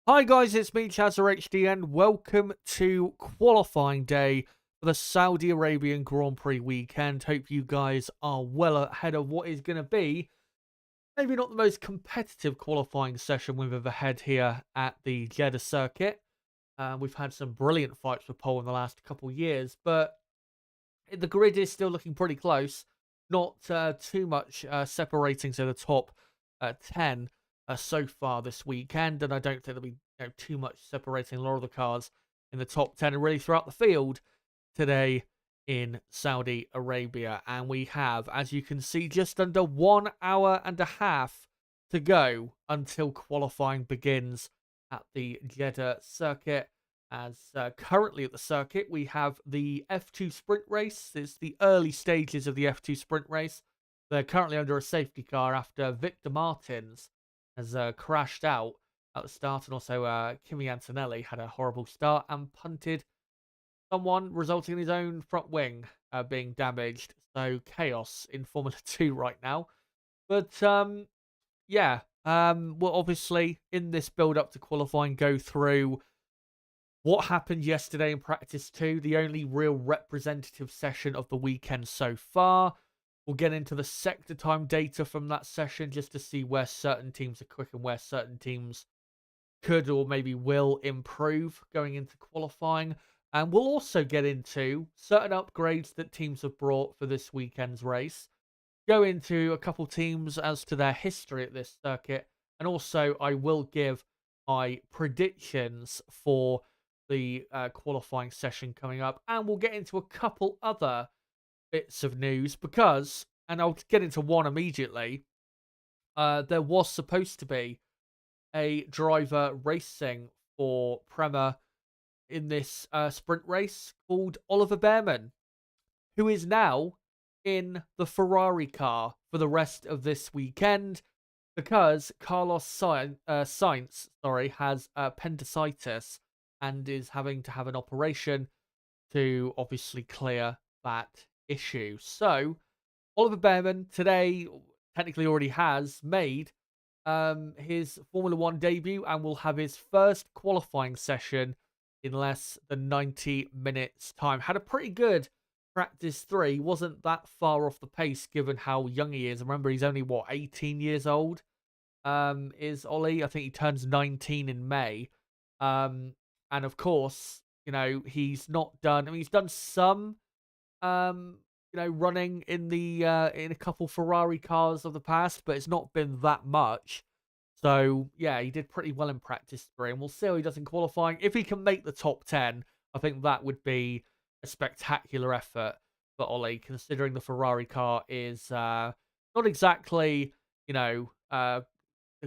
Hi guys, it's me, HD, and welcome to qualifying day for the Saudi Arabian Grand Prix weekend. Hope you guys are well ahead of what is going to be maybe not the most competitive qualifying session we've ever had here at the Jeddah circuit. We've had some brilliant fights for pole in the last couple of years, but the grid is still looking pretty close. Not too much separating to the top 10 so far this weekend, and I don't think there'll be too much separating a lot of the cars in the top 10 and really throughout the field today in Saudi Arabia. And we have, as you can see, just under 1 hour and a half to go until qualifying begins at the Jeddah circuit. As currently at the circuit, we have the F2 sprint race. It's the early stages of the F2 sprint race. They're currently under a safety car after Victor Martins has crashed out at the start. And also Kimi Antonelli had a horrible start and punted someone, resulting in his own front wing being damaged. So chaos in Formula 2 right now. But yeah, we'll obviously in this build up to qualifying go through what happened yesterday in practice 2, the only real representative session of the weekend so far. We'll get into the sector time data from that session just to see where certain teams are quick and where certain teams could or maybe will improve going into qualifying. And we'll also get into certain upgrades that teams have brought for this weekend's race. Go into a couple teams as to their history at this circuit. And also I will give my predictions for the qualifying session coming up, and we'll get into a couple other bits of news because, and I'll get into one immediately, there was supposed to be a driver racing for Prema in this sprint race called Oliver Bearman, who is now in the Ferrari car for the rest of this weekend because Carlos Sainz has appendicitis and is having to have an operation to obviously clear that issue. So, Oliver Bearman today technically already has made his Formula 1 debut and will have his first qualifying session in less than 90 minutes' time. Had a pretty good practice 3. Wasn't that far off the pace given how young he is. Remember, he's only, 18 years old? Is Ollie? I think he turns 19 in May. And of course, he's not done. I mean, he's done some, running in the in a couple Ferrari cars of the past, but it's not been that much. So yeah, he did pretty well in practice 3, and we'll see how he does in qualifying. If he can make the top 10, I think that would be a spectacular effort for Ollie, considering the Ferrari car is not exactly, the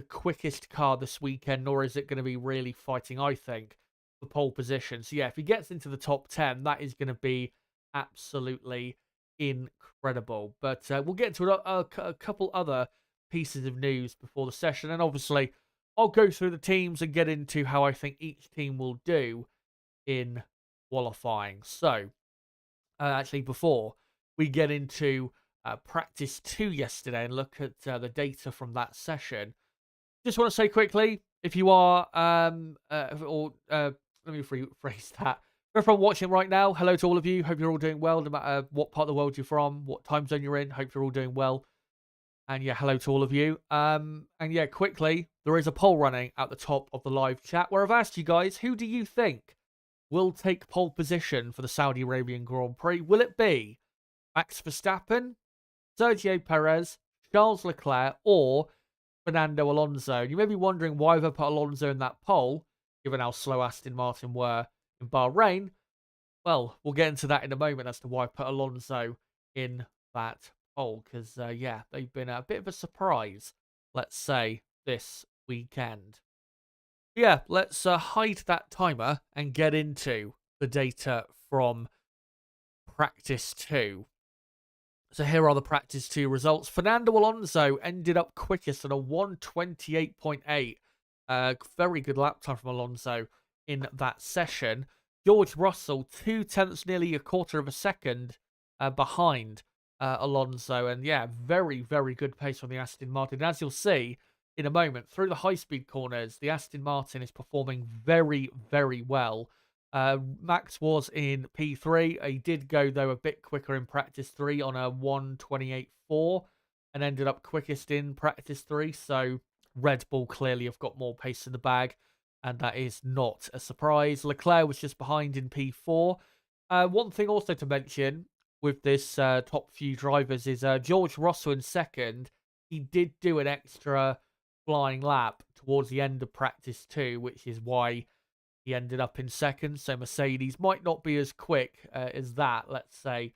quickest car this weekend, nor is it going to be really fighting, I think, for pole position. So yeah, if he gets into the top 10, that is going to be absolutely incredible. But we'll get to a couple other pieces of news before the session, and obviously I'll go through the teams and get into how I think each team will do in qualifying. So actually, before we get into practice 2 yesterday and look at the data from that session, just want to say quickly, if you are, let me rephrase that. If you're watching right now, hello to all of you. Hope you're all doing well, no matter what part of the world you're from, what time zone you're in. Hope you're all doing well. And yeah, hello to all of you. And yeah, quickly, there is a poll running at the top of the live chat where I've asked you guys, who do you think will take pole position for the Saudi Arabian Grand Prix? Will it be Max Verstappen, Sergio Perez, Charles Leclerc, or Fernando Alonso? You may be wondering why have I put Alonso in that poll, given how slow Aston Martin were in Bahrain. Well, we'll get into that in a moment as to why I put Alonso in that poll, because yeah, they've been a bit of a surprise, let's say, this weekend. Yeah, let's hide that timer and get into the data from practice 2. So here are the practice 2 results. Fernando Alonso ended up quickest at a 1:28.8. Very good lap time from Alonso in that session. George Russell, 0.2, nearly a quarter of a second behind Alonso. And yeah, very, very good pace from the Aston Martin. As you'll see in a moment. Through the high-speed corners, the Aston Martin is performing very, very well. Max was in P3. He did go, though, a bit quicker in practice 3 on a 1:28.4 and ended up quickest in practice 3. So Red Bull clearly have got more pace in the bag, and that is not a surprise. Leclerc was just behind in P4. One thing also to mention with this top few drivers is George Russell in second. He did do an extra flying lap towards the end of practice 2, which is why he ended up in second. So Mercedes might not be as quick as that, let's say,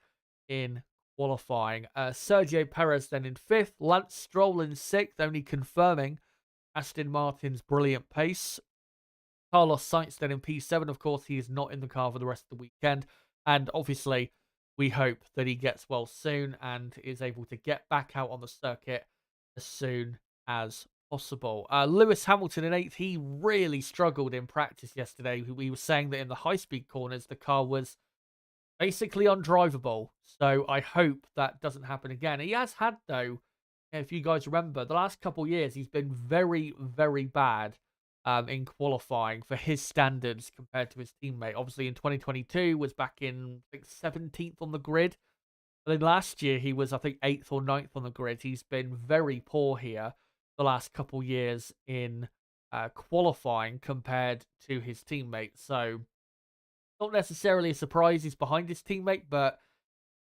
in qualifying. Sergio Perez then in 5th. Lance Stroll in 6th, only confirming Aston Martin's brilliant pace. Carlos Sainz then in P7. Of course, he is not in the car for the rest of the weekend. And obviously, we hope that he gets well soon and is able to get back out on the circuit as soon as possible. Lewis Hamilton in 8th. He really struggled in practice yesterday. We were saying that in the high-speed corners, the car was basically undrivable. So I hope that doesn't happen again. He has had, though, if you guys remember, the last couple of years, he's been very, very bad in qualifying for his standards compared to his teammate. Obviously, in 2022, was back in, I think, 17th on the grid. But then last year, he was, I think, 8th or 9th on the grid. He's been very poor here the last couple years in qualifying compared to his teammate. So, not necessarily a surprise he's behind his teammate, but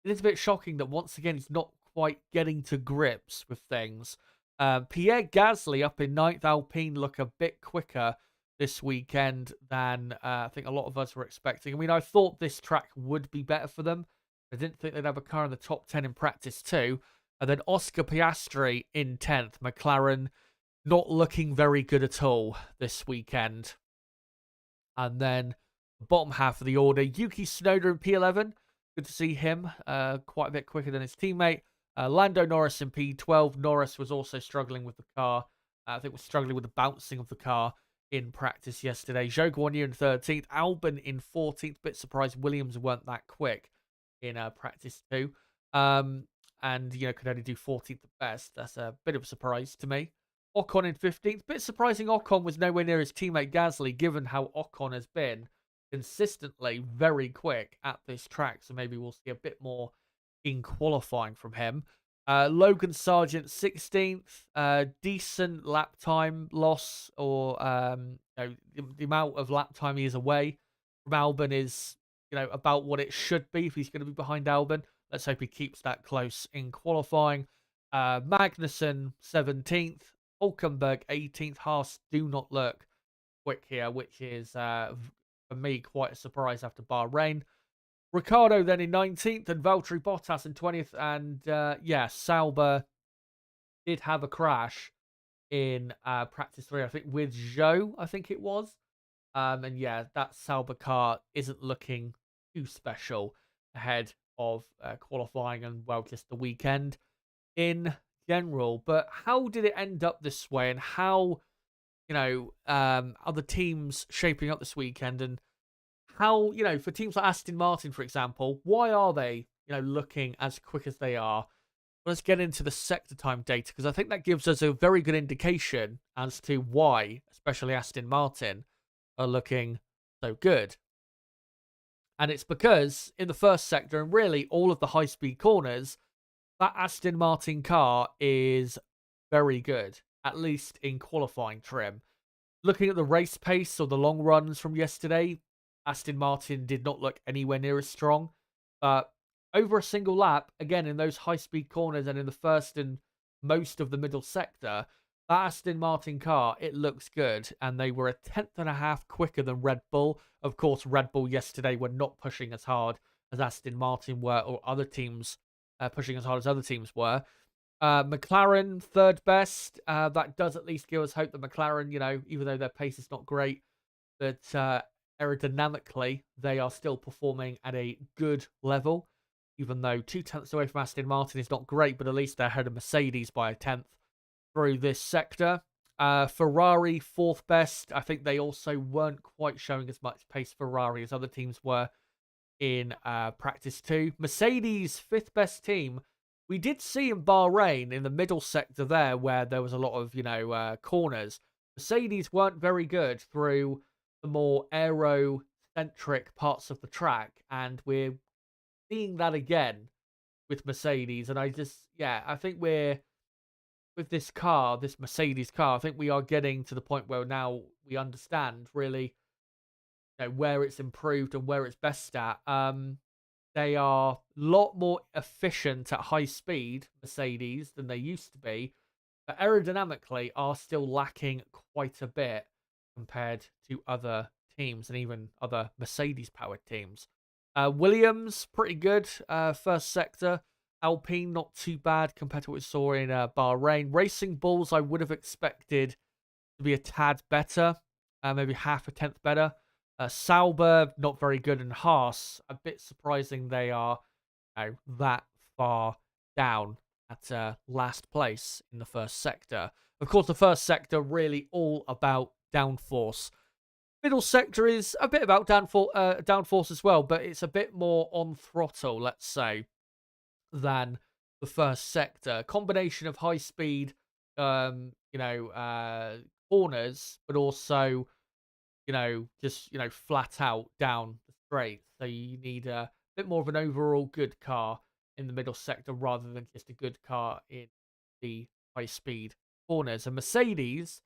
it is a bit shocking that once again he's not quite getting to grips with things. Pierre Gasly up in 9th. Alpine look a bit quicker this weekend than I think a lot of us were expecting. I mean, I thought this track would be better for them. I didn't think they'd have a car in the top 10 in practice too. And then Oscar Piastri in 10th. McLaren not looking very good at all this weekend. And then the bottom half of the order, Yuki Tsunoda in P11. Good to see him quite a bit quicker than his teammate. Lando Norris in P12. Norris was also struggling with the car. I think was struggling with the bouncing of the car in practice yesterday. Zhou Guanyu in 13th. Albon in 14th. Bit surprised Williams weren't that quick in practice 2. And, you know, could only do 14th at best. That's a bit of a surprise to me. Ocon in 15th. Bit surprising Ocon was nowhere near his teammate Gasly, given how Ocon has been consistently very quick at this track. So maybe we'll see a bit more in qualifying from him. Logan Sargent 16th. Decent lap time loss, or you know, the amount of lap time he is away from Albon is, you know, about what it should be if he's going to be behind Albon. Let's hope he keeps that close in qualifying. Magnussen 17th. Hulkenberg 18th. Haas do not look quick here, which is for me quite a surprise after Bahrain. Ricciardo then in 19th and Valtteri Bottas in 20th. And yeah, Sauber did have a crash in practice 3, I think, with Zhou, I think it was. And yeah, that Sauber car isn't looking too special ahead of qualifying and, well, just the weekend in general. But how did it end up this way, and how, you know, are the teams shaping up this weekend, and how, you know, for teams like Aston Martin, for example, why are they, you know, looking as quick as they are? Let's get into the sector time data, because I think that gives us a very good indication as to why, especially Aston Martin, are looking so good. And it's because in the first sector, and really all of the high-speed corners, that Aston Martin car is very good, at least in qualifying trim. Looking at the race pace or the long runs from yesterday, Aston Martin did not look anywhere near as strong. But over a single lap, again, in those high-speed corners and in the first and most of the middle sector, that Aston Martin car, it looks good. And they were a 10th quicker than Red Bull. Of course, Red Bull yesterday were not pushing as hard as Aston Martin were, or other teams pushing as hard as other teams were. McLaren, third best. That does at least give us hope that McLaren, you know, even though their pace is not great, that aerodynamically, they are still performing at a good level. Even though 2 tenths away from Aston Martin is not great, but at least they're ahead of Mercedes by a 10th through this sector. Ferrari, fourth best. I think they also weren't quite showing as much pace, Ferrari, as other teams were in practice 2. Mercedes, fifth best team. we did see in Bahrain, in the middle sector there, where there was a lot of, corners, Mercedes weren't very good through the more aero-centric parts of the track, and we're seeing that again with Mercedes. And I think we're, with this car, this Mercedes car, I think we are getting to the point where now we understand really, where it's improved and where it's best at. They are a lot more efficient at high speed, Mercedes, than they used to be, but aerodynamically are still lacking quite a bit compared to other teams and even other Mercedes-powered teams. Williams, pretty good. First sector. Alpine, not too bad compared to what we saw in Bahrain. Racing Bulls, I would have expected to be a tad better, maybe half a tenth better. Sauber, not very good, and Haas, a bit surprising they are that far down at last place in the first sector. Of course, the first sector really all about downforce. Middle sector is a bit about downforce as well, but it's a bit more on throttle, let's say, than the first sector. Combination of high speed, corners, but also, just, flat out down the straight. So you need a bit more of an overall good car in the middle sector rather than just a good car in the high speed corners. And Mercedes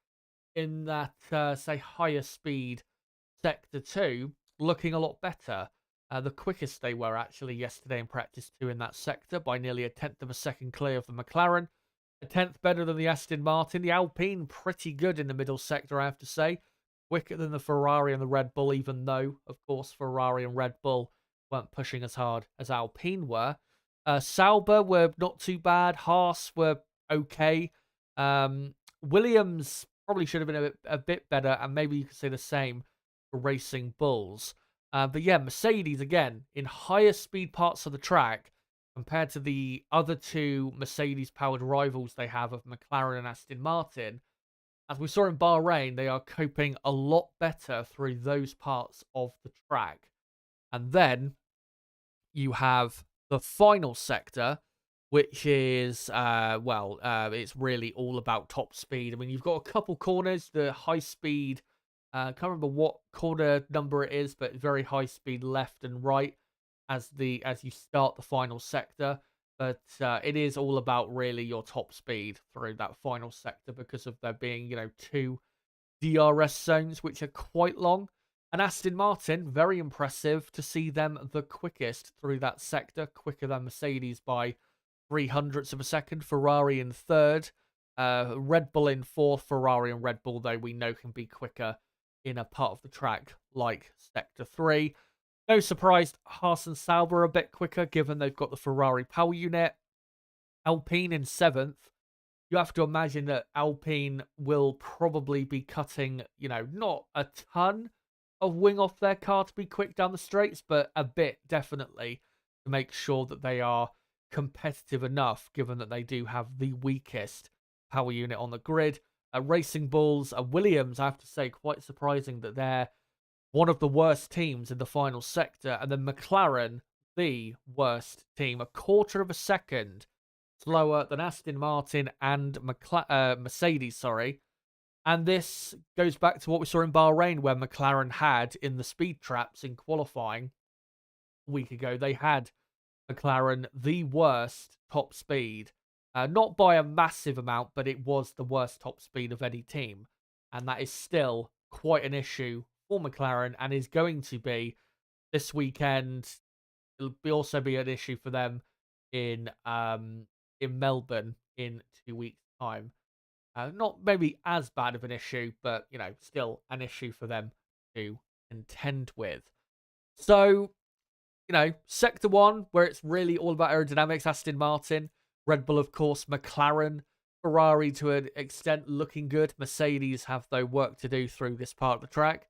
in that, say, higher speed sector 2, looking a lot better. The quickest they were actually yesterday in practice 2 in that sector by nearly a tenth of a second clear of the McLaren. A tenth better than the Aston Martin. The Alpine, pretty good in the middle sector, I have to say. Quicker than the Ferrari and the Red Bull, even though, of course, Ferrari and Red Bull weren't pushing as hard as Alpine were. Sauber were not too bad. Haas were okay. Williams probably should have been a bit better, and maybe you could say the same for Racing Bulls. But yeah, Mercedes, again, in higher speed parts of the track, compared to the other two Mercedes-powered rivals they have of McLaren and Aston Martin, as we saw in Bahrain, they are coping a lot better through those parts of the track. And then you have the final sector, which is, it's really all about top speed. I mean, you've got a couple corners, the high speed, I can't remember what corner number it is, but very high speed left and right as you start the final sector. But it is all about really your top speed through that final sector because of there being, 2 DRS zones, which are quite long. And Aston Martin, very impressive to see them the quickest through that sector, quicker than Mercedes by 0.03 of a second. Ferrari in third, Red Bull in fourth. Ferrari and Red Bull, though, we know can be quicker in a part of the track like sector 3. No surprise, Haas and Sauber are a bit quicker, given they've got the Ferrari power unit. Alpine in 7th. You have to imagine that Alpine will probably be cutting, not a ton of wing off their car to be quick down the straights, but a bit, definitely, to make sure that they are competitive enough, given that they do have the weakest power unit on the grid. Racing Bulls, Williams, I have to say, quite surprising that they're one of the worst teams in the final sector, and then McLaren, the worst team, a quarter of a second slower than Aston Martin and Mercedes, sorry. And this goes back to what we saw in Bahrain, where McLaren had in the speed traps in qualifying a week ago. They had McLaren the worst top speed, not by a massive amount, but it was the worst top speed of any team, and that is still quite an issue for McLaren, and is going to be this weekend. It'll also be an issue for them in Melbourne in 2 weeks' time. Not maybe as bad of an issue, but still an issue for them to contend with. So, sector 1, where it's really all about aerodynamics, Aston Martin, Red Bull, of course, McLaren, Ferrari to an extent looking good. Mercedes have, though, work to do through this part of the track.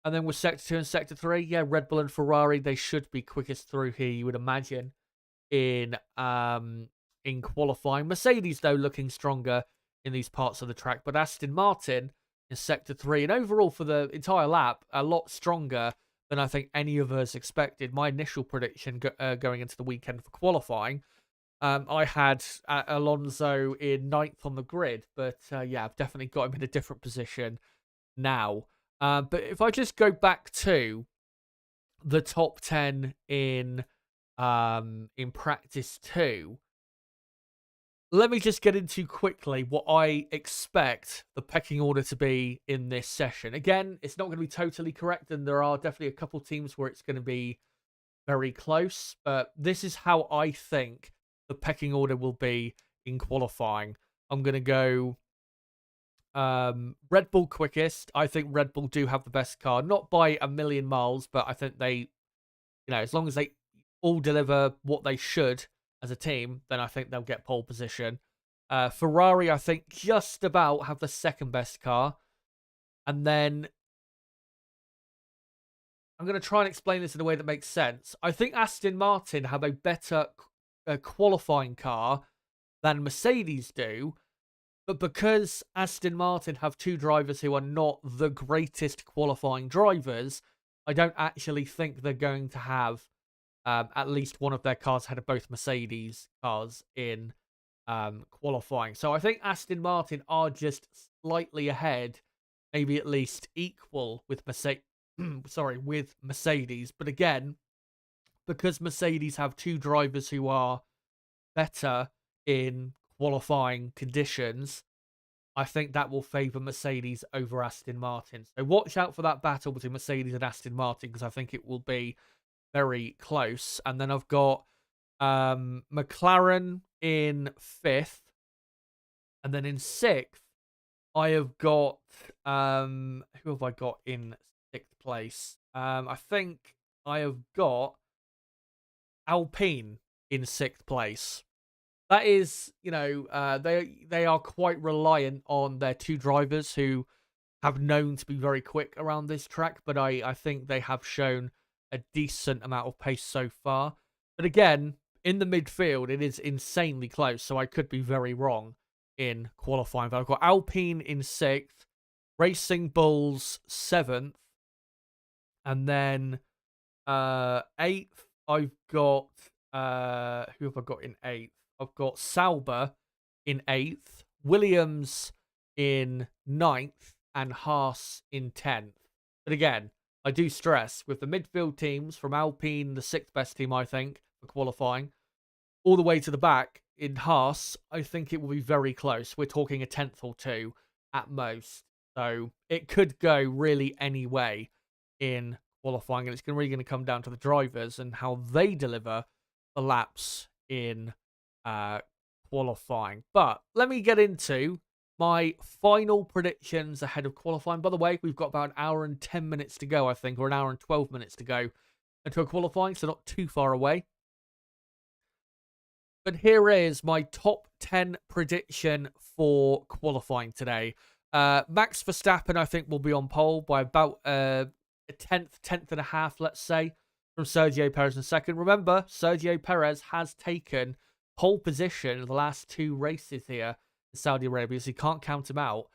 And then with Sector 2 and Sector 3, yeah, Red Bull and Ferrari, they should be quickest through here, you would imagine, in qualifying. Mercedes, though, looking stronger in these parts of the track. But Aston Martin in Sector 3, and overall for the entire lap, a lot stronger than I think any of us expected. My initial prediction going into the weekend for qualifying I had Alonso in ninth on the grid, but yeah, I've definitely got him in a different position now. But if I just go back to the top 10 in practice 2, let me just get into quickly what I expect the pecking order to be in this session. Again, it's not going to be totally correct, and there are definitely a couple teams where it's going to be very close, but this is how I think the pecking order will be in qualifying. I'm going to go Red Bull quickest. I think Red Bull do have the best car, not by a million miles, but I think they, as long as they all deliver what they should as a team, then I think they'll get pole position. Ferrari, I think, just about have the second best car. And then I'm going to try and explain this in a way that makes sense. I think Aston Martin have a better qualifying car than Mercedes do. But because Aston Martin have two drivers who are not the greatest qualifying drivers, I don't actually think they're going to have at least one of their cars ahead of both Mercedes cars in qualifying. So I think Aston Martin are just slightly ahead, maybe at least equal with with Mercedes. But again, because Mercedes have two drivers who are better in qualifying conditions, I think that will favour Mercedes over Aston Martin. So watch out for that battle between Mercedes and Aston Martin, because I think it will be very close. And then I've got McLaren in 5th. And then in 6th, I have got... who have I got in 6th place? I think I have got Alpine in 6th place. That is, they are quite reliant on their two drivers who have known to be very quick around this track, but I think they have shown a decent amount of pace so far. But again, in the midfield, it is insanely close, so I could be very wrong in qualifying. But I've got Alpine in 6th, Racing Bulls 7th, and then 8th, I've got... who have I got in 8th? I've got Sauber in 8th, Williams in 9th, and Haas in 10th. But again, I do stress, with the midfield teams from Alpine, the 6th best team, I think, for qualifying, all the way to the back in Haas, I think it will be very close. We're talking a 10th or 2 at most. So it could go really any way in qualifying, and it's really going to come down to the drivers and how they deliver the laps in qualifying. But let me get into my final predictions ahead of qualifying. By the way, we've got about an hour and 10 minutes to go, I think, or an hour and 12 minutes to go until qualifying, so not too far away. But here is my top 10 prediction for qualifying today. Max Verstappen, I think, will be on pole by about a tenth and a half, let's say, from Sergio Perez in second. Remember, Sergio Perez has taken pole position in the last 2 races here in Saudi Arabia, so you can't count him out.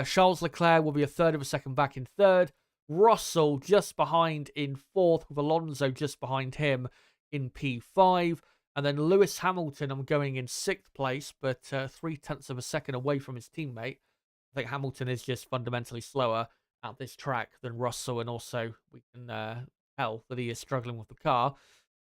Charles Leclerc will be a third of a second back in third. Russell just behind in 4th, with Alonso just behind him in P5. And then Lewis Hamilton, I'm going in 6th place, but 0.3 of a second away from his teammate. I think Hamilton is just fundamentally slower at this track than Russell, and also we can tell that he is struggling with the car.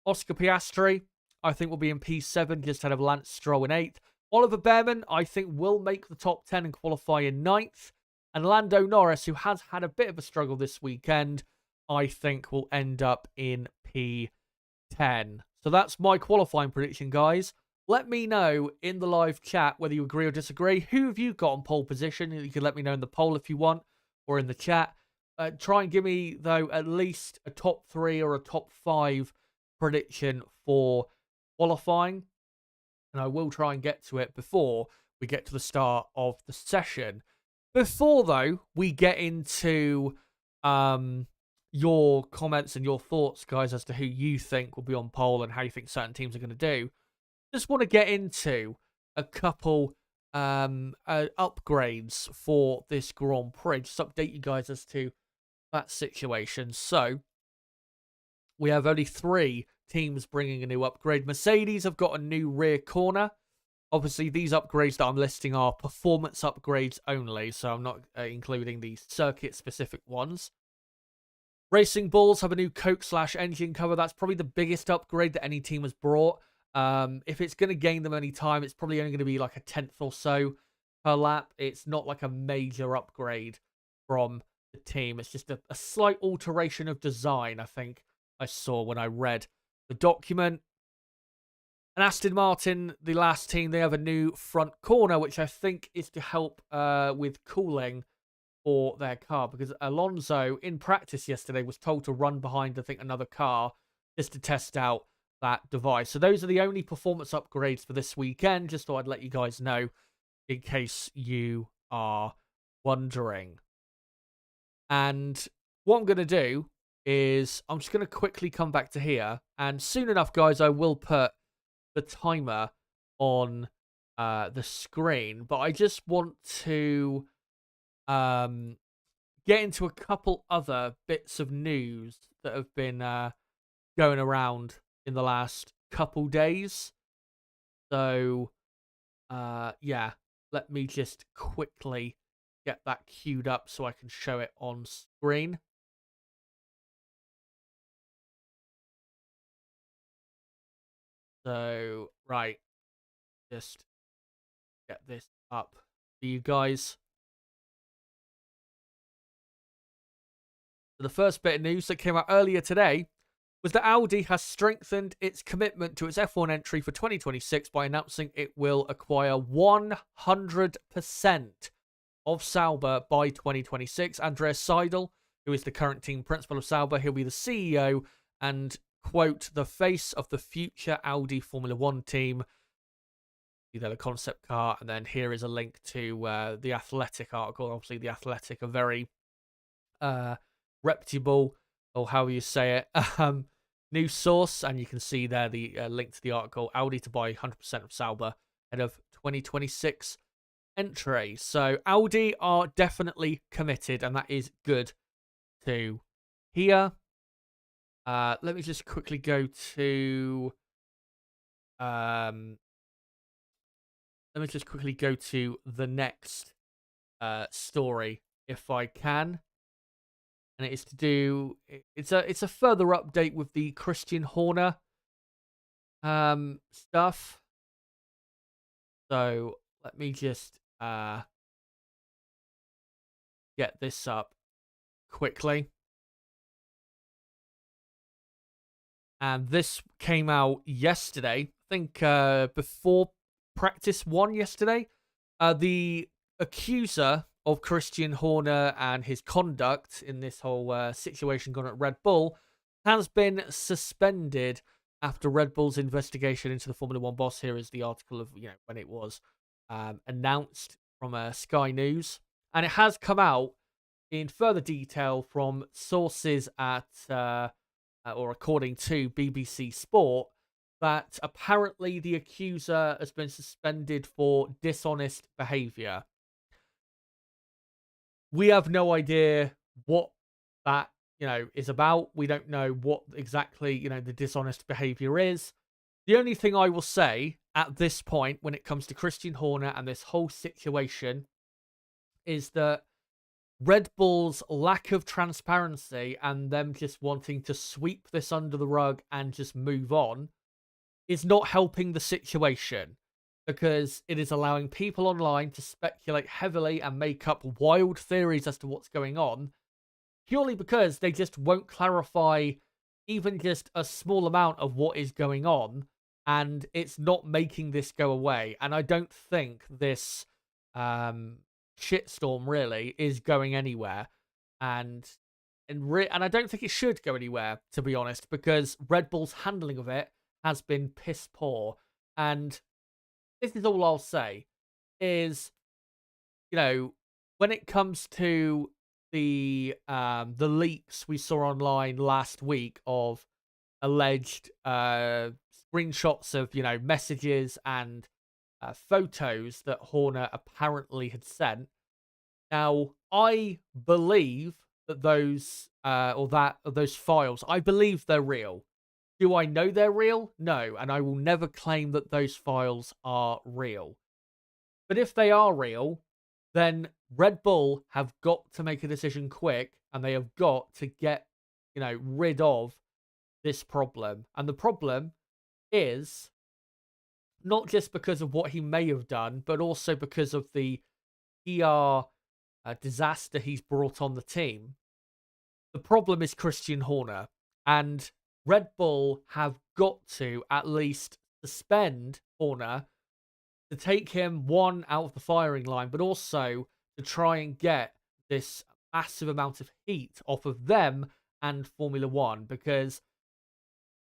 Oscar Piastri, I think, will be in P7, just ahead of Lance Stroll in 8th. Oliver Bearman, I think, will make the top 10 and qualify in 9th. And Lando Norris, who has had a bit of a struggle this weekend, I think will end up in P10. So that's my qualifying prediction, guys. Let me know in the live chat whether you agree or disagree. Who have you got on pole position? You can let me know in the poll if you want, or in the chat. Try and give me, though, at least a top 3 or a top 5 prediction for qualifying. And I will try and get to it before we get to the start of the session. Before, though, we get into your comments and your thoughts, guys, as to who you think will be on pole and how you think certain teams are going to do, just want to get into a couple upgrades for this Grand Prix. Just update you guys as to that situation. So we have only 3 teams bringing a new upgrade. Mercedes have got a new rear corner. Obviously, these upgrades that I'm listing are performance upgrades only, so I'm not including the circuit-specific ones. Racing Bulls have a new Coke/engine cover. That's probably the biggest upgrade that any team has brought. If it's going to gain them any time, it's probably only going to be like a 10th or so per lap. It's not like a major upgrade from the team. It's just a slight alteration of design, I think I saw when I read the document. And Aston Martin, the last team, they have a new front corner, which I think is to help with cooling for their car, because Alonso in practice yesterday was told to run behind, I think, another car just to test out that device. So those are the only performance upgrades for this weekend. Just thought I'd let you guys know in case you are wondering. And what I'm going to do is I'm just going to quickly come back to here, and soon enough, guys, I will put the timer on the screen, but I just want to get into a couple other bits of news that have been going around in the last couple days. So yeah, let me just quickly get that queued up so I can show it on screen. So right, just get this up for you guys. The first bit of news that came out earlier today was that Audi has strengthened its commitment to its F1 entry for 2026 by announcing it will acquire 100% of Sauber by 2026. Andreas Seidel, who is the current team principal of Sauber, he'll be the CEO and, quote, the face of the future Audi Formula One team. You know, the concept car, and then here is a link to the Athletic article. Obviously, the Athletic are very reputable, or how you say it, news source, and you can see there the link to the article. Audi to buy 100% of Sauber ahead of 2026 entry. So Audi are definitely committed, and that is good to hear. Let me just quickly go to the next story if I can. And it is to do, it's a further update with the Christian Horner stuff. So let me just get this up quickly. And this came out yesterday, I think before practice one yesterday. The accuser of Christian Horner and his conduct in this whole situation gone at Red Bull has been suspended after Red Bull's investigation into the Formula One boss. Here is the article of when it was announced from Sky News, and it has come out in further detail from sources at or according to BBC Sport, that apparently the accuser has been suspended for dishonest behaviour. We have no idea what that, is about. We don't know what exactly, the dishonest behaviour is. The only thing I will say at this point when it comes to Christian Horner and this whole situation is that Red Bull's lack of transparency and them just wanting to sweep this under the rug and just move on is not helping the situation, because it is allowing people online to speculate heavily and make up wild theories as to what's going on, purely because they just won't clarify even just a small amount of what is going on, and it's not making this go away. And I don't think this shitstorm really is going anywhere, and I don't think it should go anywhere, to be honest, because Red Bull's handling of it has been piss poor. And this is all I'll say is, when it comes to the leaks we saw online last week of alleged screenshots of messages and photos that Horner apparently had sent. Now, I believe that those files, I believe they're real. Do I know they're real? No, and I will never claim that those files are real. But if they are real, then Red Bull have got to make a decision quick, and they have got to get, rid of this problem. And the problem is not just because of what he may have done, but also because of the PR disaster he's brought on the team. The problem is Christian Horner, and Red Bull have got to at least suspend Horner to take him, one, out of the firing line, but also to try and get this massive amount of heat off of them and Formula One, because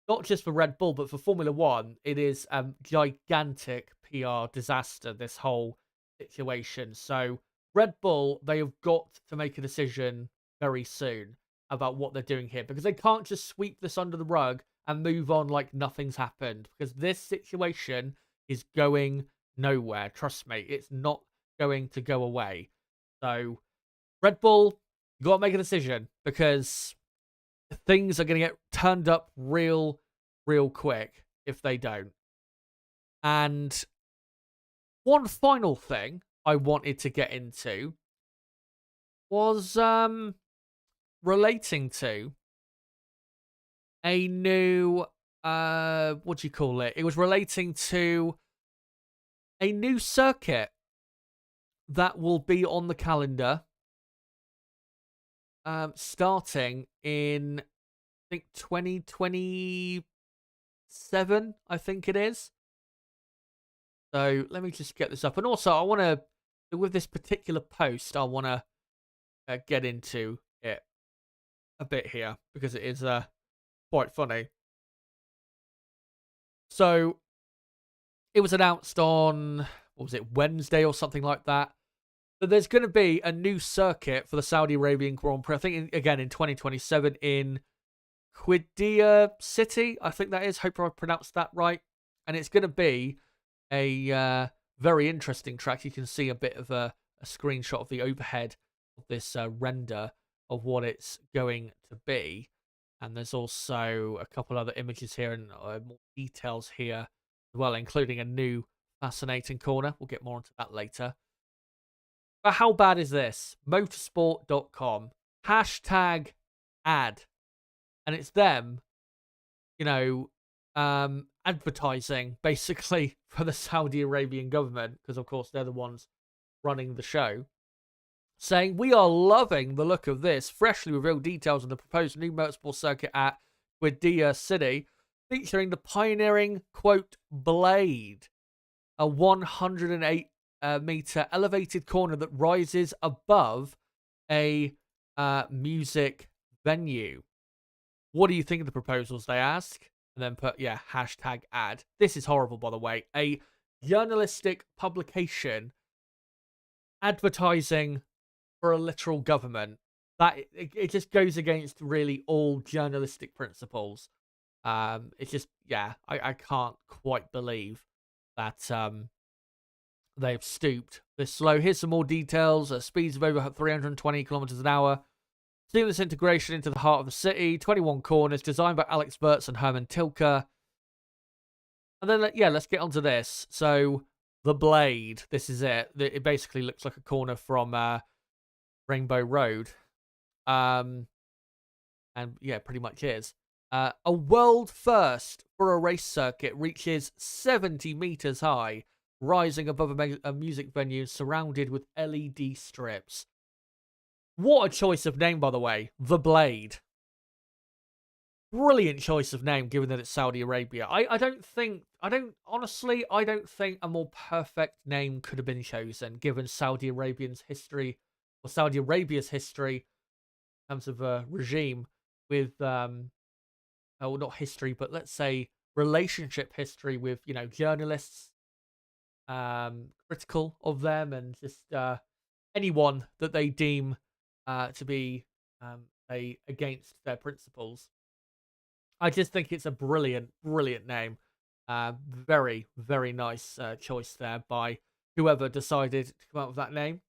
not just for Red Bull, but for Formula One, it is a gigantic PR disaster, this whole situation. So Red Bull, they have got to make a decision very soon about what they're doing here, because they can't just sweep this under the rug and move on like nothing's happened, because this situation is going nowhere. Trust me, it's not going to go away. So Red Bull, you got to make a decision, because things are going to get turned up real quick if they don't. And one final thing I wanted to get into was relating to a new what do you call it? It was relating to a new circuit that will be on the calendar starting in, I think, 2027, I think it is. So let me just get this up. And also, I want to, with this particular post, I want to get into it a bit here, because it is quite funny. So it was announced on, what was it, Wednesday or something like that, that there's going to be a new circuit for the Saudi Arabian Grand Prix. I think, again, in 2027 in Jeddah City, I think that is. Hope I pronounced that right. And it's going to be a very interesting track. You can see a bit of a screenshot of the overhead of this render of what it's going to be. And there's also a couple other images here and more details here as well, including a new fascinating corner. We'll get more into that later. But how bad is this? Motorsport.com #ad, and it's them, advertising basically for the Saudi Arabian government, because of course they're the ones running the show, saying, "We are loving the look of this. Freshly revealed details on the proposed new motorsport circuit at Jeddah City, featuring the pioneering, quote, Blade, a 108 meter elevated corner that rises above a music venue. What do you think of the proposals?" they ask. And then put, #ad. This is horrible, by the way. A journalistic publication advertising for a literal government. That it just goes against really all journalistic principles. It's just, I can't quite believe that they've stooped this low. Here's some more details. Speeds of over 320 kilometers an hour. Seamless integration into the heart of the city. 21 corners, designed by Alex Wirtz and Herman Tilke. And then, let's get onto this. So, the Blade. This is it. It basically looks like a corner from Rainbow Road. And, pretty much is. A world first for a race circuit reaches 70 meters high, rising above a music venue surrounded with LED strips. What a choice of name, by the way. The Blade. Brilliant choice of name, given that it's Saudi Arabia. I don't think a more perfect name could have been chosen, given Saudi Arabia's history in terms of regime with, not history, but let's say relationship history with, journalists, critical of them, and just anyone that they deem to be against their principles. I just think it's a brilliant name. Very, very nice choice there by whoever decided to come up with that name.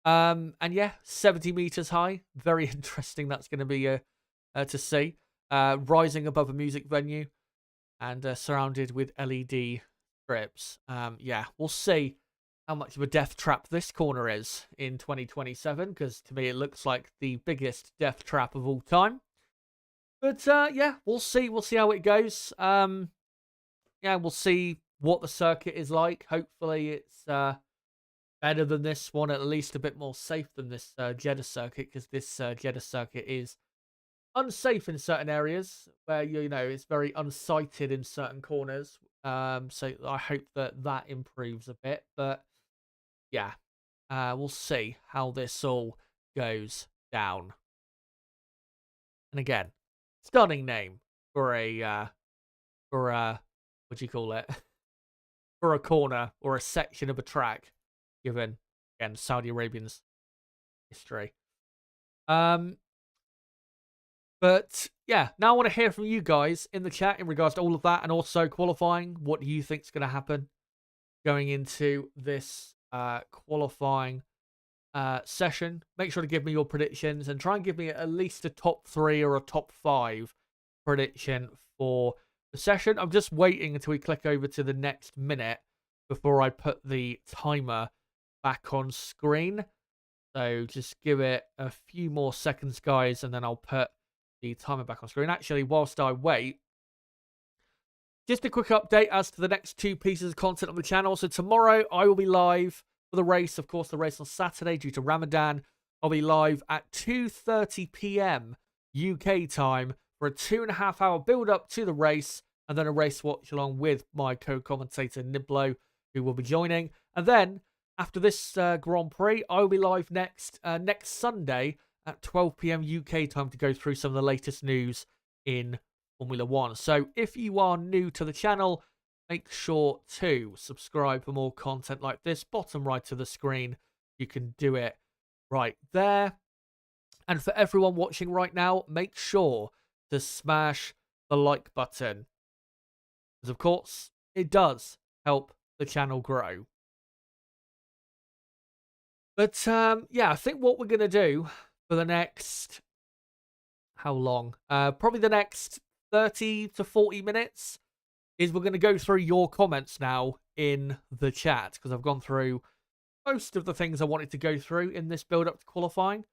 70 meters high. Very interesting. That's going to be to see. Rising above a music venue. and surrounded with LED strips. Yeah, we'll see how much of a death trap this corner is in 2027, because to me it looks like the biggest death trap of all time. But yeah, we'll see. We'll see how it goes. Yeah, we'll see what the circuit is like. Hopefully, it's better than this one, at least a bit more safe than this Jeddah circuit, because this Jeddah circuit is unsafe in certain areas where you know it's very unsighted in certain corners. So I hope that that improves a bit. But yeah, we'll see how this all goes down. And again, stunning name for a what do you call it? For a corner or a section of a track, given again Saudi Arabian's history. But yeah, now I want to hear from you guys in the chat in regards to all of that, and also qualifying. What do you think is going to happen going into this qualifying session? Make sure to give me your predictions and try and give me at least a top 3 or a top 5 prediction for the session. I'm just waiting until we click over to the next minute before I put the timer back on screen. So just give it a few more seconds, guys, and then I'll put the timer back on screen. Actually, whilst I wait, just a quick update as to the next 2 pieces of content on the channel. So tomorrow I will be live for the race. Of course, the race on Saturday due to Ramadan. I'll be live at 2:30 p.m. UK time for a 2.5-hour build-up to the race, and then a race watch along with my co-commentator Niblo, who will be joining. And then after this Grand Prix, I will be live next Sunday at 12 p.m. UK time to go through some of the latest news in Formula 1. So if you are new to the channel, make sure to subscribe for more content like this. Bottom right of the screen, you can do it right there. And for everyone watching right now, make sure to smash the like button, because of course it does help the channel grow. But yeah, I think what we're going to do for the next, how long? Probably the next 30 to 40 minutes is we're going to go through your comments now in the chat, because I've gone through most of the things I wanted to go through in this build-up to qualifying.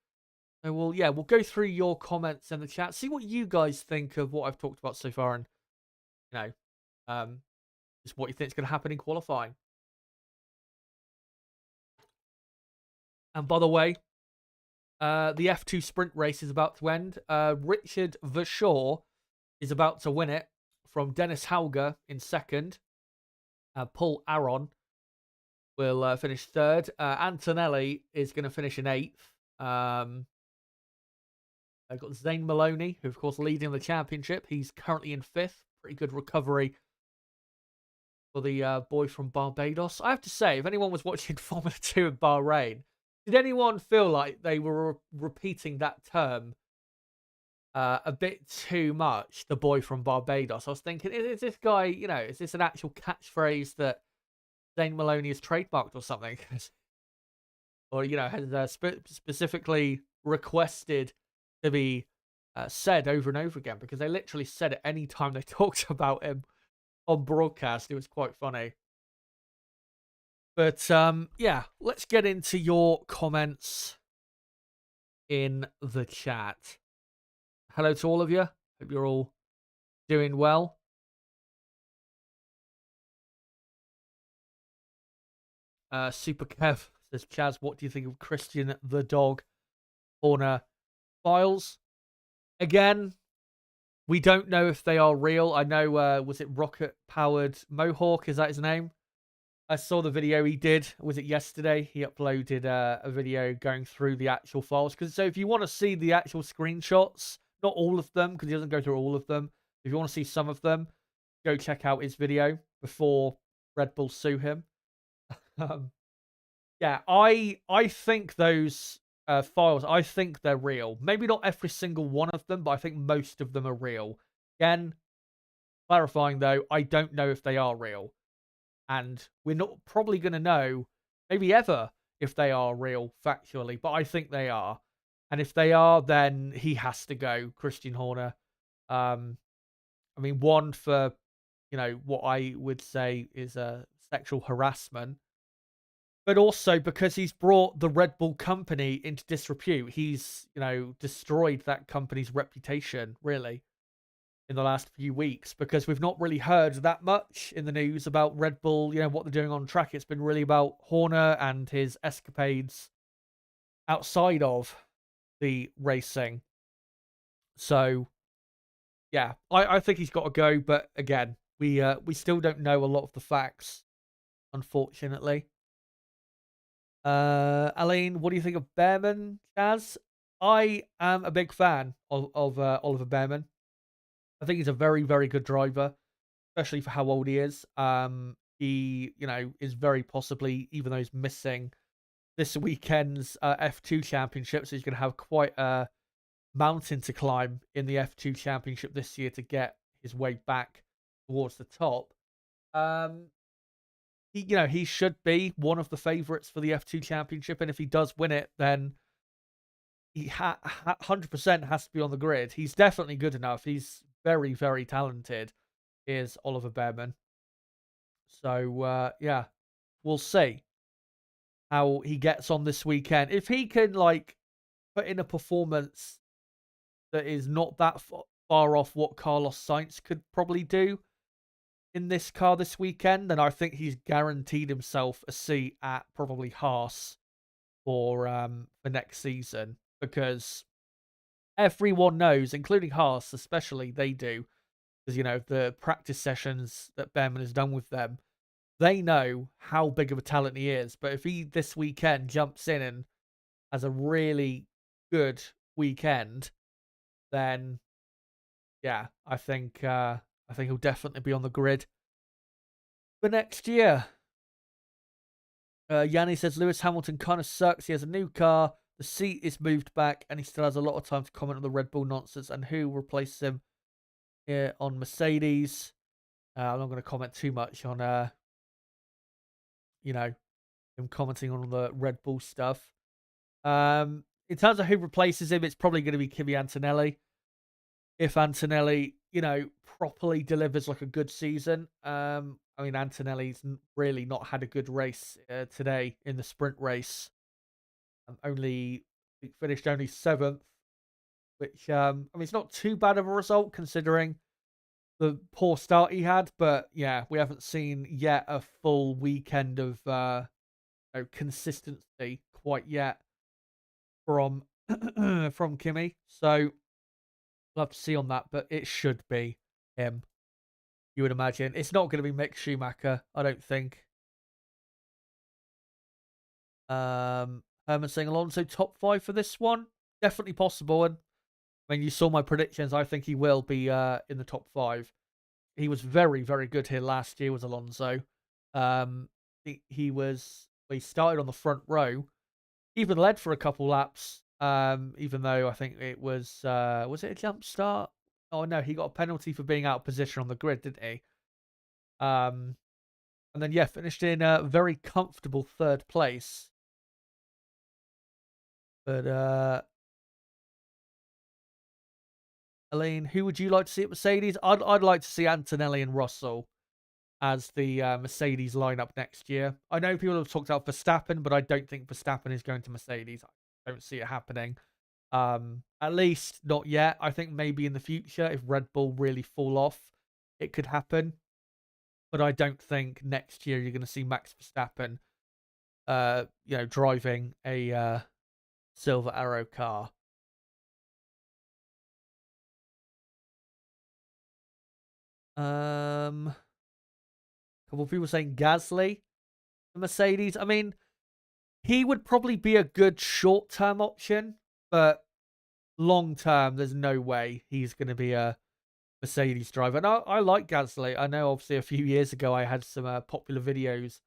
So we'll go through your comments in the chat, see what you guys think of what I've talked about so far, and you know, just what you think is going to happen in qualifying. And by the way, the F2 sprint race is about to end. Richard Verschoor is about to win it from Dennis Hauger in second. Paul Aron will finish third. Antonelli is going to finish in 8th. I've got Zane Maloney, who of course leading the championship. He's currently in 5th. Pretty good recovery for the boy from Barbados. I have to say, if anyone was watching Formula 2 in Bahrain, did anyone feel like they were repeating that term a bit too much? The boy from Barbados. I was thinking, is this guy, you know, is this an actual catchphrase that Zane Maloney has trademarked or something? Or, you know, has specifically requested to be said over and over again, because they literally said it any time they talked about him on broadcast. It was quite funny. But yeah, let's get into your comments in the chat. Hello to all of you. Hope you're all doing well. Super Kev says, Chaz, what do you think of Christian the Dog Horner files? Again, we don't know if they are real. I know, was it Rocket Powered Mohawk? Is that his name? I saw the video he did. Was it yesterday? He uploaded a video going through the actual files. So if you want to see the actual screenshots, not all of them, because he doesn't go through all of them. If you want to see some of them, go check out his video before Red Bull sue him. Yeah, I think those files, I think they're real. Maybe not every single one of them, but I think most of them are real. Again, clarifying though, I don't know if they are real. And we're not probably going to know, maybe ever, if they are real factually. But I think they are. And if they are, then he has to go, Christian Horner. I mean, one, for what I would say is sexual harassment, but also because he's brought the Red Bull company into disrepute. He's, destroyed that company's reputation, really, in the last few weeks, because we've not really heard that much in the news about Red Bull, what they're doing on track. It's been really about Horner and his escapades outside of the racing. So, yeah, I think he's got to go, but again, we still don't know a lot of the facts, unfortunately. Aline, what do you think of Behrman, Chaz? I am a big fan of Oliver Behrman. I think he's a very, very good driver, especially for how old he is. He, is very possibly, even though he's missing this weekend's F2 championship, so he's going to have quite a mountain to climb in the F2 championship this year to get his way back towards the top. He should be one of the favourites for the F2 championship, and if he does win it, then he 100% has to be on the grid. He's definitely good enough. He's very, very talented, is Oliver Behrman. So, yeah, we'll see how he gets on this weekend. If he can, put in a performance that is not that far off what Carlos Sainz could probably do in this car this weekend, then I think he's guaranteed himself a seat at probably Haas for next season, because everyone knows, including Haas especially, they do, because the practice sessions that Behrman has done with them, they know how big of a talent he is. But if he this weekend jumps in and has a really good weekend, then yeah, I think he'll definitely be on the grid for next year. Yanni says Lewis Hamilton kind of sucks. He has a new car, the seat is moved back, and he still has a lot of time to comment on the Red Bull nonsense. And who replaces him here on Mercedes? I'm not going to comment too much on him commenting on the Red Bull stuff. In terms of who replaces him, it's probably going to be Kimi Antonelli. If Antonelli, properly delivers a good season. Antonelli's really not had a good race today in the sprint race. Finished only 7th, which it's not too bad of a result considering the poor start he had. But yeah, we haven't seen yet a full weekend of consistency quite yet from from Kimi. So we'll have to see on that, but it should be him. You would imagine. It's not going to be Mick Schumacher, I don't think. Herman saying Alonso top 5 for this one. Definitely possible. And when you saw my predictions, I think he will be in the top 5. He was very, very good here last year, was Alonso. He started on the front row, even led for a couple laps, even though I think it was it a jump start? Oh no, he got a penalty for being out of position on the grid, didn't he? And then yeah, finished in a very comfortable 3rd place. But Elaine, who would you like to see at Mercedes? I'd like to see Antonelli and Russell as the Mercedes lineup next year. I know people have talked about Verstappen, but I don't think Verstappen is going to Mercedes. I don't see it happening. At least not yet. I think maybe in the future, if Red Bull really fall off, it could happen. But I don't think next year you're going to see Max Verstappen, driving a Silver Arrow car. A couple of people saying Gasly for Mercedes. He would probably be a good short-term option, but long-term, there's no way he's going to be a Mercedes driver. And I like Gasly. I know, obviously, a few years ago, I had some popular videos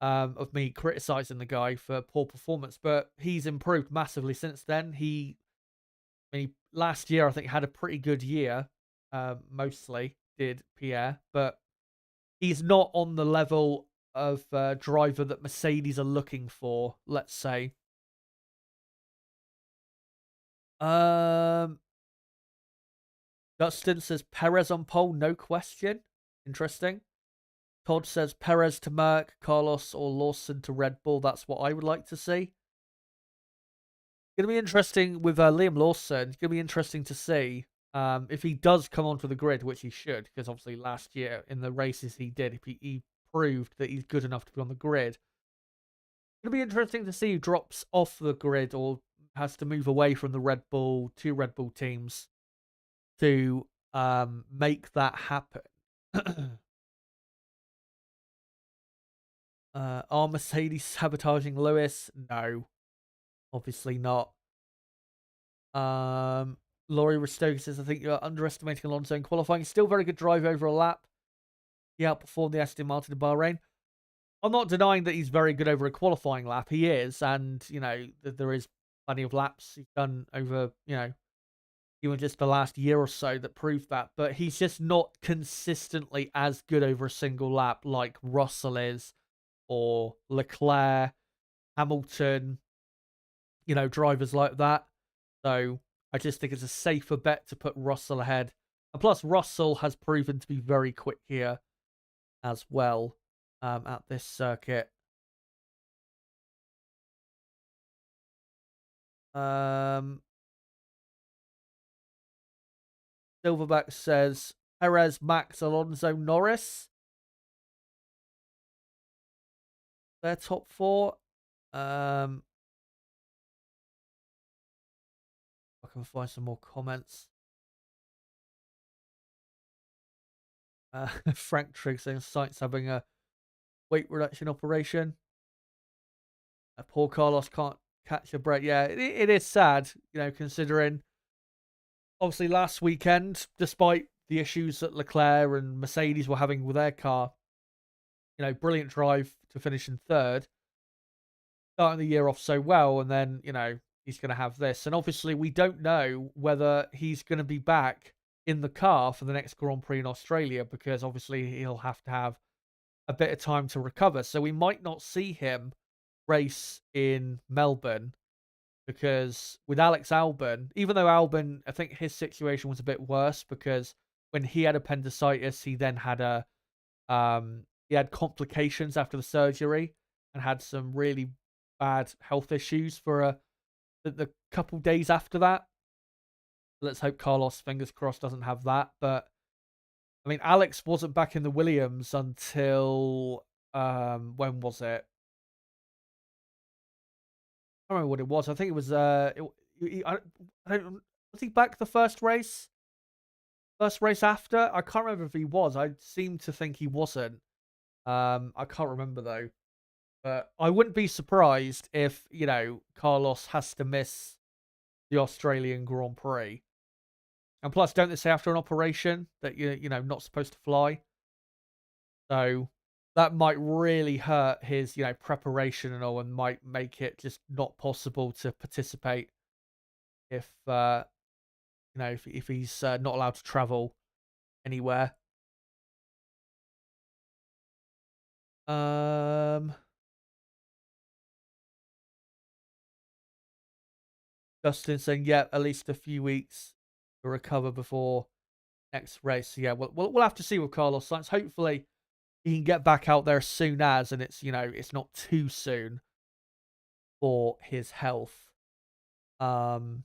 of me criticizing the guy for poor performance, but he's improved massively since then. Last year, I think, had a pretty good year, mostly did Pierre, but he's not on the level of driver that Mercedes are looking for, let's say. Dustin says Perez on pole, no question. Interesting. Todd says Perez to Merck, Carlos or Lawson to Red Bull. That's what I would like to see. Going to be interesting with Liam Lawson. It's going to be interesting to see if he does come onto the grid, which he should, because obviously last year in the races he did, he proved that he's good enough to be on the grid. It'll be interesting to see who drops off the grid or has to move away from the Red Bull, two Red Bull teams to make that happen. Are Mercedes sabotaging Lewis? No, obviously not. Laurie Ristoga says, I think you're underestimating Alonso in qualifying. Still very good drive over a lap. He outperformed the Aston Martin in Bahrain. I'm not denying that he's very good over a qualifying lap. He is, and, you know, there is plenty of laps he's done over, you know, even just the last year or so that prove that. But he's just not consistently as good over a single lap like Russell is, or Leclerc, Hamilton, you know, drivers like that. So I just think it's a safer bet to put Russell ahead. And plus, Russell has proven to be very quick here as well at this circuit. Silverback says Perez, Max, Alonso, Norris. Their top four. I can find some more comments. Frank Triggs saying Sainz having a weight reduction operation. Poor Carlos can't catch a break. Yeah, it is sad, you know, considering obviously last weekend, despite the issues that Leclerc and Mercedes were having with their car, you know, brilliant drive to finish in third, starting the year off so well, and then, you know, he's going to have this. And obviously, we don't know whether he's going to be back in the car for the next Grand Prix in Australia, because obviously he'll have to have a bit of time to recover. So we might not see him race in Melbourne, because with Alex Albon, even though Albon, I think his situation was a bit worse, because when he had appendicitis, he then had he had complications after the surgery and had some really bad health issues for the couple days after that. Let's hope Carlos, fingers crossed, doesn't have that. But I mean, Alex wasn't back in the Williams until when was it? I don't remember what it was. I think it was I don't, was he back the first race? First race after? I can't remember if he was. I seem to think he wasn't. I can't remember though. But I wouldn't be surprised if, you know, Carlos has to miss the Australian Grand Prix. And plus, don't they say after an operation that you know not supposed to fly? So that might really hurt his, you know, preparation and all, and might make it just not possible to participate if you know, if he's not allowed to travel anywhere. Justin saying, yeah, at least a few weeks to recover before next race. So yeah, we'll have to see with Carlos Sainz. Hopefully he can get back out there as soon as, and it's, you know, it's not too soon for his health. Malefi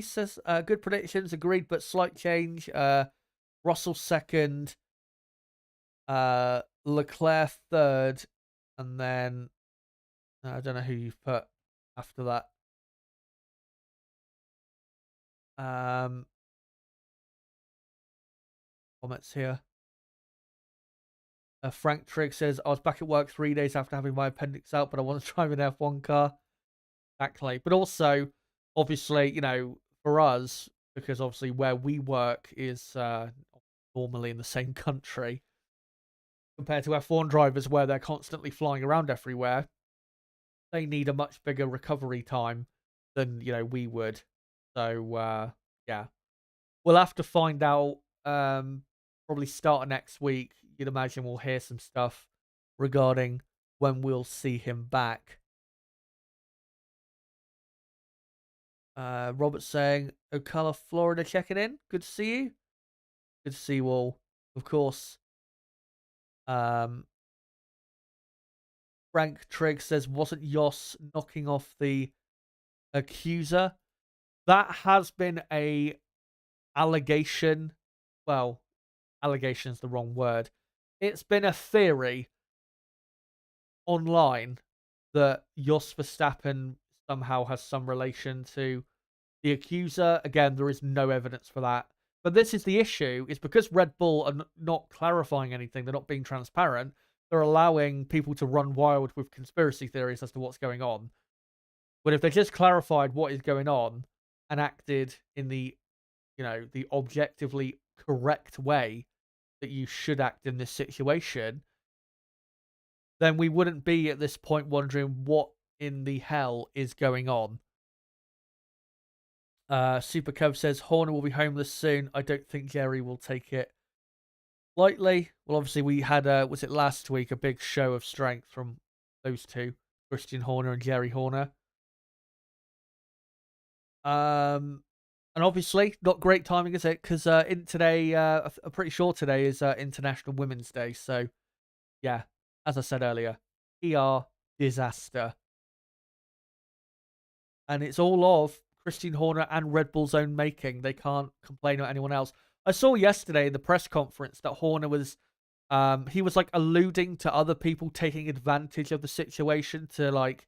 says, good predictions, agreed, but slight change. Russell second, Leclerc third, and then I don't know who you've put after that. Comments here. Frank Trigg says, I was back at work 3 days after having my appendix out, but I want to drive an F1 car. Exactly. But also, obviously, you know, for us, because obviously where we work is normally in the same country, compared to F1 drivers where they're constantly flying around everywhere, they need a much bigger recovery time than, you know, we would. So, yeah. We'll have to find out, probably start next week. You'd imagine we'll hear some stuff regarding when we'll see him back. Robert saying, Ocala, Florida checking in. Good to see you. Good to see you all. Of course. Frank Trigg says, wasn't Yoss knocking off the accuser? That has been a allegation. Well, allegation is the wrong word. It's been a theory online that Jos Verstappen somehow has some relation to the accuser. Again, there is no evidence for that. But this is the issue, is because Red Bull are not clarifying anything, they're not being transparent, they're allowing people to run wild with conspiracy theories as to what's going on. But if they just clarified what is going on and acted in the, the objectively correct way that you should act in this situation, then we wouldn't be at this point wondering what in the hell is going on. Super Cove says Horner will be homeless soon. I don't think Jerry will take it lightly. Well, obviously we had was it last week, a big show of strength from those two, Christian Horner and Jerry Horner. And obviously not great timing, is it? Because in today, I'm pretty sure today is International Women's Day. So yeah, as I said earlier, PR disaster, and it's all of Christian Horner and Red Bull's own making. They can't complain about anyone else. I saw yesterday in the press conference that Horner was, he was like alluding to other people taking advantage of the situation to like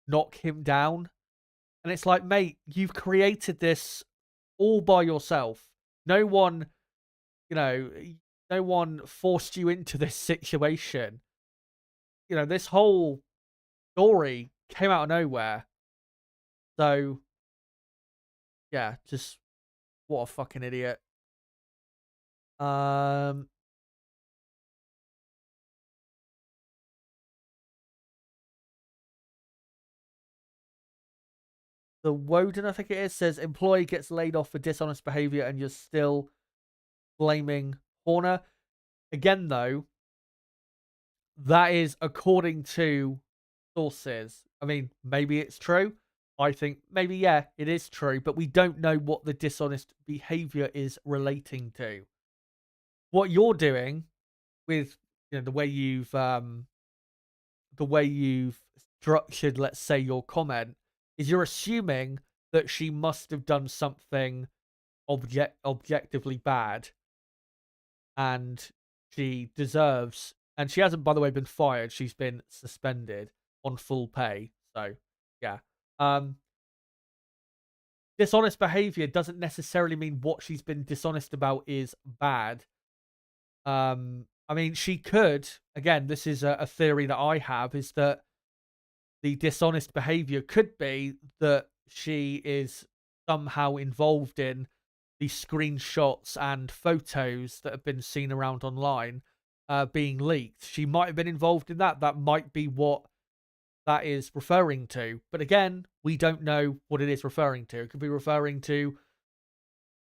knock him down. And it's like, mate, you've created this all by yourself. No one, no one forced you into this situation. This whole story came out of nowhere. So, yeah, just what a fucking idiot. The Woden, I think it is, says employee gets laid off for dishonest behavior and you're still blaming Horner. Again, though, that is according to sources. I mean, maybe it's true. I think maybe, yeah, it is true, but we don't know what the dishonest behavior is relating to. What you're doing with the way you've structured, let's say, your comment, is you're assuming that she must have done something objectively bad, and she deserves. And she hasn't, by the way, been fired. She's been suspended on full pay. So, yeah. Dishonest behavior doesn't necessarily mean what she's been dishonest about is bad. I mean, she could. Again, this is a theory that I have, is that the dishonest behavior could be that she is somehow involved in the screenshots and photos that have been seen around online being leaked. She might have been involved in that. That might be what that is referring to. But again, we don't know what it is referring to. It could be referring to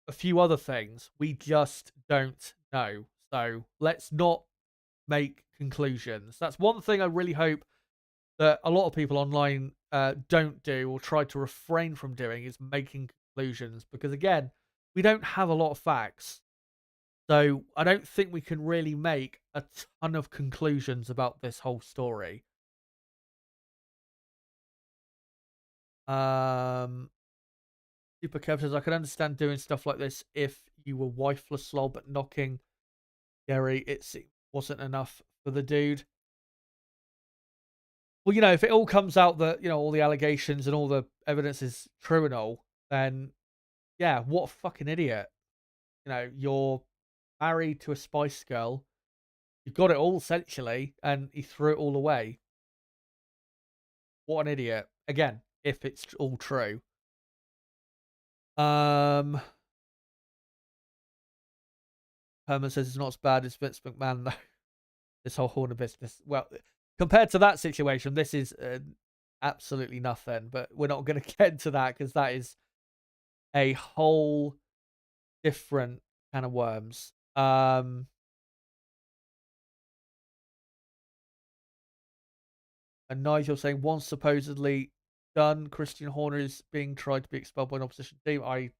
a few other things. We just don't know. So let's not make conclusions. That's one thing I really hope that a lot of people online don't do, or try to refrain from doing, is making conclusions. Because again, we don't have a lot of facts. So I don't think we can really make a ton of conclusions about this whole story. Super Kev says, I could understand doing stuff like this if you were wifeless lol, but knocking Gary, it wasn't enough for the dude. Well, if it all comes out that, all the allegations and all the evidence is true and all, then yeah, what a fucking idiot. You're married to a Spice Girl. You've got it all essentially, and he threw it all away. What an idiot. Again, if it's all true. Herman says it's not as bad as Vince McMahon, though. This whole Horner business. Well, compared to that situation, this is absolutely nothing. But we're not going to get into that, because that is a whole different kind of worms. And Nigel saying, once supposedly done. Christian Horner is being tried to be expelled by an opposition team. I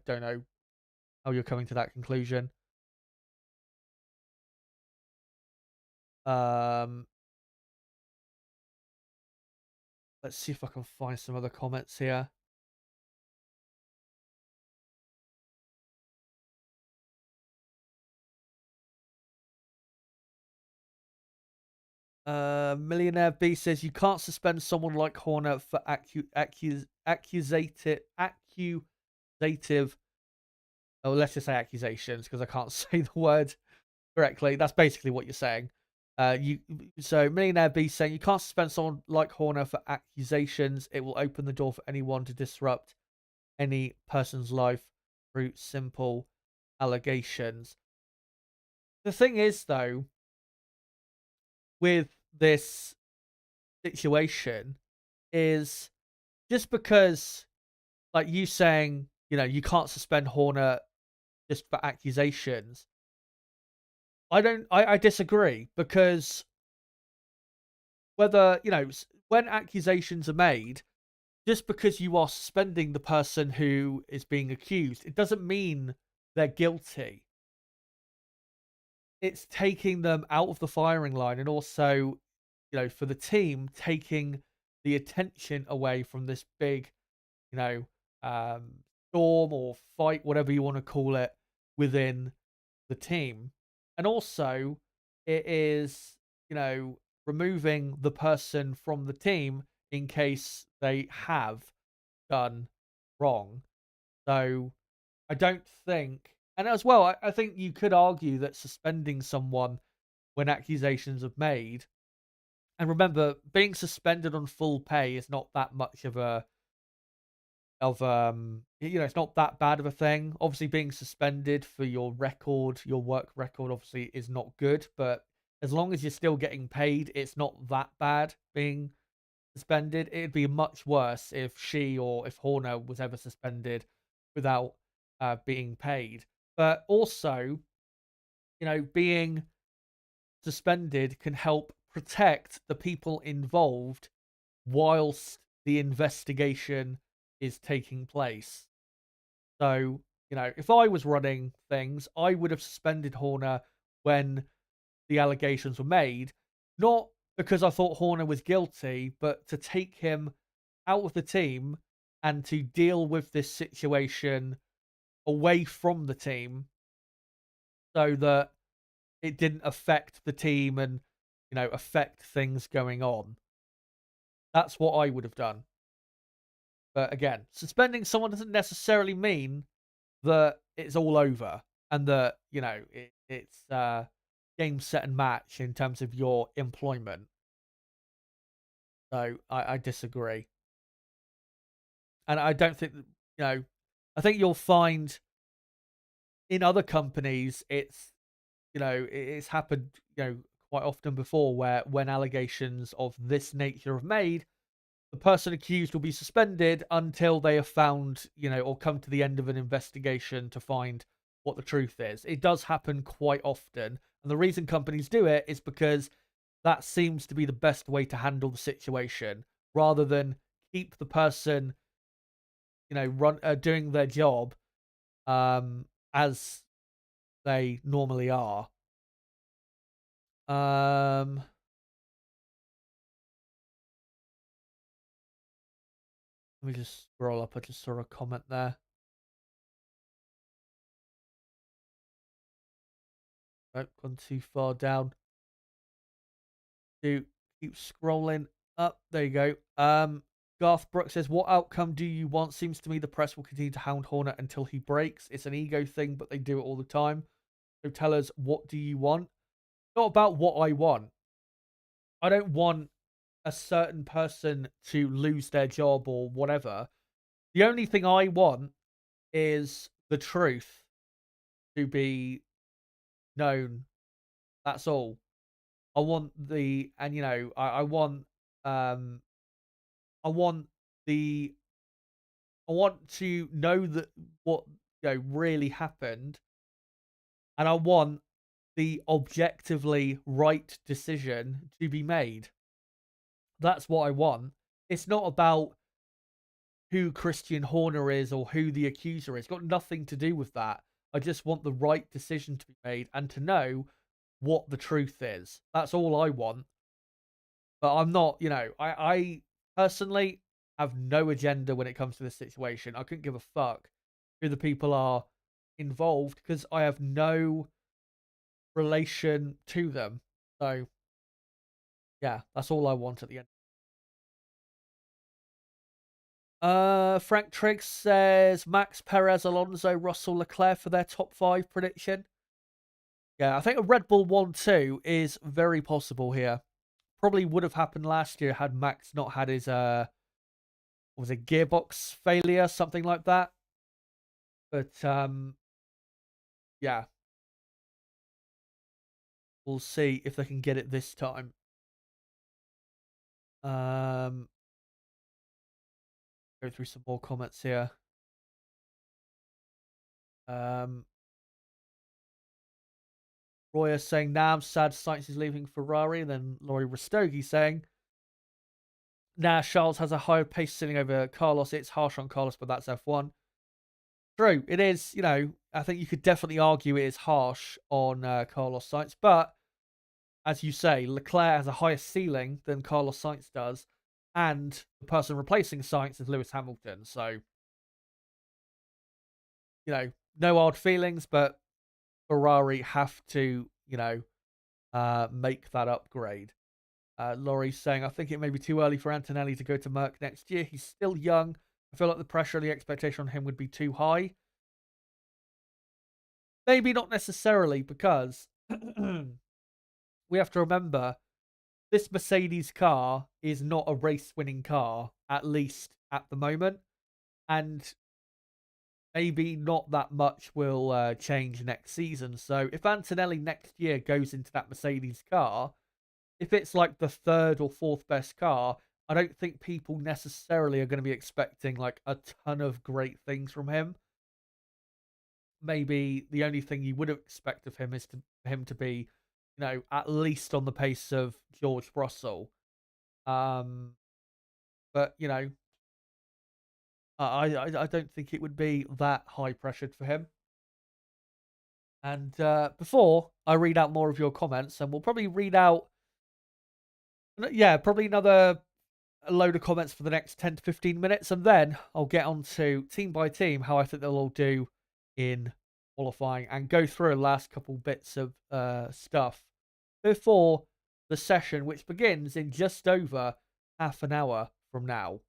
don't know how you're coming to that conclusion. Let's see if I can find some other comments here. Millionaire B says you can't suspend someone like Horner for accusative. Oh, let's just say accusations because I can't say the word correctly. That's basically what you're saying. So Millionaire B saying you can't suspend someone like Horner for accusations. It will open the door for anyone to disrupt any person's life through simple allegations. The thing is, though, with this situation, is just because, like you saying, you can't suspend Horner just for accusations. I disagree, because whether, when accusations are made, just because you are suspending the person who is being accused, it doesn't mean they're guilty. It's taking them out of the firing line, and also, for the team, taking the attention away from this big, storm or fight, whatever you want to call it, within the team. And also, it is, removing the person from the team in case they have done wrong. So I don't think, and as well, I think you could argue that suspending someone when accusations are made, and remember, being suspended on full pay is not that much of it's not that bad of a thing. Obviously, being suspended for your record, your work record, obviously is not good, but as long as you're still getting paid, it's not that bad being suspended. It'd be much worse if she or if Horner was ever suspended without being paid. But also, being suspended can help protect the people involved whilst the investigation is taking place. So, if I was running things, I would have suspended Horner when the allegations were made, not because I thought Horner was guilty, but to take him out of the team and to deal with this situation away from the team so that it didn't affect the team and, affect things going on. That's what I would have done. But again, suspending someone doesn't necessarily mean that it's all over and that, it's game, set, and match in terms of your employment. So I disagree. And I don't think, I think you'll find in other companies, it's happened, quite often before, where when allegations of this nature are made, the person accused will be suspended until they have found, or come to the end of an investigation to find what the truth is. It does happen quite often. And the reason companies do it is because that seems to be the best way to handle the situation, rather than keep the person, doing their job as they normally are. Let me just scroll up. I just saw a comment there. I've gone too far down. To keep scrolling up. There you go. Garth Brooks says, what outcome do you want? Seems to me the press will continue to hound Horner until he breaks. It's an ego thing, but they do it all the time. So tell us, what do you want? Not about what I want. I don't want a certain person to lose their job or whatever. The only thing I want is the truth to be known. That's all. I want the, and I want I want the I want to know that what really happened, and I want the objectively right decision to be made. That's what I want. it's not about who Christian Horner is or who the accuser is. It's got nothing to do with that. I just want the right decision to be made and to know what the truth is. That's all I want. But I'm not, I personally have no agenda when it comes to this situation. I couldn't give a fuck who the people are involved because I have no relation to them. So, yeah, that's all I want at the end. Frank Triggs says Max, Perez, Alonso, Russell, Leclerc for their top 5 prediction. Yeah, I think a Red Bull 1-2 is very possible here. Probably would have happened last year had Max not had his was it gearbox failure, something like that. But yeah, we'll see if they can get it this time. Go through some more comments here. Roya saying, "Nah, I'm sad Sainz is leaving Ferrari." And then Laurie Rastogi saying, "Nah, Charles has a higher pace ceiling over Carlos. It's harsh on Carlos, but that's F1." True, it is. I think you could definitely argue it is harsh on Carlos Sainz, but as you say, Leclerc has a higher ceiling than Carlos Sainz does, and the person replacing Sainz is Lewis Hamilton. So, no hard feelings, but Ferrari have to, make that upgrade. Laurie's saying, "I think it may be too early for Antonelli to go to Merck next year. He's still young. I feel like the pressure and the expectation on him would be too high." Maybe not necessarily, because we have to remember this Mercedes car is not a race-winning car, at least at the moment. And maybe not that much will change next season. So if Antonelli next year goes into that Mercedes car, if it's like the 3rd or 4th best car, I don't think people necessarily are going to be expecting like a ton of great things from him. Maybe the only thing you would expect of him is for him to be, at least on the pace of George Russell. But I don't think it would be that high pressured for him. And before I read out more of your comments, and we'll probably read out, probably another load of comments for the next 10 to 15 minutes, and then I'll get on to team by team how I think they'll all do in qualifying and go through the last couple bits of stuff before the session, which begins in just over half an hour from now.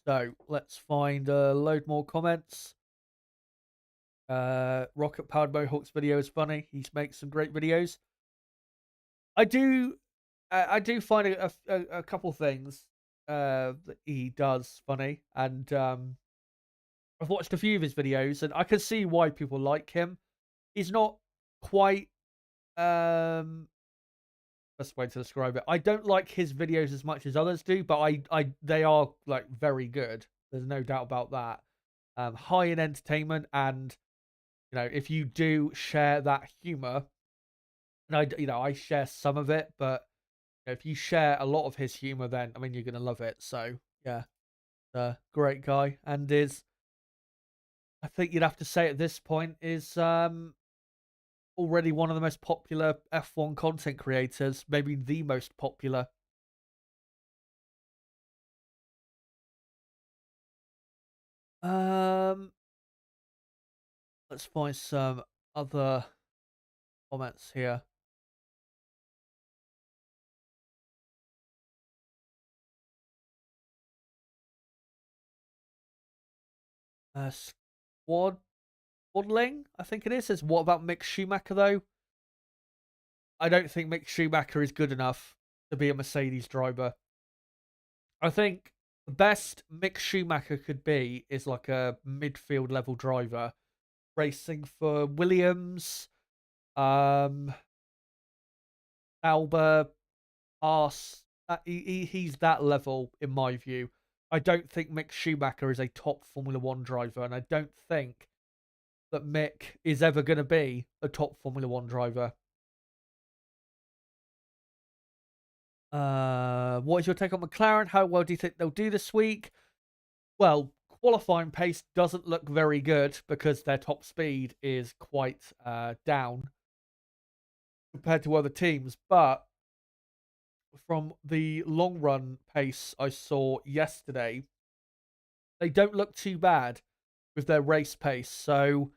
So let's find a load more comments. Rocket Powered Mohawk's video is funny. He makes some great videos. I do find a couple things that he does funny, and I've watched a few of his videos, and I can see why people like him. He's not quite best way to describe it. I don't like his videos as much as others do, but they are like very good. There's no doubt about that. High in entertainment, and if you do share that humor, and I share some of it, but if you share a lot of his humor, then I mean you're gonna love it. So yeah, great guy, and I think you'd have to say at this point is already one of the most popular F1 content creators, maybe the most popular. Let's find some other comments here. Squadling, I think it is. Says, what about Mick Schumacher though? I don't think Mick Schumacher is good enough to be a Mercedes driver. I think the best Mick Schumacher could be is like a midfield level driver, racing for Williams, Alba, Haas. He's that level in my view. I don't think Mick Schumacher is a top Formula One driver, and I don't think that Mick is ever going to be a top Formula One driver. What is your take on McLaren? How well do you think they'll do this week? Well, qualifying pace doesn't look very good because their top speed is quite down compared to other teams. But from the long run pace I saw yesterday, they don't look too bad with their race pace. So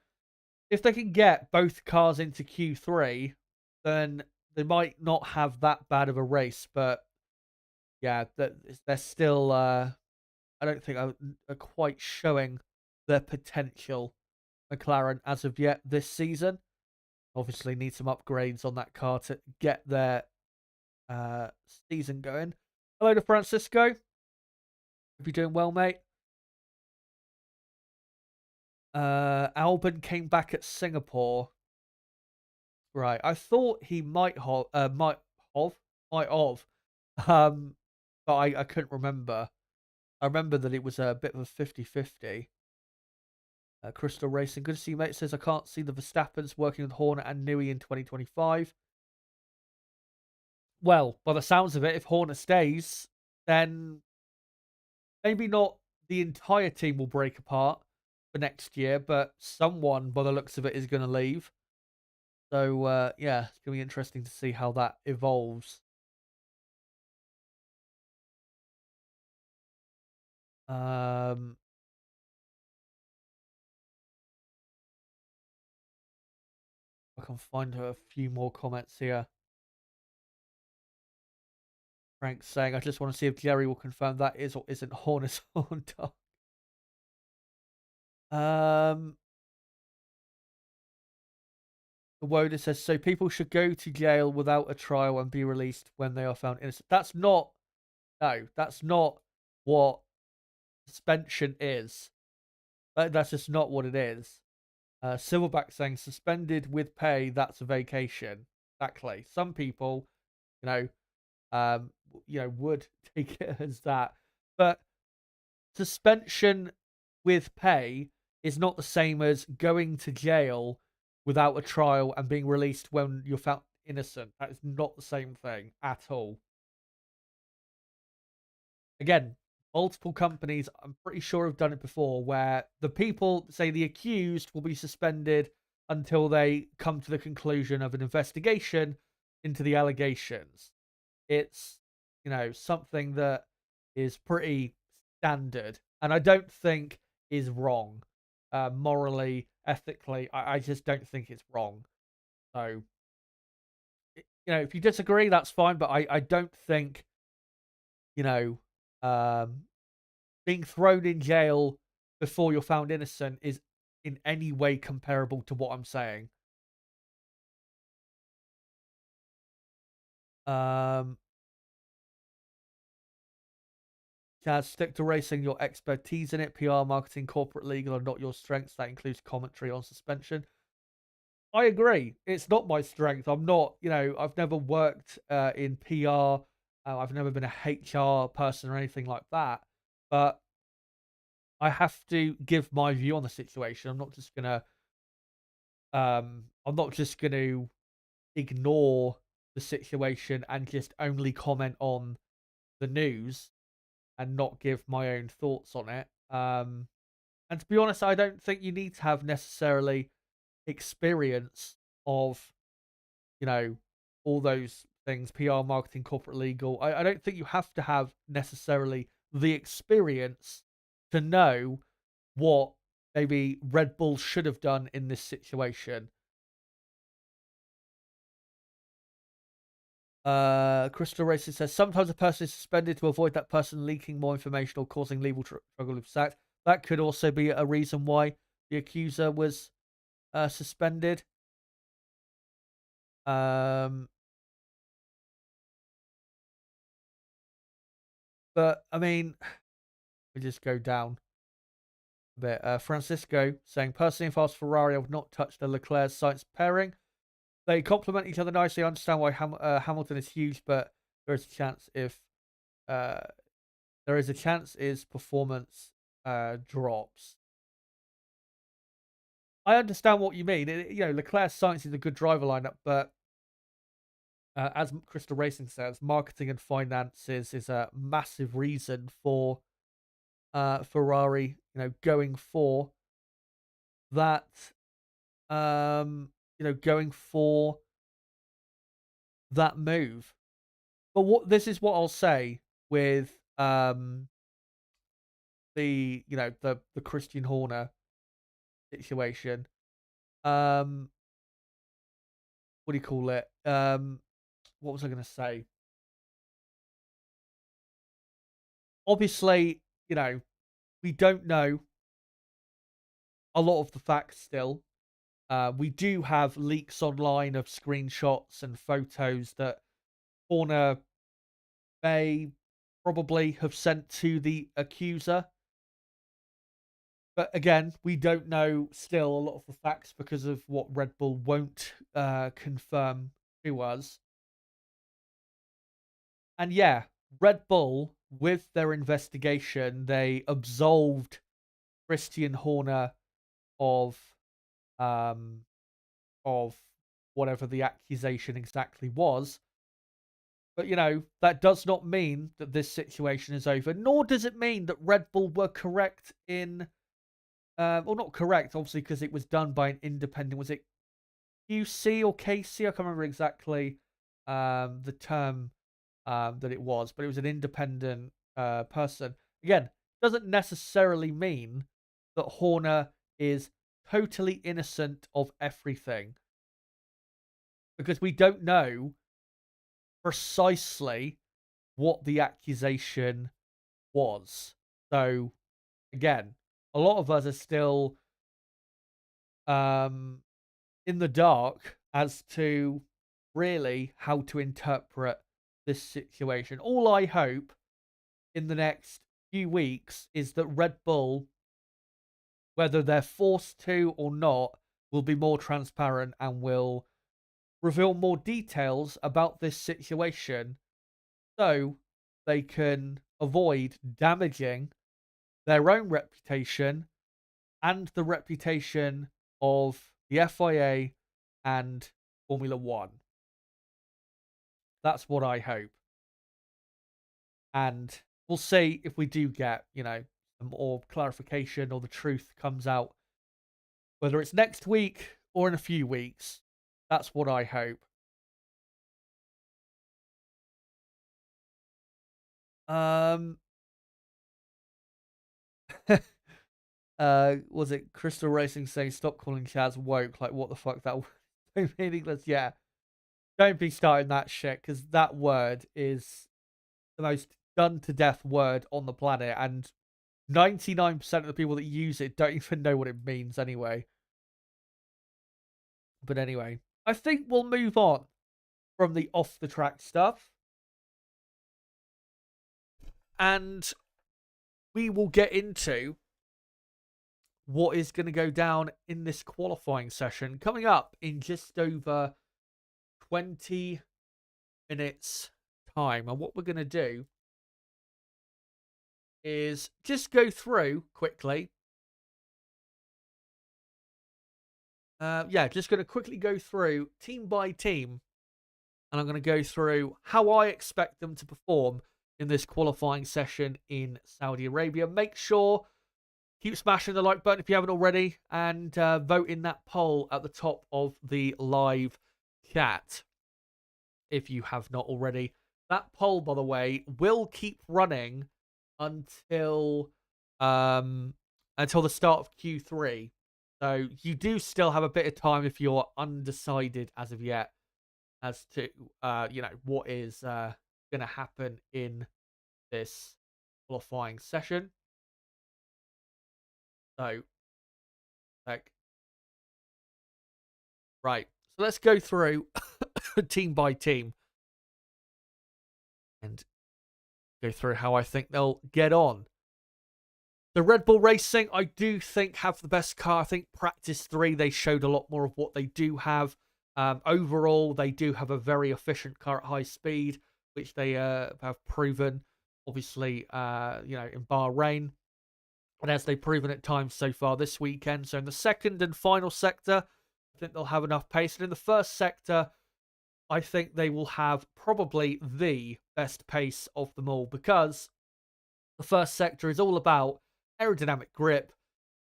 if they can get both cars into Q3, then they might not have that bad of a race. But yeah, they're still, I don't think are quite showing their potential, McLaren, as of yet this season. Obviously, need some upgrades on that car to get their season going. Hello to Francisco. Hope you're doing well, mate. Albon came back at Singapore. Right. I thought he might have, but I couldn't remember. I remember that it was a bit of a 50-50. Crystal Racing, good to see you, mate. Says I can't see the Verstappens working with Horner and Newey in 2025. Well, by the sounds of it, if Horner stays, then maybe not the entire team will break apart for next year, but someone, by the looks of it, is going to leave. So, yeah, it's going to be interesting to see how that evolves. I can find a few more comments here. Frank's saying, I just want to see if Jerry will confirm that is or isn't Horner's on top. Woda says, so people should go to jail without a trial and be released when they are found innocent. That's not what suspension is. That's just not what it is. Silverback saying suspended with pay, that's a vacation. Exactly. Some people, you know, would take it as that. But suspension with pay is not the same as going to jail without a trial and being released when you're found innocent. That is not the same thing at all. Again, multiple companies, I'm pretty sure, have done it before, where the people, say the accused, will be suspended until they come to the conclusion of an investigation into the allegations. It's, something that is pretty standard, and I don't think is wrong. Morally, ethically, I just don't think it's wrong. So, if you disagree, that's fine, but I don't think, being thrown in jail before you're found innocent is in any way comparable to what I'm saying. Chaz, stick to racing, your expertise in it. PR, marketing, corporate, legal are not your strengths. That includes commentary on suspension. I agree. It's not my strength. I'm not, I've never worked in PR. I've never been a HR person or anything like that. But I have to give my view on the situation. I'm not just gonna ignore the situation and just only comment on the news and not give my own thoughts on it. And to be honest, I don't think you need to have necessarily experience of, all those things, PR, marketing, corporate, legal. I don't think you have to have necessarily the experience to know what maybe Red Bull should have done in this situation. Crystal Racing says, sometimes a person is suspended to avoid that person leaking more information or causing legal struggle with sacked. That could also be a reason why the accuser was suspended. But I mean, we just go down a bit. Francisco saying, personally, if I was Ferrari, I would not touch the Leclerc Sainz pairing. They complement each other nicely. I understand why Hamilton is huge, but there is a chance his performance drops. I understand what you mean. Leclerc Sainz is a good driver lineup, but as Crystal Racing says, marketing and finances is a massive reason for Ferrari, going for that, going for that move. But this is what I'll say with the Christian Horner situation. What do you call it? What was I going to say? Obviously, we don't know a lot of the facts still. We do have leaks online of screenshots and photos that Horner may probably have sent to the accuser. But again, we don't know still a lot of the facts because of what Red Bull won't confirm to us. And yeah, Red Bull, with their investigation, they absolved Christian Horner of whatever the accusation exactly was. But, that does not mean that this situation is over, nor does it mean that Red Bull were correct in, well, not correct, obviously, because it was done by an independent, was it QC or KC? I can't remember exactly the term that it was, but it was an independent person. Again, doesn't necessarily mean that Horner is totally innocent of everything, because we don't know precisely what the accusation was. So again, a lot of us are still in the dark as to really how to interpret this situation. All I hope in the next few weeks is that Red Bull, whether they're forced to or not, will be more transparent and will reveal more details about this situation so they can avoid damaging their own reputation and the reputation of the FIA and Formula One. That's what I hope. And we'll see if we do get, some more clarification or the truth comes out, whether it's next week or in a few weeks. That's what I hope. Was it Crystal Racing saying stop calling Chaz woke? Like, what the fuck? That was so meaningless. Yeah, don't be starting that shit, because that word is the most done to death word on the planet, and 99% of the people that use it don't even know what it means anyway. But anyway, I think we'll move on from the off the track stuff, and we will get into what is going to go down in this qualifying session coming up in just over 20 minutes time. And what we're going to do is just go through quickly. Just going to quickly go through team by team, and I'm going to go through how I expect them to perform in this qualifying session in Saudi Arabia. Make sure keep smashing the like button if you haven't already, and vote in that poll at the top of the live chat if you have not already. That poll, by the way, will keep running until the start of Q3. So you do still have a bit of time if you're undecided as of yet as to what is going to happen in this qualifying session. So, right. So let's go through team by team and go through how I think they'll get on. The Red Bull Racing, I do think, have the best car. I think practice 3, they showed a lot more of what they do have. Overall, they do have a very efficient car at high speed, which they have proven, obviously, in Bahrain. And as they've proven at times so far this weekend. So in the second and final sector, I think they'll have enough pace. And in the first sector, I think they will have probably the best pace of them all, because the first sector is all about aerodynamic grip,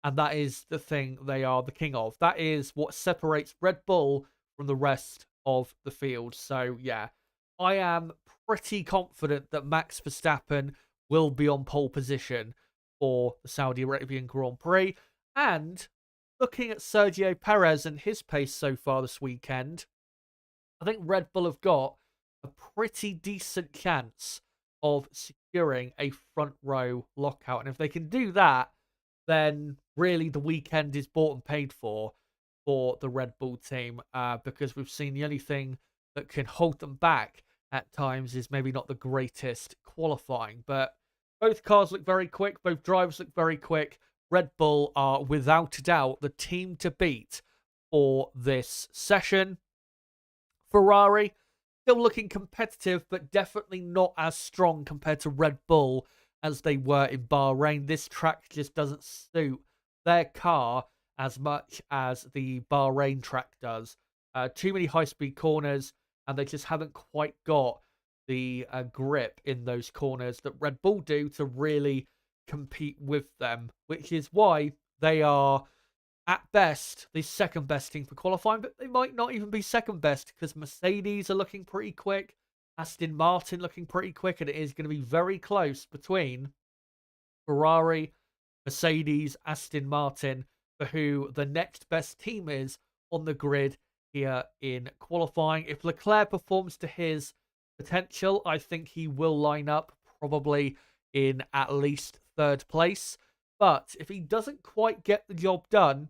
and that is the thing they are the king of. That is what separates Red Bull from the rest of the field. So, yeah, I am pretty confident that Max Verstappen will be on pole position for the Saudi Arabian Grand Prix. And looking at Sergio Perez and his pace so far this weekend, I think Red Bull have got a pretty decent chance of securing a front row lockout. And if they can do that, then really the weekend is bought and paid for the Red Bull team, because we've seen the only thing that can hold them back at times is maybe not the greatest qualifying. But both cars look very quick. Both drivers look very quick. Red Bull are without a doubt the team to beat for this session. Ferrari still looking competitive, but definitely not as strong compared to Red Bull as they were in Bahrain. This track just doesn't suit their car as much as the Bahrain track does. Too many high-speed corners, and they just haven't quite got the grip in those corners that Red Bull do to really compete with them, which is why they are, at best, the second best team for qualifying, but they might not even be second best, because Mercedes are looking pretty quick, Aston Martin looking pretty quick, and it is going to be very close between Ferrari, Mercedes, Aston Martin, for who the next best team is on the grid here in qualifying. If Leclerc performs to his potential, I think he will line up probably in at least third place. But if he doesn't quite get the job done,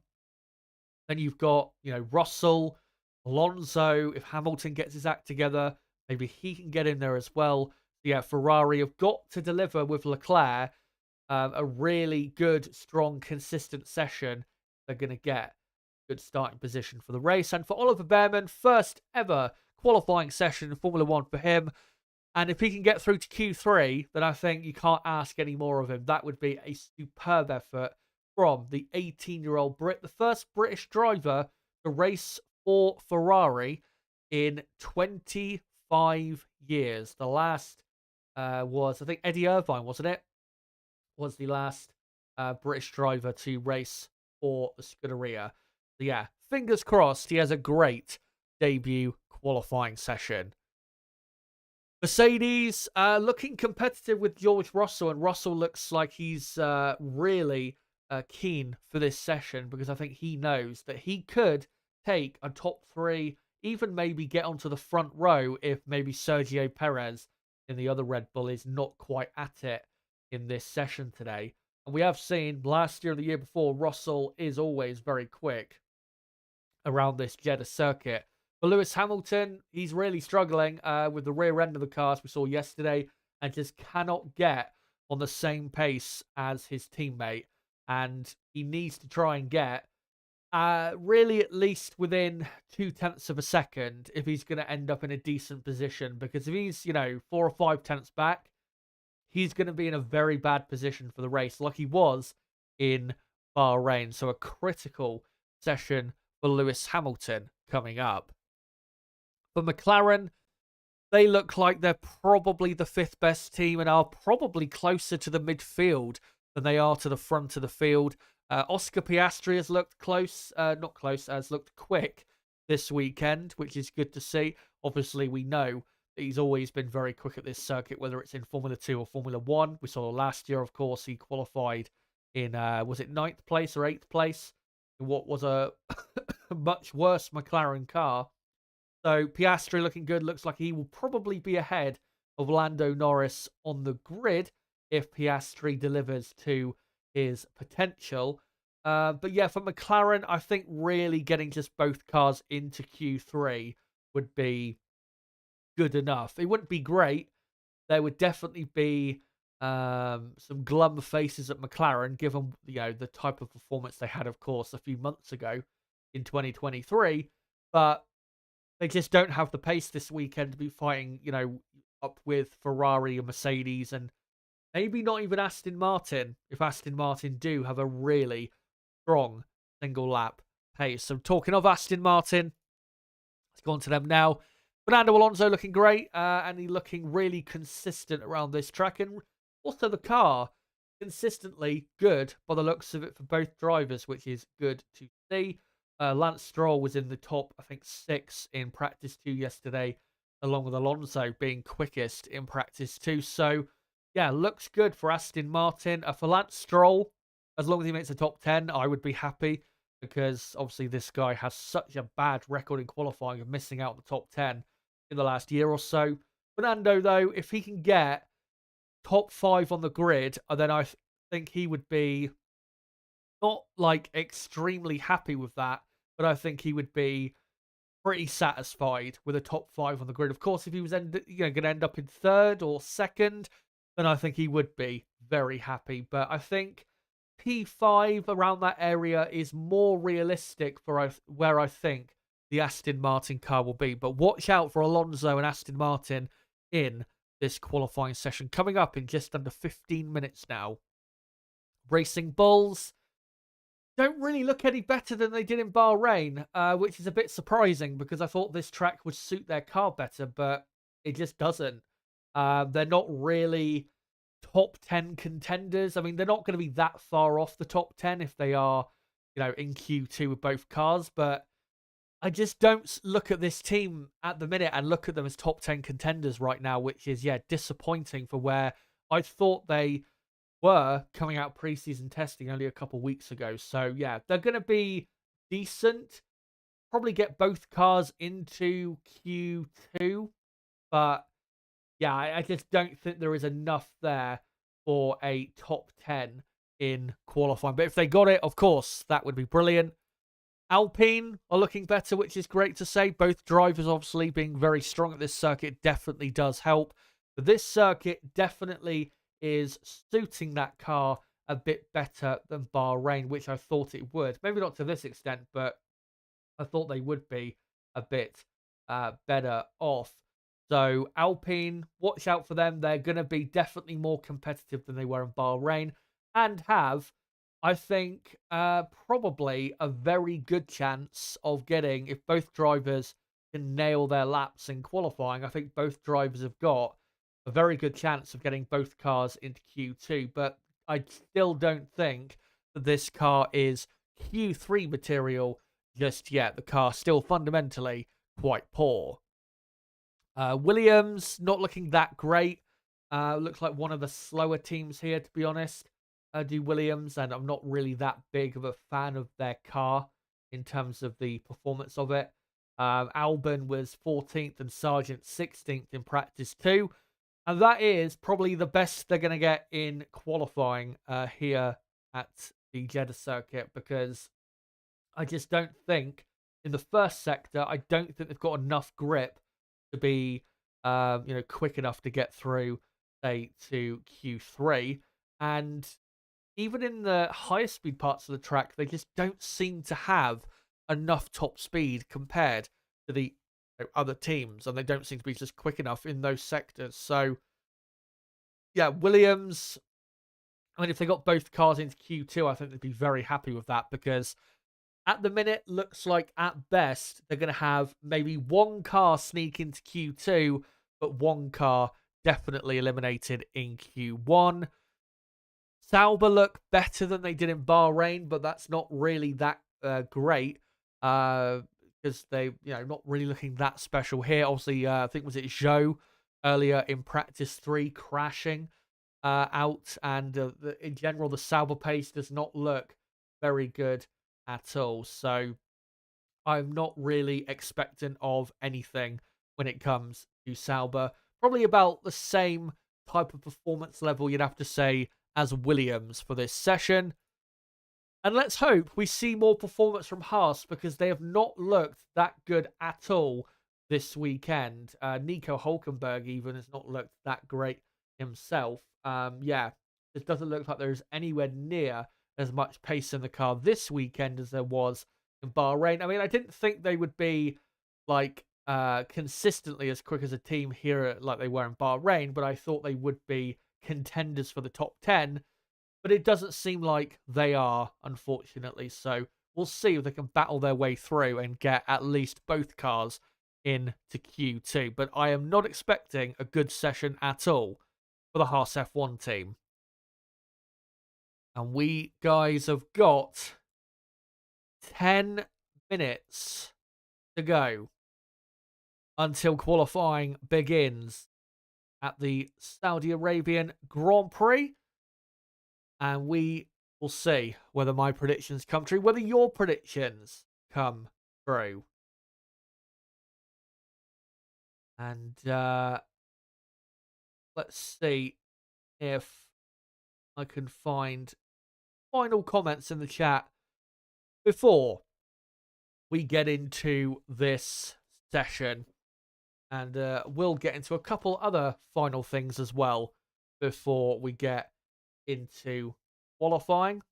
then you've got, Russell, Alonso. If Hamilton gets his act together, maybe he can get in there as well. Yeah, Ferrari have got to deliver with Leclerc a really good, strong, consistent session. They're going to get a good starting position for the race. And for Oliver Bearman, first ever qualifying session in Formula One for him. And if he can get through to Q3, then I think you can't ask any more of him. That would be a superb effort from the 18-year-old Brit, the first British driver to race for Ferrari in 25 years. The last was, I think, Eddie Irvine, wasn't it? Was the last British driver to race for the Scuderia. So yeah, fingers crossed he has a great debut qualifying session. Mercedes looking competitive with George Russell, and Russell looks like he's really keen for this session, because I think he knows that he could take a top three, even maybe get onto the front row if maybe Sergio Perez in the other Red Bull is not quite at it in this session today. And we have seen last year or the year before, Russell is always very quick around this Jeddah circuit. For Lewis Hamilton, he's really struggling with the rear end of the cars we saw yesterday, and just cannot get on the same pace as his teammate. And he needs to try and get really at least within 0.2 of a second if he's going to end up in a decent position. Because if he's, 4 or 5 tenths back, he's going to be in a very bad position for the race, like he was in Bahrain. So a critical session for Lewis Hamilton coming up. For McLaren, they look like they're probably the 5th best team and are probably closer to the midfield than they are to the front of the field. Oscar Piastri has looked has looked quick this weekend, which is good to see. Obviously, we know that he's always been very quick at this circuit, whether it's in Formula 2 or Formula 1. We saw last year, of course, he qualified in, was it 9th place or 8th place in what was a much worse McLaren car. So Piastri looking good. Looks like he will probably be ahead of Lando Norris on the grid if Piastri delivers to his potential. But yeah, for McLaren, I think really getting just both cars into Q3 would be good enough. It wouldn't be great. There would definitely be some glum faces at McLaren, given the type of performance they had, of course, a few months ago in 2023. But they just don't have the pace this weekend to be fighting, up with Ferrari and Mercedes and maybe not even Aston Martin, if Aston Martin do have a really strong single lap pace. So talking of Aston Martin, let's go on to them now. Fernando Alonso looking great, and he looking really consistent around this track. And also the car, consistently good by the looks of it for both drivers, which is good to see. Lance Stroll was in the top, I think, 6 in practice 2 yesterday, along with Alonso being quickest in practice 2. So, yeah, looks good for Aston Martin. For Lance Stroll, as long as he makes the top 10, I would be happy, because obviously this guy has such a bad record in qualifying of missing out the top 10 in the last year or so. Fernando, though, if he can get top 5 on the grid, then I think he would be not like extremely happy with that, but I think he would be pretty satisfied with a top 5 on the grid. Of course, if he was going to end up in 3rd or 2nd, then I think he would be very happy. But I think P5 around that area is more realistic for where I think the Aston Martin car will be. But watch out for Alonso and Aston Martin in this qualifying session coming up in just under 15 minutes now. Racing Bulls don't really look any better than they did in Bahrain, which is a bit surprising because I thought this track would suit their car better, but it just doesn't. They're not really top 10 contenders. I mean, they're not going to be that far off the top 10 if they are, in Q2 with both cars, but I just don't look at this team at the minute and look at them as top 10 contenders right now, which is, disappointing for where I thought they were coming out preseason testing only a couple weeks ago. So, they're going to be decent. Probably get both cars into Q2. But, I just don't think there is enough there for a top 10 in qualifying. But if they got it, of course, that would be brilliant. Alpine are looking better, which is great to say. Both drivers obviously being very strong at this circuit definitely does help. But this circuit definitely is suiting that car a bit better than Bahrain, which I thought it would. Maybe not to this extent, but I thought they would be a bit better off. So Alpine, watch out for them. They're going to be definitely more competitive than they were in Bahrain and have, I think, probably a very good chance of getting, if both drivers can nail their laps in qualifying, I think both drivers have got a very good chance of getting both cars into Q2. But I still don't think that this car is Q3 material just yet. The car still fundamentally quite poor. Williams, not looking that great. Looks like one of the slower teams here, to be honest. Do Williams, and I'm not really that big of a fan of their car in terms of the performance of it. Albon was 14th and Sargent 16th in practice 2. And that is probably the best they're going to get in qualifying here at the Jeddah circuit, because I just don't think in the first sector, I don't think they've got enough grip to be, quick enough to get through, say, to Q3. And even in the higher speed parts of the track, they just don't seem to have enough top speed compared to the other teams, and they don't seem to be just quick enough in those sectors. So, Williams, I mean, if they got both cars into Q2, I think they'd be very happy with that, because at the minute, looks like at best, they're going to have maybe one car sneak into Q2, but one car definitely eliminated in Q1. Sauber look better than they did in Bahrain, but that's not really that great, because they, not really looking that special here. Obviously, I think, was it Zhou earlier in practice 3 crashing out, and in general, the Sauber pace does not look very good at all. So I'm not really expectant of anything when it comes to Sauber. Probably about the same type of performance level, you'd have to say, as Williams for this session. And let's hope we see more performance from Haas, because they have not looked that good at all this weekend. Nico Hulkenberg even has not looked that great himself. It doesn't look like there's anywhere near as much pace in the car this weekend as there was in Bahrain. I mean, I didn't think they would be consistently as quick as a team here like they were in Bahrain, but I thought they would be contenders for the top 10, but it doesn't seem like they are, unfortunately. So we'll see if they can battle their way through and get at least both cars into Q2. But I am not expecting a good session at all for the Haas F1 team. And we guys have got 10 minutes to go until qualifying begins at the Saudi Arabian Grand Prix. And we will see whether my predictions come true, whether your predictions come true. And let's see if I can find final comments in the chat before we get into this session. And we'll get into a couple other final things as well before we get into qualifying.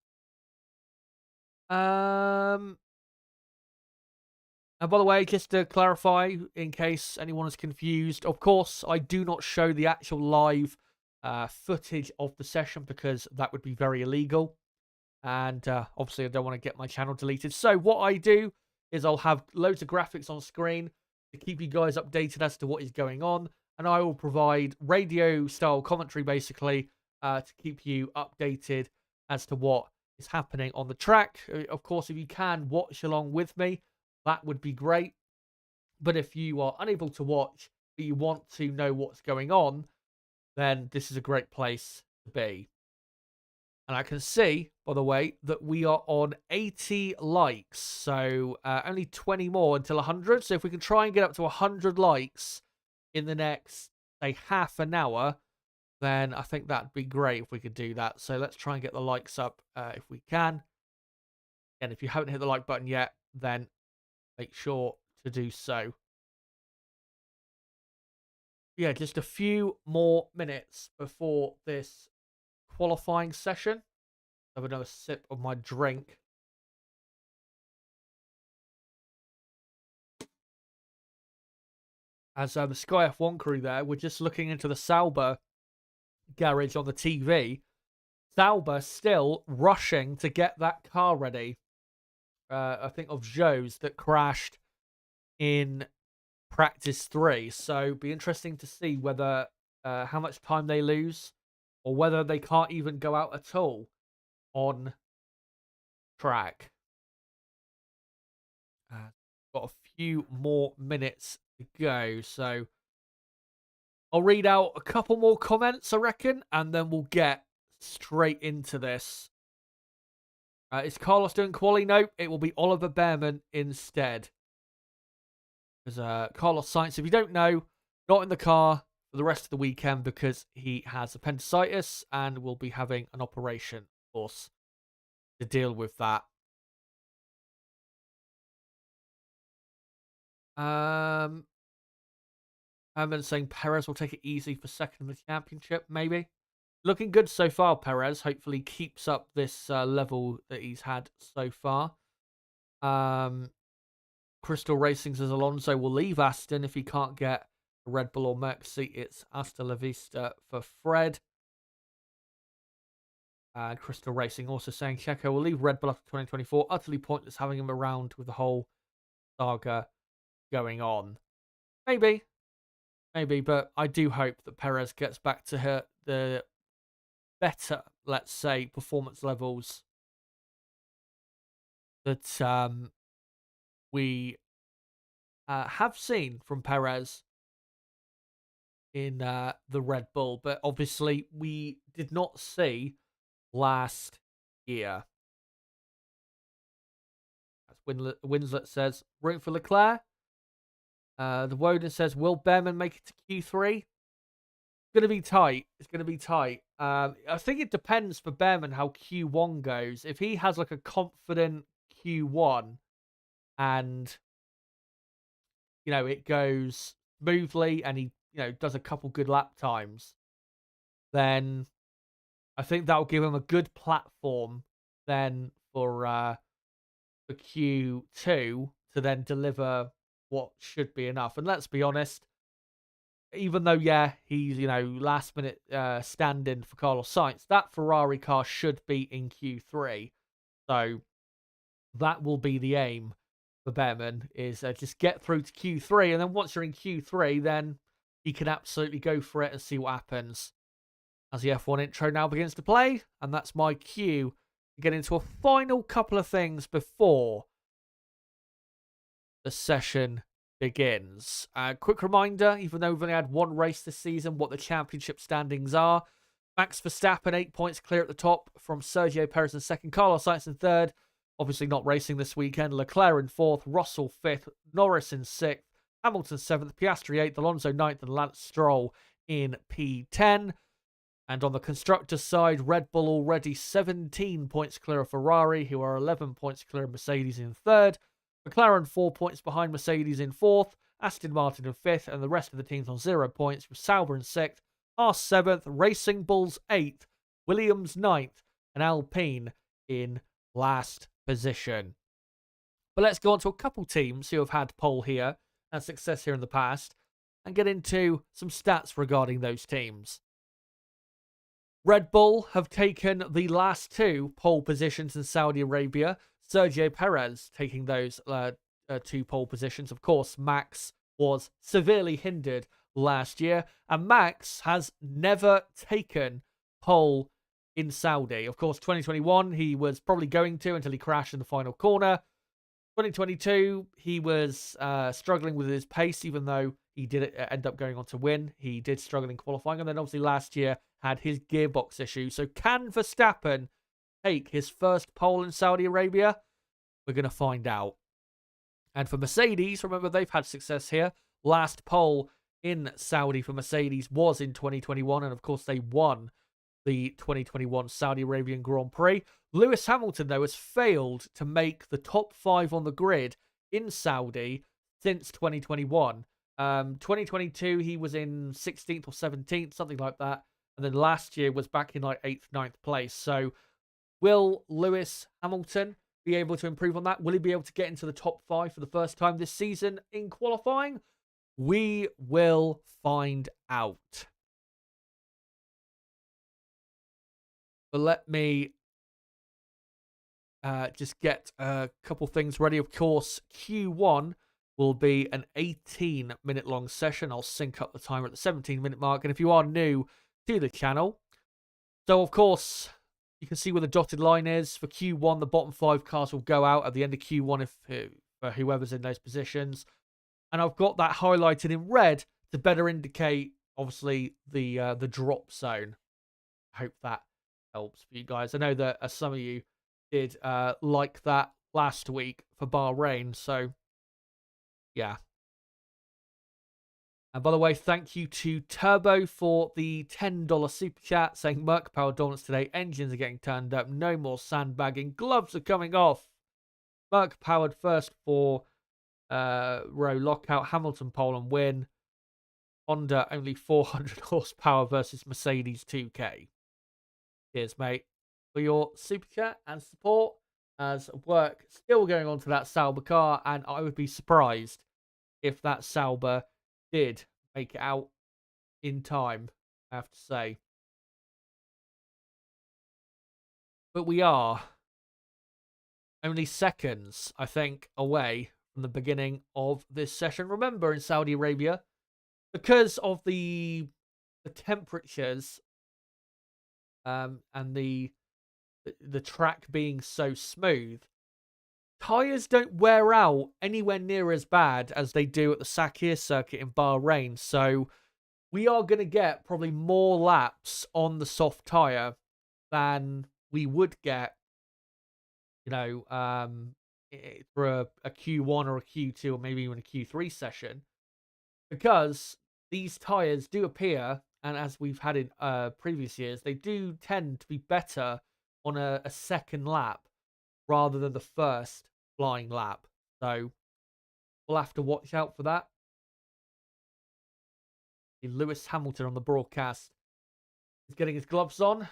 And by the way, just to clarify, in case anyone is confused, of course, I do not show the actual live footage of the session because that would be very illegal. And obviously, I don't want to get my channel deleted. So what I do is I'll have loads of graphics on screen to keep you guys updated as to what is going on. And I will provide radio-style commentary, basically, to keep you updated as to what is happening on the track. Of course, if you can watch along with me, that would be great. But if you are unable to watch, but you want to know what's going on, then this is a great place to be. And I can see, by the way, that we are on 80 likes. So only 20 more until 100. So if we can try and get up to 100 likes in the next, say, half an hour, then I think that'd be great if we could do that. So let's try and get the likes up if we can. And if you haven't hit the like button yet, then make sure to do so. Yeah, just a few more minutes before this qualifying session. Have another sip of my drink. As the Sky F1 crew there, we're just looking into the Sauber garage on the TV. Sauber still rushing to get that car ready. I think of Joe's that crashed in practice 3. So be interesting to see whether how much time they lose, or whether they can't even go out at all on track. Got a few more minutes to go, so I'll read out a couple more comments, I reckon, and then we'll get straight into this. Is Carlos doing quali? No, it will be Oliver Bearman instead. Because Carlos Sainz, if you don't know, not in the car for the rest of the weekend because he has appendicitis and will be having an operation, of course, to deal with that. I'm saying Perez will take it easy for second in the championship, maybe. Looking good so far, Perez. Hopefully keeps up this level that he's had so far. Crystal Racing says Alonso will leave Aston if he can't get a Red Bull or Mercy. It's hasta la vista for Fred. And Crystal Racing also saying Checo will leave Red Bull after 2024. Utterly pointless having him around with the whole saga going on. Maybe, but I do hope that Perez gets back to the better, let's say, performance levels that we have seen from Perez in the Red Bull, but obviously we did not see last year. As Winslet says, room for Leclerc. The Woden says, will Bearman make it to Q3? It's going to be tight. It's going to be tight. I think it depends for Bearman how Q1 goes. If he has like a confident Q1 and, you know, it goes smoothly and he, you know, does a couple good lap times, then I think that will give him a good platform then for Q2 to then deliver what should be enough. And let's be honest, even though, yeah, he's, last minute stand-in for Carlos Sainz, that Ferrari car should be in Q3. So that will be the aim for Behrman, is just get through to Q3. And then once you're in Q3, then he can absolutely go for it and see what happens. As the F1 intro now begins to play, and that's my cue to get into a final couple of things before the session begins. Quick reminder, even though we've only had one race this season, what the championship standings are. Max Verstappen, 8 points clear at the top from Sergio Perez in second, Carlos Sainz in third. Obviously not racing this weekend. Leclerc in fourth, Russell fifth, Norris in sixth, Hamilton seventh, Piastri eighth, Alonso ninth, and Lance Stroll in P10. And on the constructors' side, Red Bull already 17 points clear of Ferrari, who are 11 points clear of Mercedes in third. McLaren 4 points behind Mercedes in fourth. Aston Martin in fifth, and the rest of the teams on 0 points, with Sauber in sixth, Haas seventh, Racing Bulls eighth, Williams ninth, and Alpine in last position. But let's go on to a couple teams who have had pole here and success here in the past, and get into some stats regarding those teams. Red Bull have taken the last 2 pole positions in Saudi Arabia. Sergio Perez taking those 2 pole positions. Of course, Max was severely hindered last year, and Max has never taken pole in Saudi. Of course, 2021, he was probably going to until he crashed in the final corner. 2022, he was struggling with his pace, even though he did end up going on to win. He did struggle in qualifying, and then obviously last year had his gearbox issue. So can Verstappen take his first pole in Saudi Arabia? We're going to find out. And for Mercedes, remember they've had success here. Last pole in Saudi for Mercedes was in 2021, and of course they won the 2021 Saudi Arabian Grand Prix. Lewis Hamilton, though, has failed to make the top 5 on the grid in Saudi since 2021. 2022, he was in 16th or 17th, something like that. And then last year was back in like 8th, 9th place. So will Lewis Hamilton be able to improve on that? Will he be able to get into the top 5 for the first time this season in qualifying? We will find out. But let me just get a couple things ready. Of course, Q1 will be an 18-minute long session. I'll sync up the timer at the 17-minute mark. And if you are new to the channel, so of course, you can see where the dotted line is. For Q1, the bottom 5 cars will go out at the end of Q1 for whoever's in those positions. And I've got that highlighted in red to better indicate, obviously, the drop zone. I hope that helps for you guys. I know that some of you did like that last week for Bahrain, so yeah. And by the way, thank you to Turbo for the $10 super chat, saying Merc Power dominance today, engines are getting turned up, no more sandbagging, gloves are coming off. Merc powered first for row lockout, Hamilton pole and win. Honda only 400 horsepower versus Mercedes 2K. Cheers, mate, for your super chat and support, as work still going on to that Sauber car, and I would be surprised if that Sauber did make it out in time, I have to say. But we are only seconds, I think, away from the beginning of this session. Remember, in Saudi Arabia, because of the temperatures and the track being so smooth, tyres don't wear out anywhere near as bad as they do at the Sakir circuit in Bahrain. So we are going to get probably more laps on the soft tyre than we would get, for a Q1 or a Q2 or maybe even a Q3 session. Because these tyres do appear, and as we've had in previous years, they do tend to be better on a second lap rather than the first flying lap. So we'll have to watch out for that. Lewis Hamilton on the broadcast is getting his gloves on.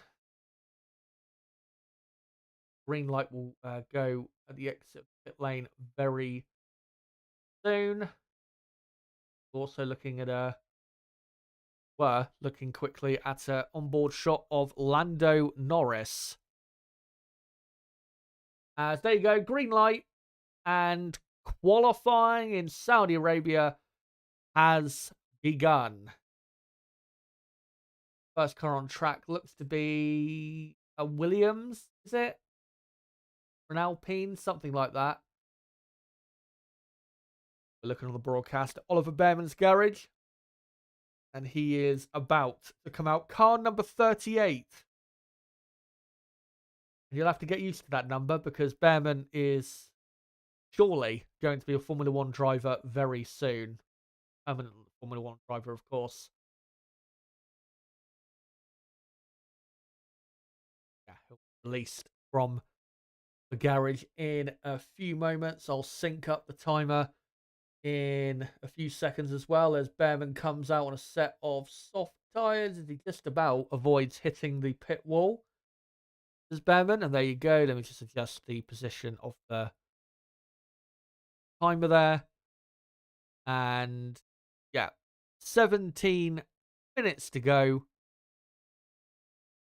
Green light will go at the exit pit lane very soon. Also looking at were looking quickly at an onboard shot of Lando Norris. There you go, green light, and qualifying in Saudi Arabia has begun. First car on track looks to be a Williams, is it? Or an Alpine, something like that. We're looking on the broadcast, Oliver Behrman's garage. And he is about to come out. Car number 38. And you'll have to get used to that number because Behrman is surely going to be a Formula One driver very soon. Permanent Formula One driver, of course. Yeah, he'll be released from the garage in a few moments. I'll sync up the timer in a few seconds as well as Behrman comes out on a set of soft tyres as he just about avoids hitting the pit wall. There's Behrman, and there you go. Let me just adjust the position of the timer there. And yeah, 17 minutes to go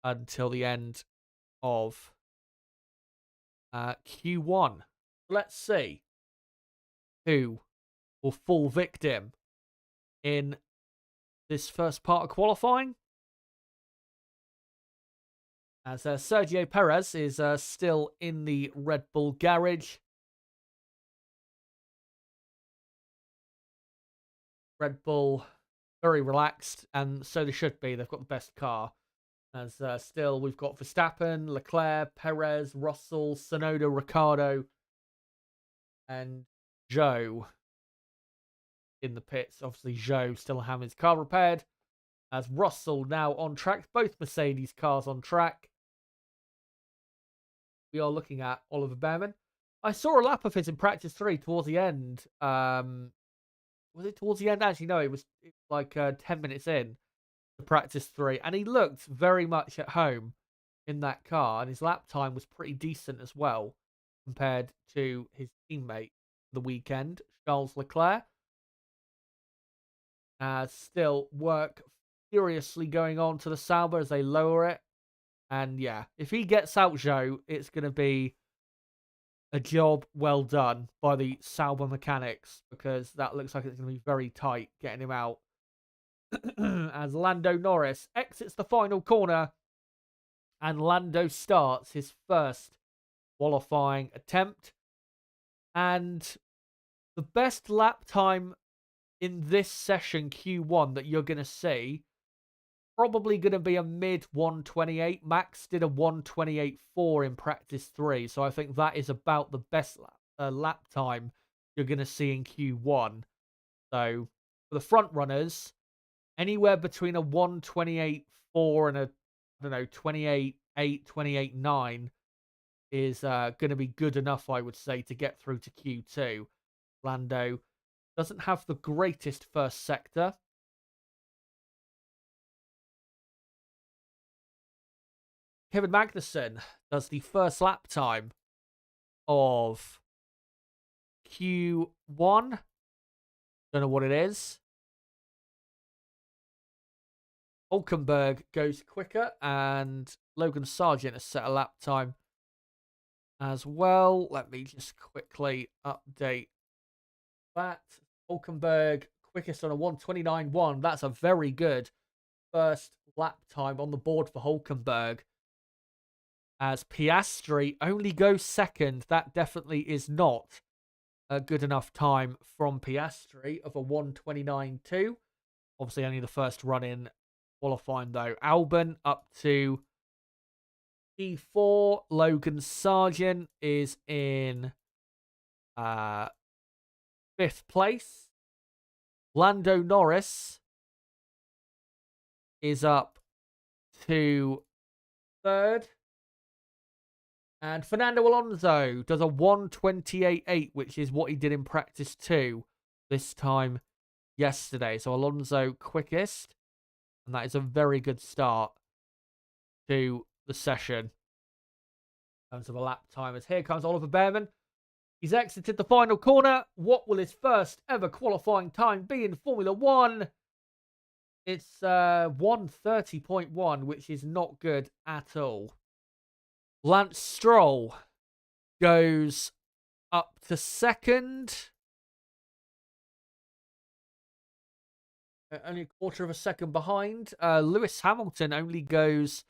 until the end of Q1. Let's see who will fall victim in this first part of qualifying. As Sergio Perez is still in the Red Bull garage. Red Bull very relaxed, and so they should be. They've got the best car. As still we've got Verstappen, Leclerc, Perez, Russell, Tsunoda, Ricciardo, and Zhou in the pits. Obviously, Zhou still having his car repaired. As Russell now on track. Both Mercedes cars on track. We are looking at Oliver Behrman. I saw a lap of his in practice 3 towards the end. Was it towards the end? Actually, no, it was like 10 minutes in to practice 3. And he looked very much at home in that car. And his lap time was pretty decent as well compared to his teammate the weekend, Charles Leclerc. Still work furiously going on to the Sauber as they lower it. And yeah, if he gets out Zhou, it's going to be a job well done by the Sauber mechanics because that looks like it's going to be very tight getting him out. As Lando Norris exits the final corner and Lando starts his first qualifying attempt. And the best lap time in this session Q1 that you're going to see probably going to be a mid 128. Max did a 128.4 in practice 3. So I think that is about the best lap time you're going to see in Q1. So for the front runners, anywhere between a 128.4 and a, I don't know, 28.8, 28.9 is going to be good enough, I would say, to get through to Q2. Lando doesn't have the greatest first sector. Kevin Magnussen does the first lap time of Q1. Don't know what it is. Hulkenberg goes quicker, and Logan Sargent has set a lap time as well. Let me just quickly update that. Hulkenberg quickest on a 129.1. That's a very good first lap time on the board for Hulkenberg. As Piastri only goes second, that definitely is not a good enough time from Piastri of a 129.2. Obviously, only the first run in qualifying, though. Albon up to P4. Logan Sargent is in 5th place. Lando Norris is up to 3rd. And Fernando Alonso does a 128.8, which is what he did in practice 2 this time yesterday. So Alonso quickest. And that is a very good start to the session in terms of a lap time. As here comes Oliver Behrman. He's exited the final corner. What will his first ever qualifying time be in Formula One? It's 130.1, which is not good at all. Lance Stroll goes up to second. Only a quarter of a second behind. Lewis Hamilton only goes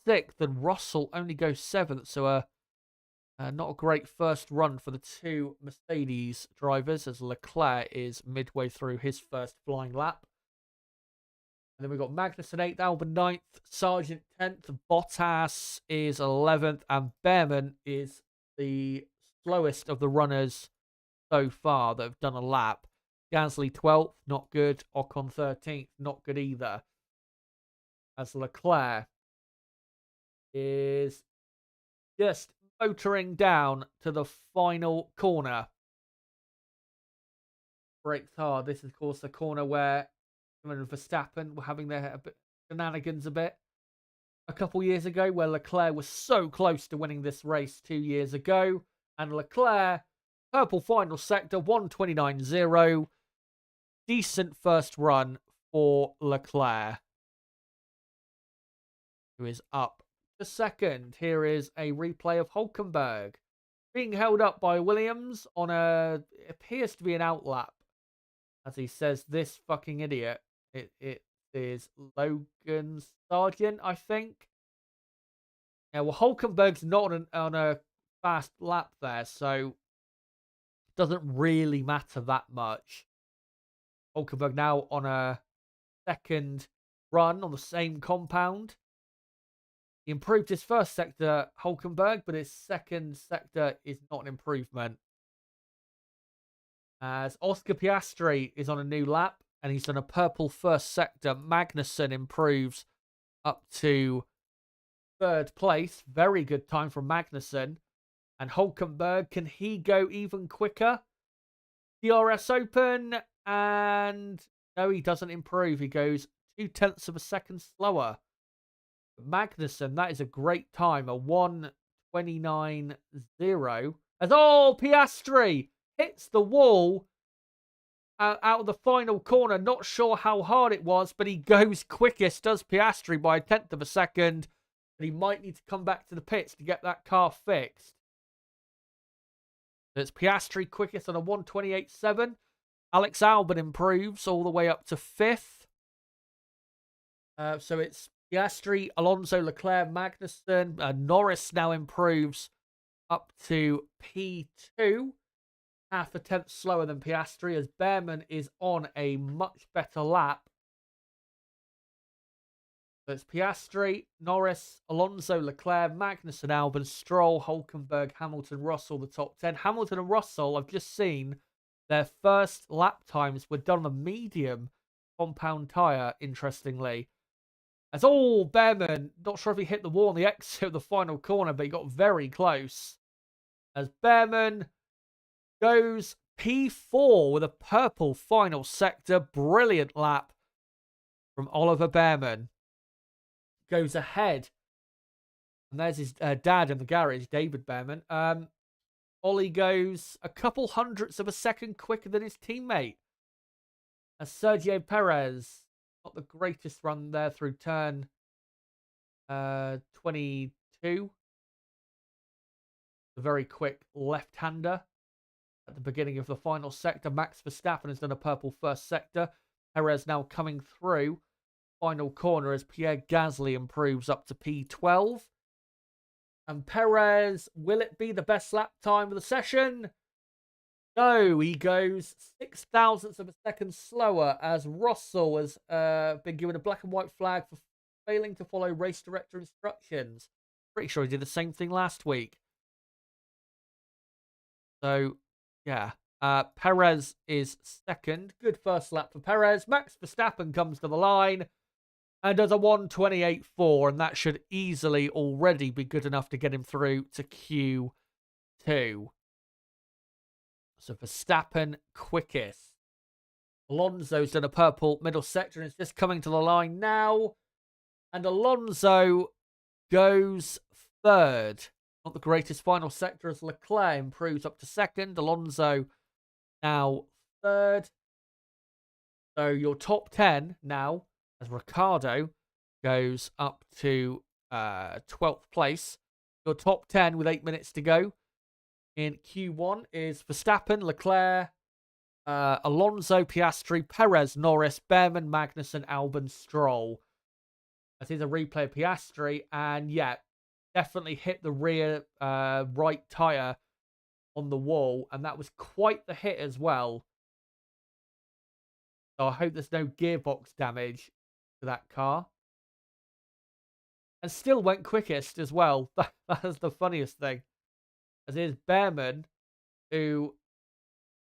sixth, and Russell only goes seventh. So not a great first run for the two Mercedes drivers, as Leclerc is midway through his first flying lap. And then we've got Magnussen 8th, Albon 9th, Sargent 10th, Bottas is 11th, and Behrman is the slowest of the runners so far that have done a lap. Gasly 12th, not good. Ocon 13th, not good either. As Leclerc is just motoring down to the final corner. Brakes hard. This is, of course, the corner where Verstappen were having their shenanigans a bit a couple years ago, where Leclerc was so close to winning this race 2 years ago. And Leclerc, purple final sector, 129.0. Decent first run for Leclerc, who is up to second. Here is a replay of Hülkenberg being held up by Williams on it appears to be an outlap. As he says, this fucking idiot. It is Logan Sargent, I think. Yeah, well, Hülkenberg's not on a fast lap there, so it doesn't really matter that much. Hülkenberg now on a second run on the same compound. He improved his first sector, Hülkenberg, but his second sector is not an improvement. As Oscar Piastri is on a new lap, and he's done a purple first sector. Magnussen improves up to third place. Very good time from Magnussen. And Hülkenberg, can he go even quicker? DRS open, and no, he doesn't improve. He goes 0.2 of a second slower. Magnussen, that is a great time, a 129.0. As Piastri hits the wall out of the final corner. Not sure how hard it was, but he goes quickest, does Piastri, by 0.1 of a second. And he might need to come back to the pits to get that car fixed. It's Piastri quickest on a 128.7. Alex Albon improves all the way up to 5th. So it's Piastri, Alonso, Leclerc, Magnussen. Norris now improves up to P2. Half a tenth slower than Piastri, as Behrman is on a much better lap. So it's Piastri, Norris, Alonso, Leclerc, Magnussen, Albon, Stroll, Hülkenberg, Hamilton, Russell, the top 10. Hamilton and Russell, I've just seen their first lap times were done on a medium compound tyre, interestingly. As Behrman, not sure if he hit the wall on the exit of the final corner, but he got very close. As Behrman goes P4 with a purple final sector. Brilliant lap from Oliver Behrman. Goes ahead. And there's his dad in the garage, David Behrman. Ollie goes a couple hundredths of a second quicker than his teammate. As Sergio Perez, not the greatest run there through turn 22. A very quick left-hander at the beginning of the final sector. Max Verstappen has done a purple first sector. Perez now coming through. Final corner as Pierre Gasly improves up to P12. And Perez, will it be the best lap time of the session? No, he goes 0.006 of a second slower, as Russell has been given a black and white flag for failing to follow race director instructions. Pretty sure he did the same thing last week. So, yeah. Perez is second. Good first lap for Perez. Max Verstappen comes to the line and does a 128.4, and that should easily already be good enough to get him through to Q2. So Verstappen quickest. Alonso's done a purple middle sector and is just coming to the line now. And Alonso goes third. Not the greatest final sector, as Leclerc improves up to second. Alonso now third. So your top 10 now, as Ricciardo goes up to 12th place. Your top 10 with 8 minutes to go in Q1 is Verstappen, Leclerc, Alonso, Piastri, Perez, Norris, Behrman, Magnussen, Albon, Stroll. That is a replay of Piastri, and yeah, definitely hit the rear right tyre on the wall, and that was quite the hit as well. So I hope there's no gearbox damage to that car. And still went quickest as well. That is the funniest thing. As is Behrman, who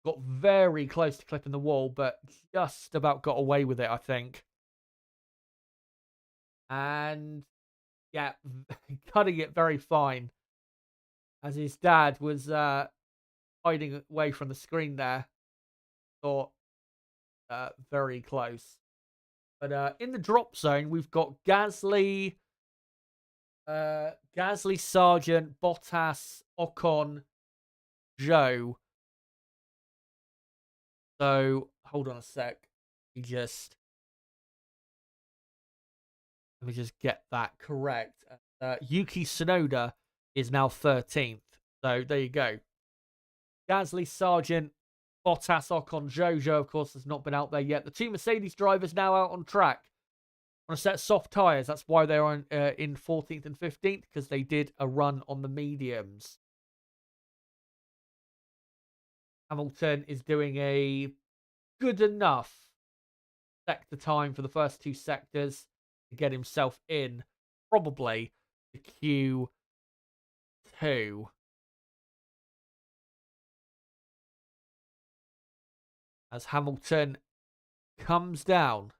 got very close to clipping the wall, but just about got away with it, I think. And yeah, cutting it very fine. As his dad was hiding away from the screen there. Thought very close. But in the drop zone, we've got Gasly, Sargent, Bottas, Ocon, Zhou. So hold on a sec. Let me just get that correct. Yuki Tsunoda is now 13th. So there you go. Gasly, Sargent, Bottas, Ocon, Zhou, of course, has not been out there yet. The two Mercedes drivers now out on track on a set of soft tyres. That's why they're on in 14th and 15th, because they did a run on the mediums. Hamilton is doing a good enough sector time for the first two sectors to get himself in, probably, to Q2. As Hamilton comes down.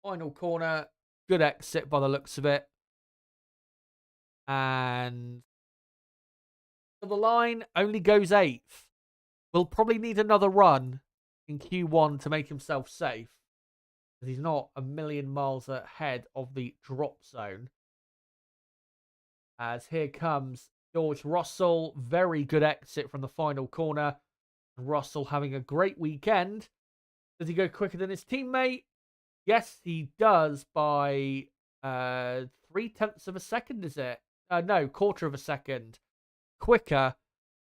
Final corner. Good exit by the looks of it. And to the line, only goes 8th. Will probably need another run in Q1 to make himself safe. Because he's not a million miles ahead of the drop zone. As here comes George Russell. Very good exit from the final corner. Russell having a great weekend. Does he go quicker than his teammate? Yes, he does by 0.3 of a second, is it? No, 1/4 of a second. Quicker,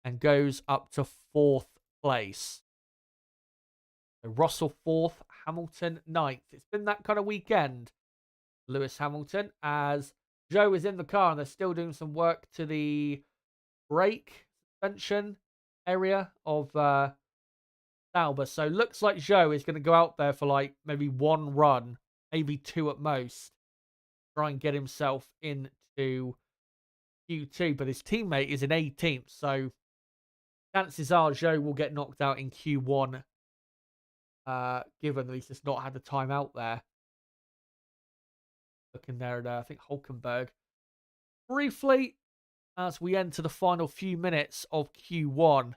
and goes up to 4th place. So Russell 4th, Hamilton 9th. It's been that kind of weekend, Lewis Hamilton, as Zhou is in the car and they're still doing some work to the brake suspension area of Sauber. So looks like Zhou is going to go out there for like maybe one run, maybe two at most, try and get himself into Q2. But his teammate is in 18th, so chances are Zhou will get knocked out in Q1, given that he's just not had the time out there. Looking there at, I think, Hülkenberg. Briefly, as we enter the final few minutes of Q1,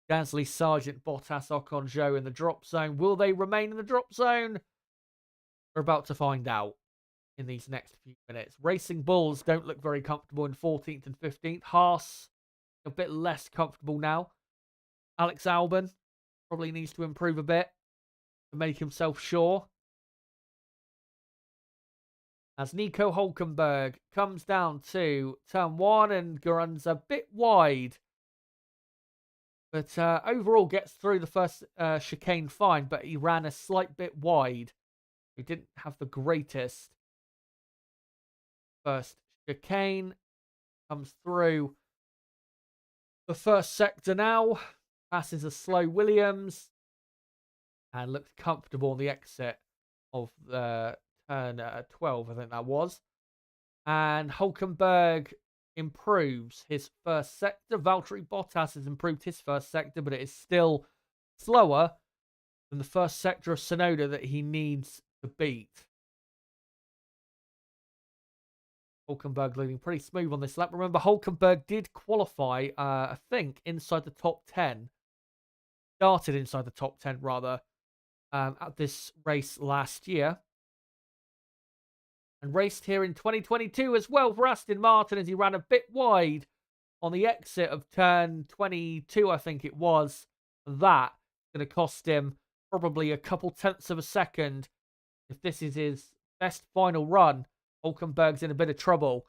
Gasly, Sargent, Bottas, Ocon, Zhou in the drop zone. Will they remain in the drop zone? We're about to find out in these next few minutes. Racing Bulls don't look very comfortable in 14th and 15th. Haas, a bit less comfortable now. Alex Albon probably needs to improve a bit to make himself sure. As Nico Hülkenberg comes down to turn 1 and runs a bit wide. But overall gets through the first chicane fine, but he ran a slight bit wide. He didn't have the greatest first chicane. Comes through the first sector now. Passes a slow Williams. And looked comfortable on the exit of the turn 12, I think that was. And Hülkenberg improves his first sector. Valtteri Bottas has improved his first sector, but it is still slower than the first sector of Tsunoda that he needs to beat. Hülkenberg leading pretty smooth on this lap. Remember, Hülkenberg did qualify, I think, inside the top 10. Started inside the top 10, rather, at this race last year. And raced here in 2022 as well for Aston Martin, as he ran a bit wide on the exit of turn 22, I think it was. That going to cost him probably a couple tenths of a second If this is his best final run, Hulkenberg's in a bit of trouble.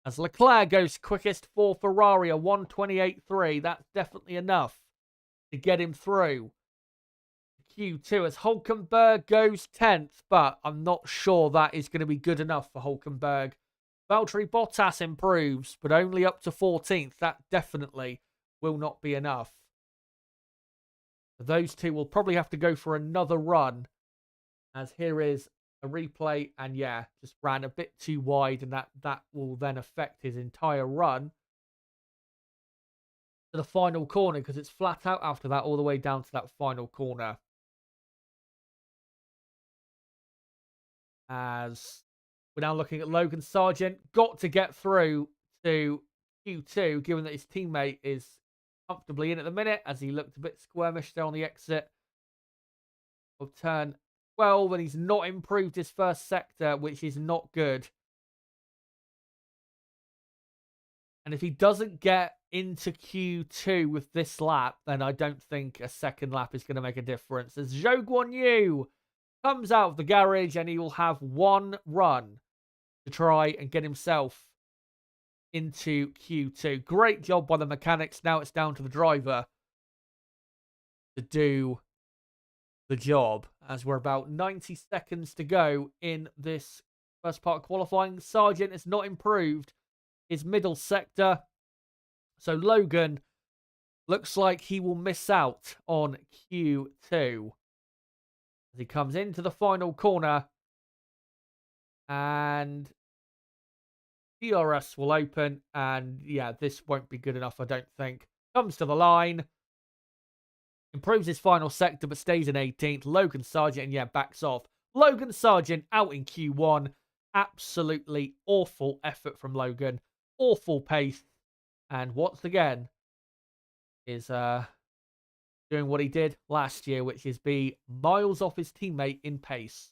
As Leclerc goes quickest for Ferrari, a 1:28.3. That's definitely enough to get him through Q2 as Hulkenberg goes 10th, but I'm not sure that is going to be good enough for Hulkenberg. Valtteri Bottas improves, but only up to 14th. That definitely will not be enough. Those two will probably have to go for another run, as here is a replay, and yeah, just ran a bit too wide, and that will then affect his entire run to the final corner, because it's flat out after that all the way down to that final corner. As we're now looking at Logan Sargeant, got to get through to Q2, given that his teammate is comfortably in at the minute, as he looked a bit squirmish there on the exit of turn 12, and he's not improved his first sector, which is not good. And if he doesn't get into Q2 with this lap, then I don't think a second lap is going to make a difference. As Zhou Guanyu comes out of the garage, and he will have one run to try and get himself into Q2. Great job by the mechanics. Now it's down to the driver to do the job, as we're about 90 seconds to go in this first part of qualifying. Sargeant has not improved his middle sector, so Logan looks like he will miss out on Q2 as he comes into the final corner, and DRS will open, and yeah, this won't be good enough, I don't think. Comes to the line, improves his final sector, but stays in 18th. Logan Sargeant, and yeah, backs off. Logan Sargeant out in Q1. Absolutely awful effort from Logan. Awful pace. And once again, is doing what he did last year, which is be miles off his teammate in pace.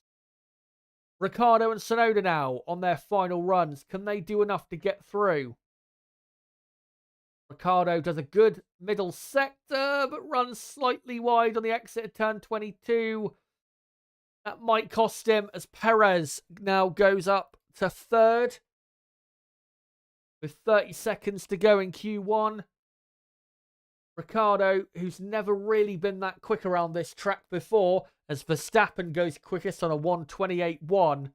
Ricciardo and Tsunoda now on their final runs. Can they do enough to get through? Ricciardo does a good middle sector, but runs slightly wide on the exit of turn 22. That might cost him, as Perez now goes up to third with 30 seconds to go in Q1. Ricciardo, who's never really been that quick around this track before, as Verstappen goes quickest on a 1:28.1.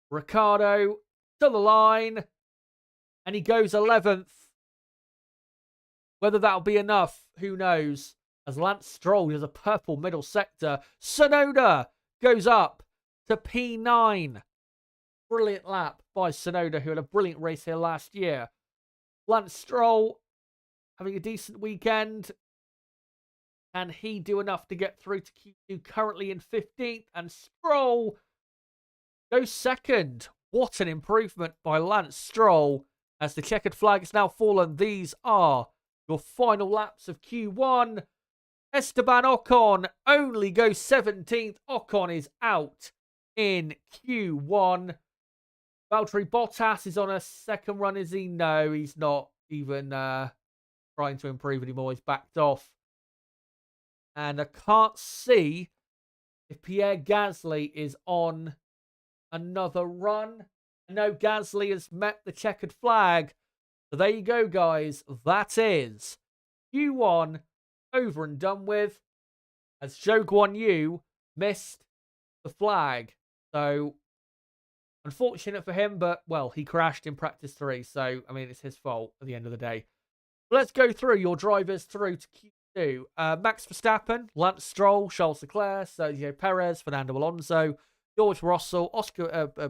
Ricciardo to the line, and he goes 11th. Whether that'll be enough, who knows? As Lance Stroll does a purple middle sector. Tsunoda goes up to P9. Brilliant lap by Tsunoda, who had a brilliant race here last year. Lance Stroll having a decent weekend. Can he do enough to get through to Q2? Currently in 15th. And Stroll goes second. What an improvement by Lance Stroll. As the checkered flag has now fallen, these are your final laps of Q1. Esteban Ocon only goes 17th. Ocon is out in Q1. Valtteri Bottas is on a second run, is he? No, he's not even trying to improve anymore. He's backed off. And I can't see if Pierre Gasly is on another run. No, Gasly has met the checkered flag. So there you go, guys. That is Q1 over and done with, as Zhou Guanyu missed the flag. So unfortunate for him, but well, he crashed in practice 3. So, I mean, it's his fault at the end of the day. But let's go through your drivers through to Q2. Max Verstappen, Lance Stroll, Charles Leclerc, Sergio Perez, Fernando Alonso, George Russell, Oscar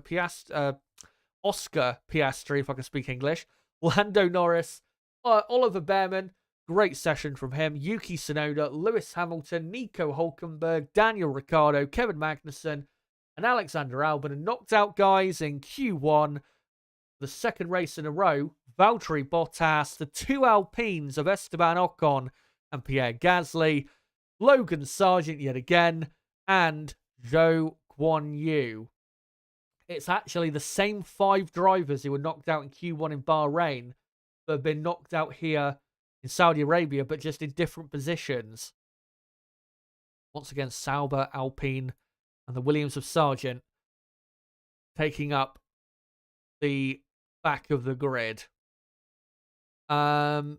Piastri, if I can speak English, Lando Norris, Oliver Behrman, great session from him, Yuki Tsunoda, Lewis Hamilton, Nico Hulkenberg, Daniel Ricciardo, Kevin Magnussen, and Alexander Albon. And knocked out guys in Q1, the second race in a row, Valtteri Bottas, the two Alpines of Esteban Ocon and Pierre Gasly, Logan Sargeant yet again, and Zhou Guanyu. It's actually the same 5 drivers who were knocked out in Q1 in Bahrain that have been knocked out here in Saudi Arabia, but just in different positions. Once again, Sauber, Alpine, and the Williams of Sargeant taking up the back of the grid. So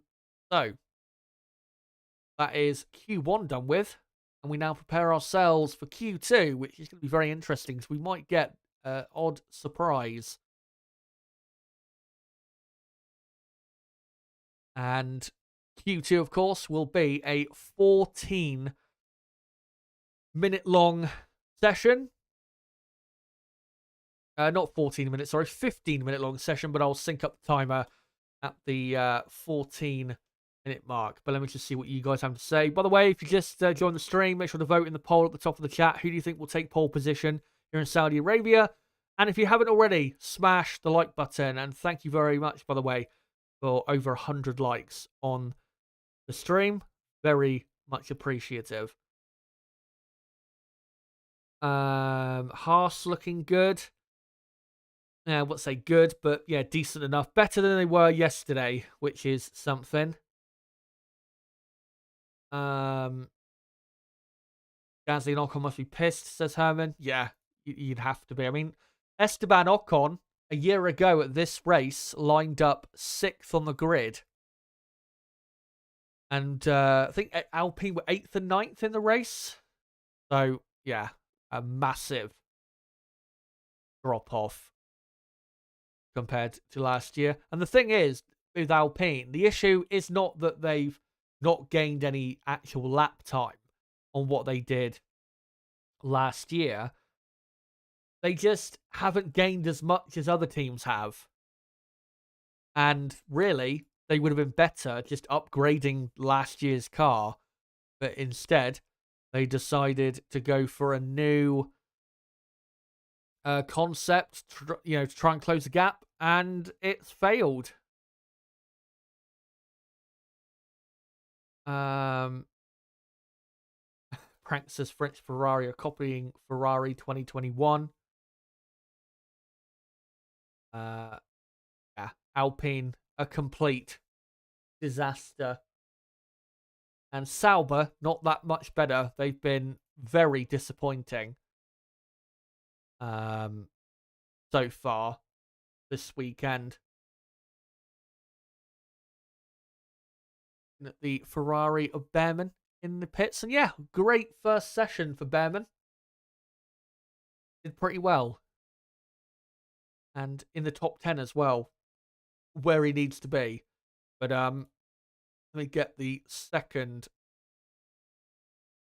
that is Q1 done with, and we now prepare ourselves for Q2, which is going to be very interesting, because we might get an odd surprise. And Q2, of course, will be a 14-minute long session. Not 14 minutes, sorry, 15-minute long session, but I'll sync up the timer at the 14-minute mark. But let me just see what you guys have to say. By the way, if you just joined the stream, make sure to vote in the poll at the top of the chat. Who do you think will take pole position here in Saudi Arabia? And if you haven't already, smash the like button. And thank you very much, by the way, for over 100 likes on the stream. Very much appreciative. Haas looking good. I wouldn't say good, but yeah, decent enough. Better than they were yesterday, which is something. Gasly and Ocon must be pissed, says Herman. Yeah, you'd have to be. I mean, Esteban Ocon, a year ago at this race, lined up 6th on the grid. And I think Alpine were 8th and 9th in the race. So, yeah, a massive drop-off compared to last year. And the thing is, with Alpine, the issue is not that they've not gained any actual lap time on what they did last year. They just haven't gained as much as other teams have. And really, they would have been better just upgrading last year's car. But instead, they decided to go for a new concept, to try and close the gap, and it's failed. Prank says French Ferrari are copying Ferrari 2021. Yeah, Alpine, a complete disaster. And Sauber, not that much better. They've been very disappointing so far this weekend. The Ferrari of Behrman in the pits. And yeah, great first session for Behrman. Did pretty well. And in the top 10 as well, where he needs to be. But let me get the second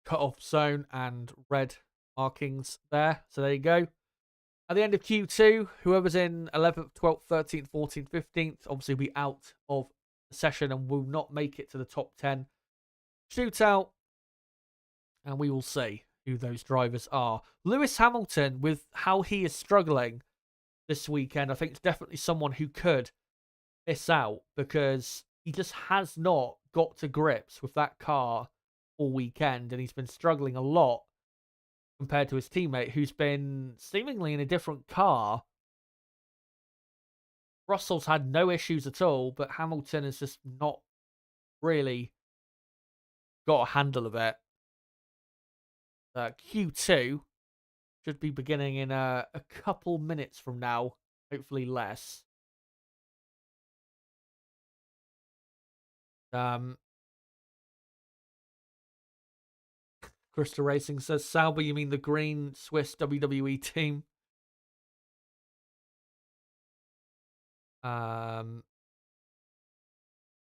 cut-off zone and red markings there. So there you go. At the end of Q2, whoever's in 11th, 12th, 13th, 14th, 15th, obviously will be out of the session and will not make it to the top 10 shootout. And we will see who those drivers are. Lewis Hamilton, with how he is struggling this weekend, I think it's definitely someone who could miss out, because he just has not got to grips with that car all weekend, and he's been struggling a lot compared to his teammate, who's been seemingly in a different car. Russell's had no issues at all, but Hamilton has just not really got a handle of it. Q2 should be beginning in a couple minutes from now, hopefully less. Crystal Racing says, Sauber, you mean the green Swiss WWE team?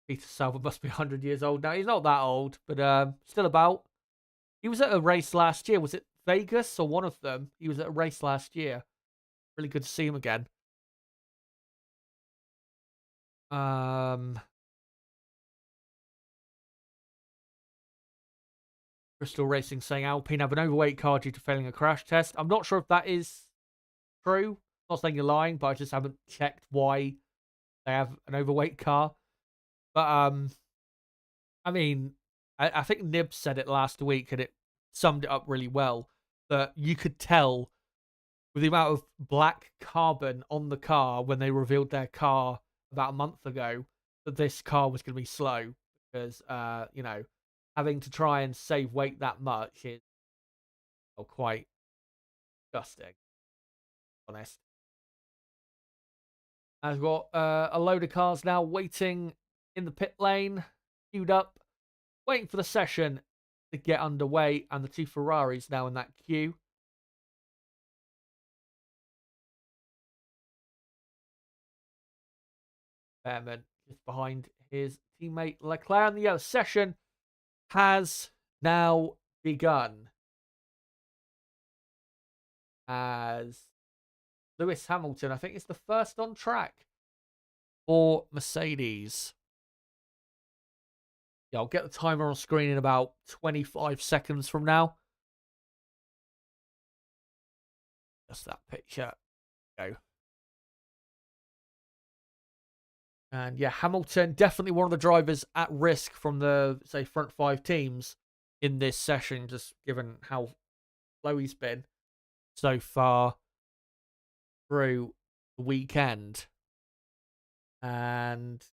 Peter Sauber must be 100 years old now. He's not that old, but still about. He was at a race last year. Was it Vegas or one of them? He was at a race last year. Really good to see him again. Crystal Racing saying Alpine have an overweight car due to failing a crash test. I'm not sure if that is true. I'm not saying you're lying, but I just haven't checked why they have an overweight car. But I mean, I think Nib said it last week, and it summed it up really well, that you could tell with the amount of black carbon on the car when they revealed their car about a month ago that this car was going to be slow, because having to try and save weight that much is quite disgusting, to be honest. I've got a load of cars now waiting in the pit lane, queued up, waiting for the session to get underway, and the two Ferraris now in that queue. Behrman just behind his teammate Leclerc, and the session has now begun as Lewis Hamilton, I think, is the first on track for Mercedes. Yeah, I'll get the timer on screen in about 25 seconds from now. Just that picture. Go. And yeah, Hamilton, definitely one of the drivers at risk from the, say, front five teams in this session, just given how low he's been so far through the weekend. And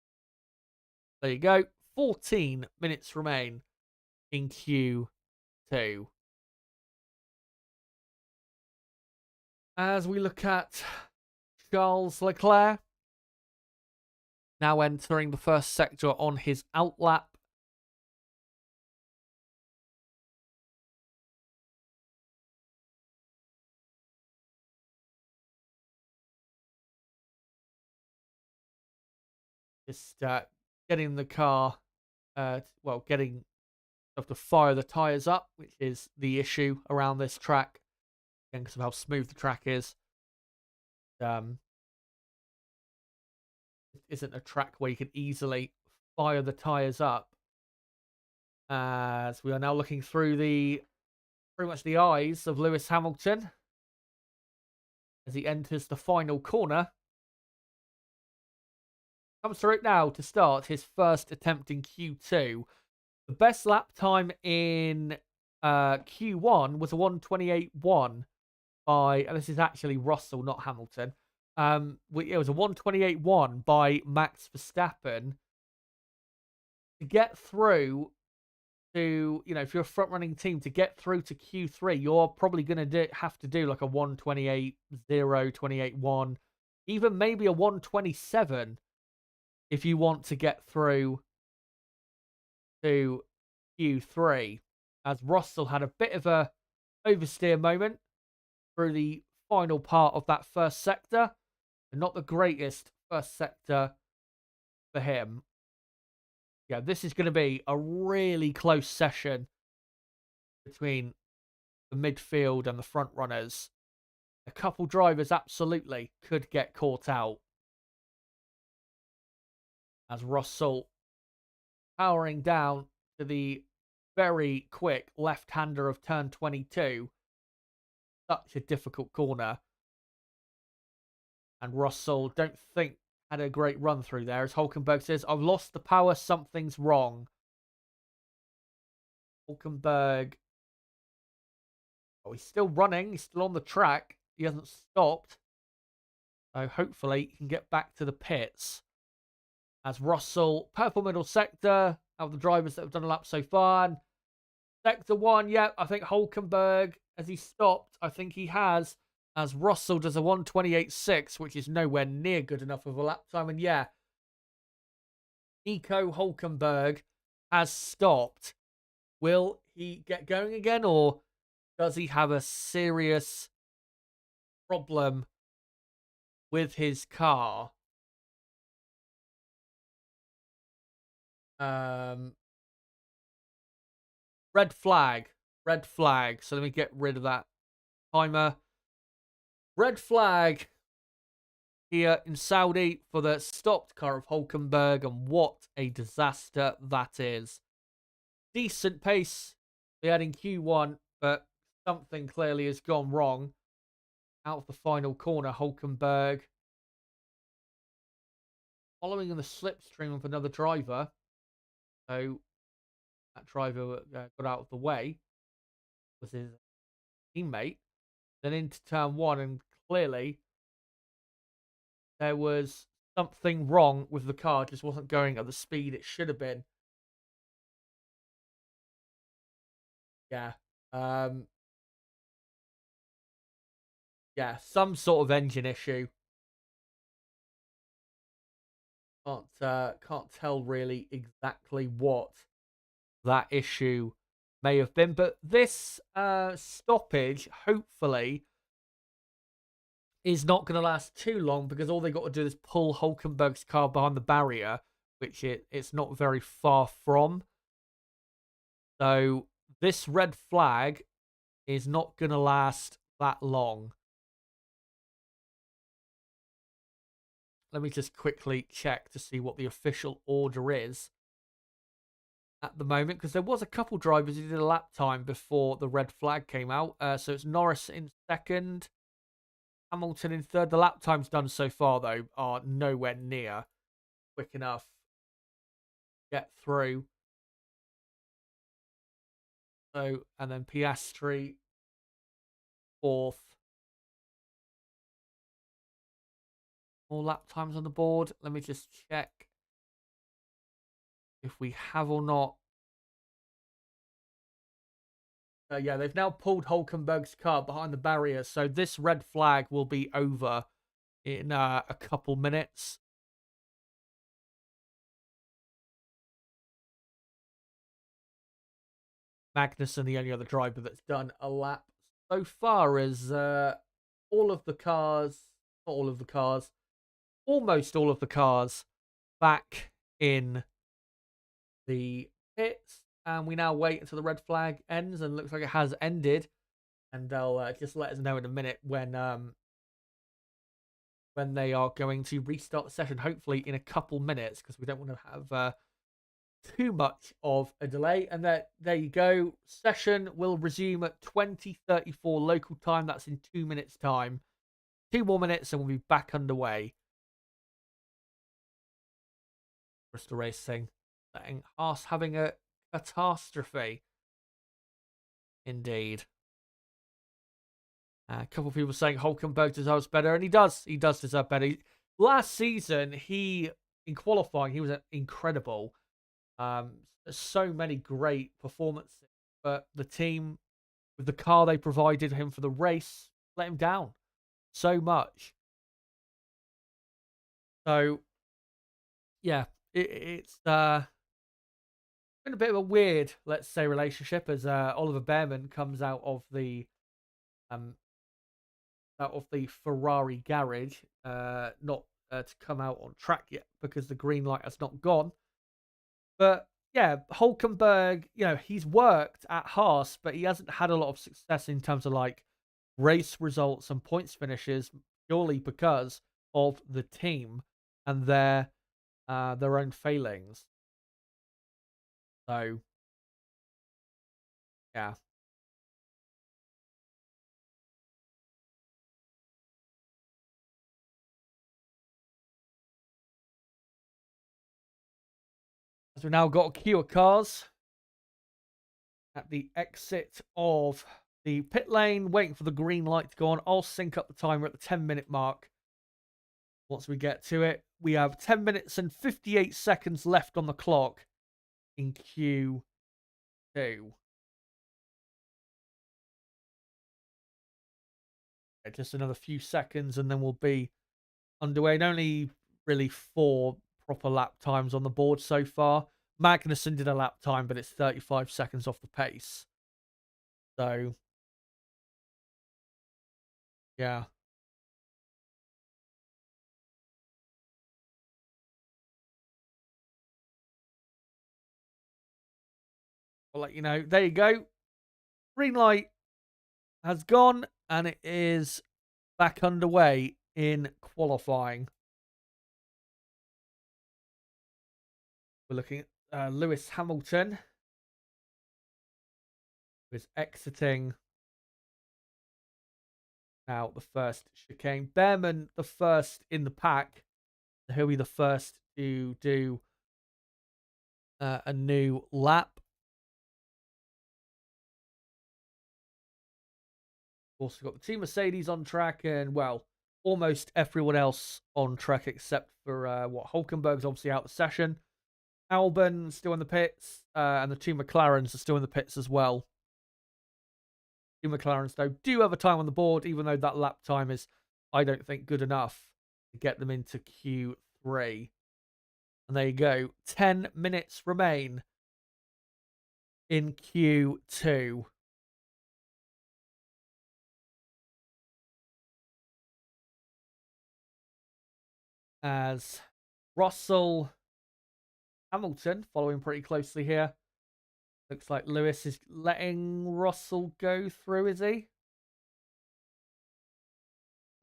there you go. 14 minutes remain in Q2. As we look at Charles Leclerc, now entering the first sector on his outlap. Just getting the car, getting stuff to fire the tyres up, which is the issue around this track, because of how smooth the track is. It isn't a track where you can easily fire the tyres up. As we are now looking through pretty much the eyes of Lewis Hamilton as he enters the final corner. Comes through it now to start his first attempt in Q2. The best lap time in Q1 was a 1:28.1 by, and this is actually Russell, not Hamilton. It was a 1:28.1 by Max Verstappen. To get through to, if you're a front running team, to get through to Q3, you're probably going to have to do like a 1:28.0, 28.1, even maybe a 1:27 if you want to get through to Q3. As Russell had a bit of a oversteer moment through the final part of that first sector, and not the greatest first sector for him. Yeah, this is going to be a really close session between the midfield and the front runners. A couple drivers absolutely could get caught out. As Russell powering down to the very quick left-hander of turn 22. Such a difficult corner. And Russell, don't think, had a great run through there. As Hulkenberg says, I've lost the power, something's wrong. Hulkenberg, he's still running. He's still on the track. He hasn't stopped. So hopefully he can get back to the pits. As Russell, purple middle sector, out of the drivers that have done a lap so far. And sector 1, yeah, I think Hulkenberg, as he stopped, I think he has. As Russell does a 1:28.6, which is nowhere near good enough of a lap time. And yeah, Nico Hulkenberg has stopped. Will he get going again, or does he have a serious problem with his car? Red flag. Red flag. So let me get rid of that timer. Red flag here in Saudi for the stopped car of Hulkenberg, and what a disaster that is. Decent pace they had in Q1, but something clearly has gone wrong. Out of the final corner, Hulkenberg following in the slipstream of another driver. So that driver got out of the way, was his teammate. Then into turn 1, and clearly there was something wrong with the car. It just wasn't going at the speed it should have been. Yeah. Yeah, some sort of engine issue. Can't tell really exactly what that issue may have been, but this stoppage hopefully is not going to last too long because all they got to do is pull Hulkenberg's car behind the barrier, which it's not very far from. So this red flag is not going to last that long. Let me just quickly check to see what the official order is at the moment, because there was a couple drivers who did a lap time before the red flag came out. So it's Norris in second, Hamilton in third. The lap times done so far, though, are nowhere near quick enough to get through. So, and then Piastri fourth. More lap times on the board. Let me just check if we have or not. Yeah, they've now pulled Hulkenberg's car behind the barrier, so this red flag will be over in a couple minutes. Magnussen, the only other driver that's done a lap so far, as all of the cars, not all of the cars, almost all of the cars back in the pits. And we now wait until the red flag ends, and it looks like it has ended. And they'll just let us know in a minute when they are going to restart the session, hopefully in a couple minutes, because we don't want to have too much of a delay. And there you go. Session will resume at 20:34 local time. That's in 2 minutes' time. 2 more minutes and we'll be back underway. Bristol Racing letting Haas having a catastrophe. Indeed. A couple of people saying Hulkenberg deserves better, and he does. He does deserve better. Last season, in qualifying, he was incredible. So many great performances, but the team, with the car they provided him for the race, let him down so much. So, yeah, it's been a bit of a weird, let's say, relationship as Oliver Behrman comes out of the Ferrari garage, not to come out on track yet because the green light has not gone. But yeah, Hulkenberg, he's worked at Haas, but he hasn't had a lot of success in terms of like race results and points finishes, purely because of the team and their own failings. So yeah. So we've now got a queue of cars at the exit of the pit lane, waiting for the green light to go on. I'll sync up the timer at the 10-minute mark. Once we get to it, we have 10 minutes and 58 seconds left on the clock in Q2. Just another few seconds and then we'll be underway. And only really 4 proper lap times on the board so far. Magnussen did a lap time, but it's 35 seconds off the pace. So, yeah. I'll let you know. There you go. Green light has gone, and it is back underway in qualifying. We're looking at Lewis Hamilton, who is exiting now the first chicane. Behrman, the first in the pack. He'll be the first to do a new lap. Also got the Team Mercedes on track, and well, almost everyone else on track except for Hulkenberg's obviously out of the session. Albon still in the pits, and the two McLarens are still in the pits as well. Two McLarens, though, do have a time on the board, even though that lap time is, I don't think, good enough to get them into Q3. And there you go. 10 minutes remain in Q2. As Russell, Hamilton following pretty closely here. Looks like Lewis is letting Russell go through, is he?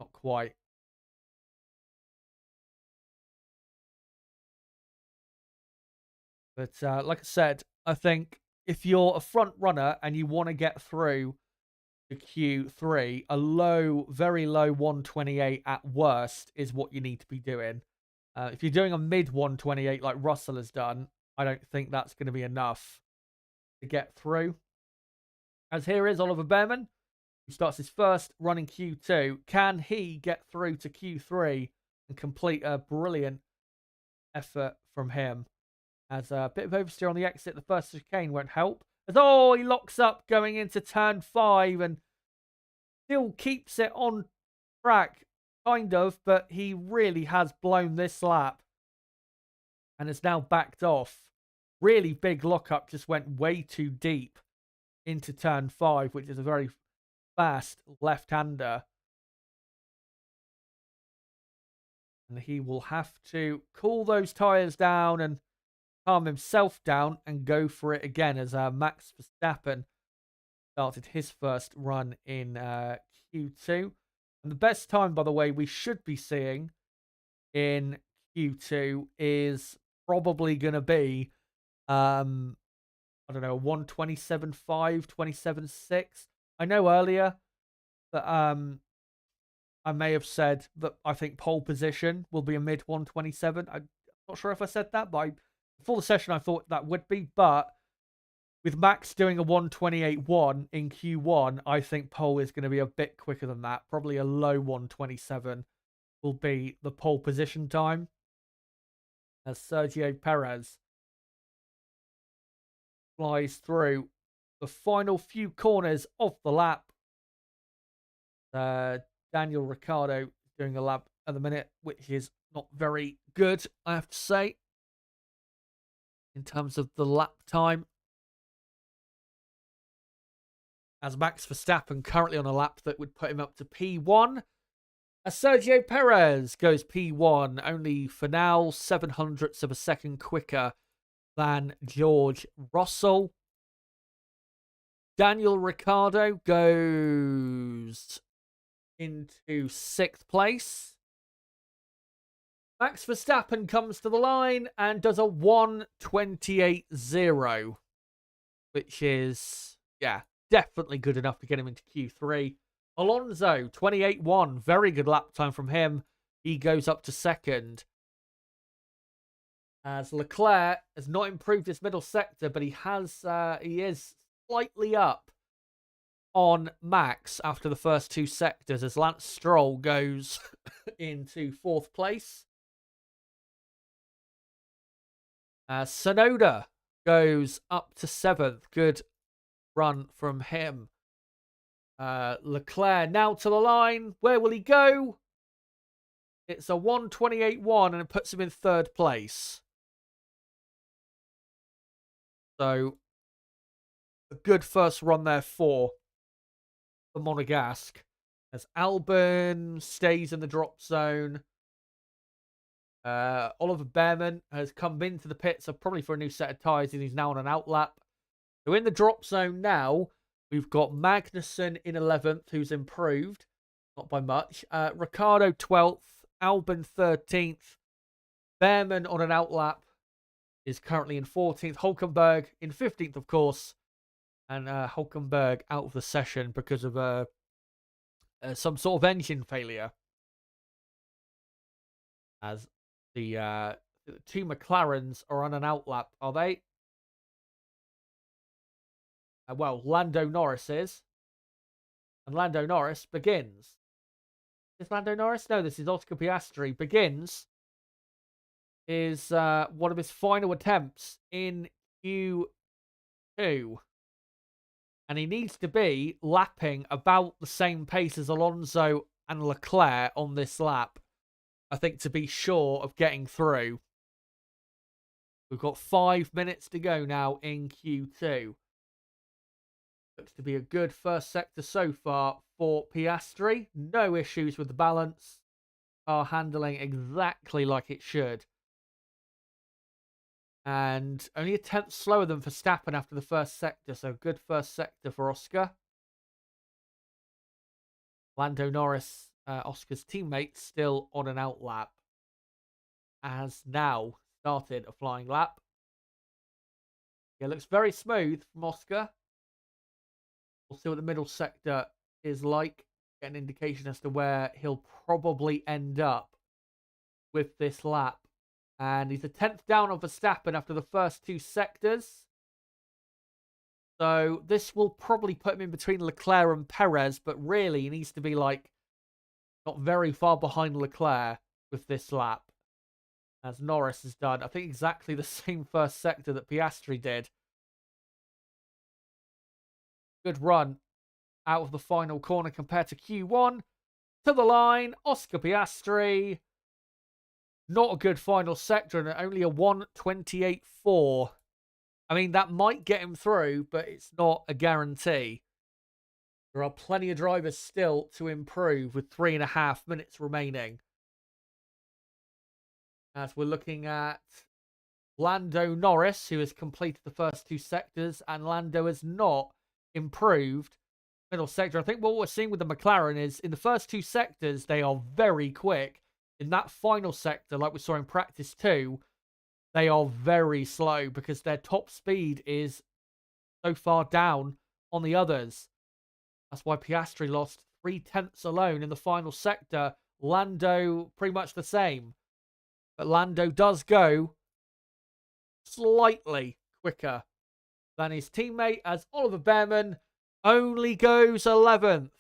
Not quite. But like I said, I think if you're a front runner and you want to get through to Q3, a low, very low 128 at worst is what you need to be doing. If you're doing a mid 128 like Russell has done, I don't think that's going to be enough to get through. As here is Oliver Behrman, who starts his first run in Q2. Can he get through to Q3 and complete a brilliant effort from him? As a bit of oversteer on the exit, the first chicane won't help. As he locks up going into turn 5 and still keeps it on track, kind of, but he really has blown this lap and is now backed off. Really big lockup, just went way too deep into turn 5, which is a very fast left-hander. And he will have to cool those tyres down and calm himself down and go for it again as Max Verstappen started his first run in Q2. And the best time, by the way, we should be seeing in Q2 is probably going to be, I don't know, 127.5, 27.6. I know earlier that I may have said that I think pole position will be a mid 127. I'm not sure if I said that, but before the session I thought that would be. But with Max doing a 128.1 in Q1, I think pole is going to be a bit quicker than that. Probably a low 127 will be the pole position time. As Sergio Perez flies through the final few corners of the lap. Daniel Ricciardo doing a lap at the minute, which is not very good, I have to say, in terms of the lap time. As Max Verstappen currently on a lap that would put him up to P1. As Sergio Perez goes P1, only for now 0.07 of a second quicker than George Russell. Daniel Ricciardo goes into 6th place. Max Verstappen comes to the line and does a 128.0, which is, yeah, definitely good enough to get him into Q3. Alonso, 28.1, very good lap time from him. He goes up to 2nd. As Leclerc has not improved his middle sector, but he is slightly up on Max after the first 2 sectors as Lance Stroll goes into 4th place. Tsunoda goes up to 7th. Good run from him. Leclerc now to the line. Where will he go? It's a 128.1 and it puts him in 3rd place. So, a good first run there for the Monegasque. As Albon stays in the drop zone. Oliver Behrman has come into the pits, so probably for a new set of tyres, and he's now on an outlap. So in the drop zone now, we've got Magnussen in 11th, who's improved. Not by much. Ricciardo 12th. Albon 13th. Behrman on an outlap is currently in 14th. Hulkenberg in 15th, of course. And Hulkenberg out of the session because of some sort of engine failure. As the 2 McLarens are on an outlap, are they? Well, Lando Norris is. And Lando Norris begins. Is Lando Norris? No, this is Oscar Piastri. Begins is one of his final attempts in Q2. And he needs to be lapping about the same pace as Alonso and Leclerc on this lap, I think, to be sure of getting through. We've got 5 minutes to go now in Q2. Looks to be a good first sector so far for Piastri. No issues with the balance. Are handling exactly like it should. And only a tenth slower than Verstappen after the first sector. So good first sector for Oscar. Lando Norris, Oscar's teammate, still on an out lap. Has now started a flying lap. Yeah, looks very smooth from Oscar. We'll see what the middle sector is like. Get an indication as to where he'll probably end up with this lap. And he's a tenth down on Verstappen after the first 2 sectors. So this will probably put him in between Leclerc and Perez, but really he needs to be like not very far behind Leclerc with this lap, as Norris has done. I think exactly the same first sector that Piastri did. Good run out of the final corner compared to Q1. To the line, Oscar Piastri. Not a good final sector and only a 1:28.4. I mean, that might get him through, but it's not a guarantee. There are plenty of drivers still to improve with 3.5 minutes remaining. As we're looking at Lando Norris, who has completed the first 2 sectors, and Lando has not improved middle sector. I think what we're seeing with the McLaren is in the first 2 sectors, they are very quick. In that final sector, like we saw in practice 2, they are very slow because their top speed is so far down on the others. That's why Piastri lost 3 tenths alone in the final sector. Lando, pretty much the same. But Lando does go slightly quicker than his teammate, as Oliver Behrman only goes 11th.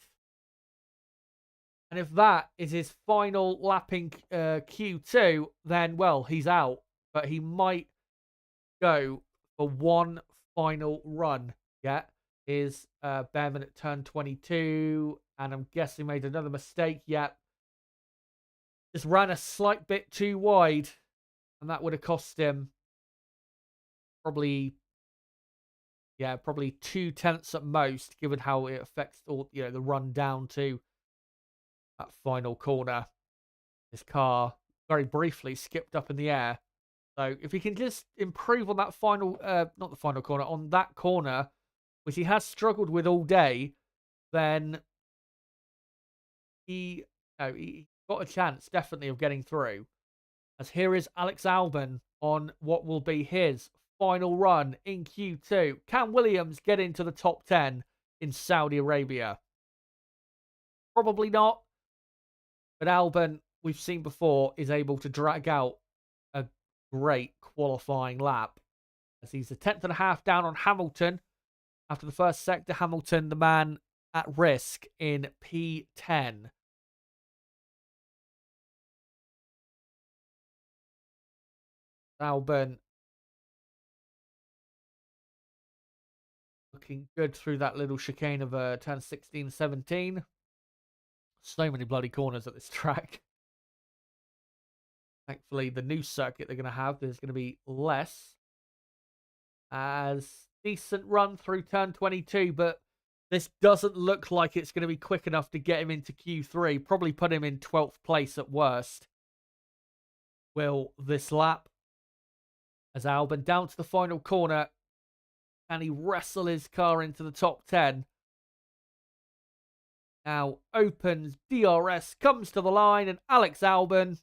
And if that is his final lapping Q2, then, well, he's out. But he might go for one final run. Yeah, is Behrman at turn 22. And I'm guessing made another mistake. Yeah, just ran a slight bit too wide. And that would have cost him probably 2 tenths at most, given how it affects all, the run down to that final corner. His car very briefly skipped up in the air. So if he can just improve on that final, not the final corner, on that corner, which he has struggled with all day, then he got a chance, definitely, of getting through. As here is Alex Albon on what will be his final run in Q2. Can Williams get into the top 10 in Saudi Arabia? Probably not. But Albon, we've seen before, is able to drag out a great qualifying lap, as he's a 10.5 down on Hamilton. After the first sector, Hamilton, the man at risk in P10. Albon looking good through that little chicane of turn 16, 17. So many bloody corners at this track. Thankfully, the new circuit they're going to have, there's going to be less. As decent run through turn 22, but this doesn't look like it's going to be quick enough to get him into Q3. Probably put him in 12th place at worst. Will this lap, as Albon down to the final corner, can he wrestle his car into the top 10? Now opens DRS, comes to the line, and Alex Albon,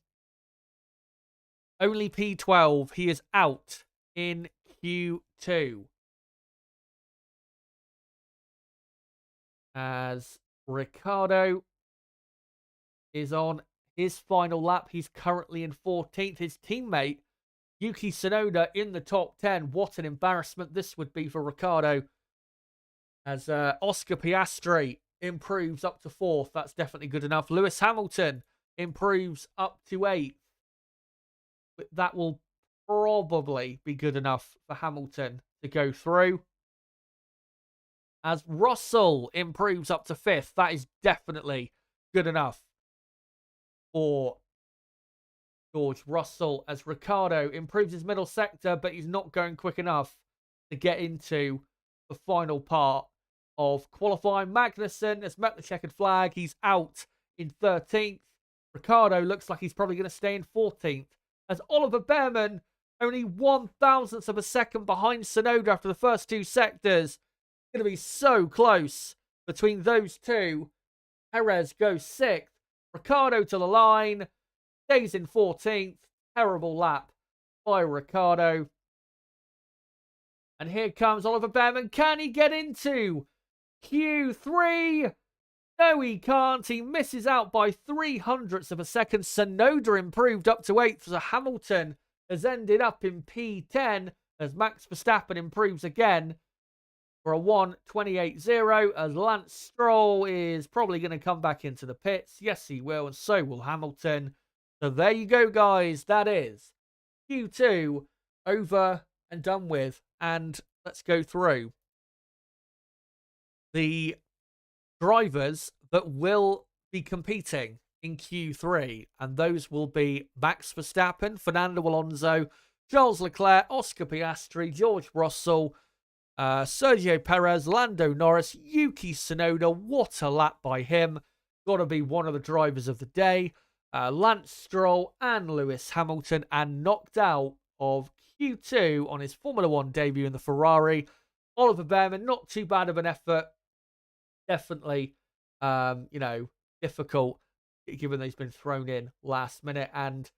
only P12. He is out in Q2. As Ricciardo is on his final lap. He's currently in 14th. His teammate, Yuki Tsunoda, in the top 10. What an embarrassment this would be for Ricciardo. As Oscar Piastri improves up to 4th. That's definitely good enough. Lewis Hamilton improves up to 8th. But that will probably be good enough for Hamilton to go through. As Russell improves up to 5th. That is definitely good enough for George Russell, as Ricciardo improves his middle sector, but he's not going quick enough to get into the final part of qualifying. Magnussen has met the checkered flag. He's out in 13th. Ricciardo looks like he's probably going to stay in 14th, as Oliver Behrman, only 1/1000th of a second behind Tsunoda after the first two sectors. Going to be so close between those two. Perez goes 6th. Ricciardo to the line. Stays in 14th. Terrible lap by Ricciardo. And here comes Oliver Behrman. Can he get into Q3? No, he can't. He misses out by 0.03 of a second. Tsunoda improved up to 8th. So Hamilton has ended up in P10 as Max Verstappen improves again for a 1:28.0, as Lance Stroll is probably going to come back into the pits. Yes, he will, and so will Hamilton. So there you go, guys. That is Q2 over and done with. And let's go through the drivers that will be competing in Q3. And those will be Max Verstappen, Fernando Alonso, Charles Leclerc, Oscar Piastri, George Russell, Sergio Perez, Lando Norris, Yuki Tsunoda. What a lap by him. Got to be one of the drivers of the day. Lance Stroll and Lewis Hamilton. And knocked out of Q2 on his Formula 1 debut in the Ferrari, Oliver Behrman. Not too bad of an effort. Definitely, difficult given that he's been thrown in last minute. And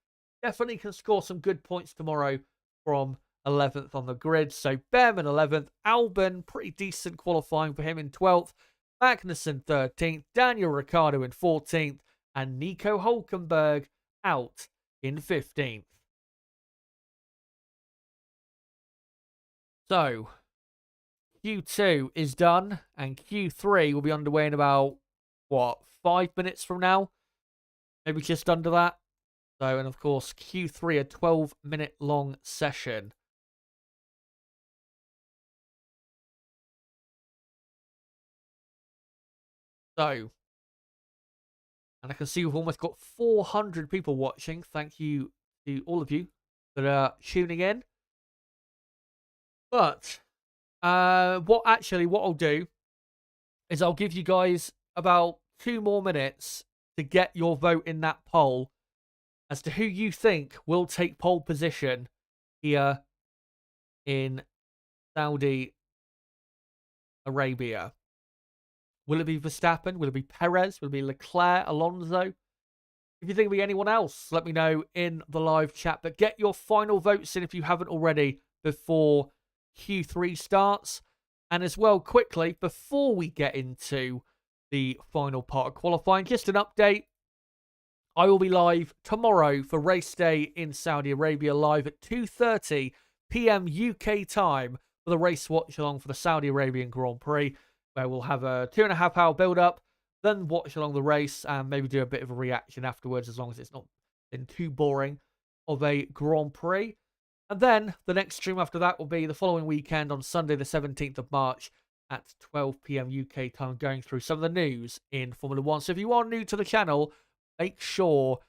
definitely can score some good points tomorrow from 11th on the grid. So Behrman 11th, Albon, pretty decent qualifying for him in 12th, Magnussen 13th, Daniel Ricciardo in 14th, and Nico Hülkenberg out in 15th. So Q2 is done, and Q3 will be underway in about, 5 minutes from now? Maybe just under that. So, and of course, Q3, a 12-minute long session. So, and I can see we've almost got 400 people watching. Thank you to all of you that are tuning in. But, what I'll do is I'll give you guys about 2 more minutes to get your vote in that poll as to who you think will take pole position here in Saudi Arabia. Will it be Verstappen? Will it be Perez? Will it be Leclerc, Alonso? If you think it'll be anyone else, let me know in the live chat. But get your final votes in if you haven't already before Q3 starts. And as well, quickly, before we get into the final part of qualifying, just an update. I will be live tomorrow for race day in Saudi Arabia, live at 2:30 p.m. UK time for the race watch along for the Saudi Arabian Grand Prix, where we'll have a 2.5 hour build up, then watch along the race and maybe do a bit of a reaction afterwards, as long as it's not been too boring of a Grand Prix. And then the next stream after that will be the following weekend on Sunday, the 17th of March at 12 p.m. UK time, going through some of the news in Formula 1. So if you are new to the channel, make sure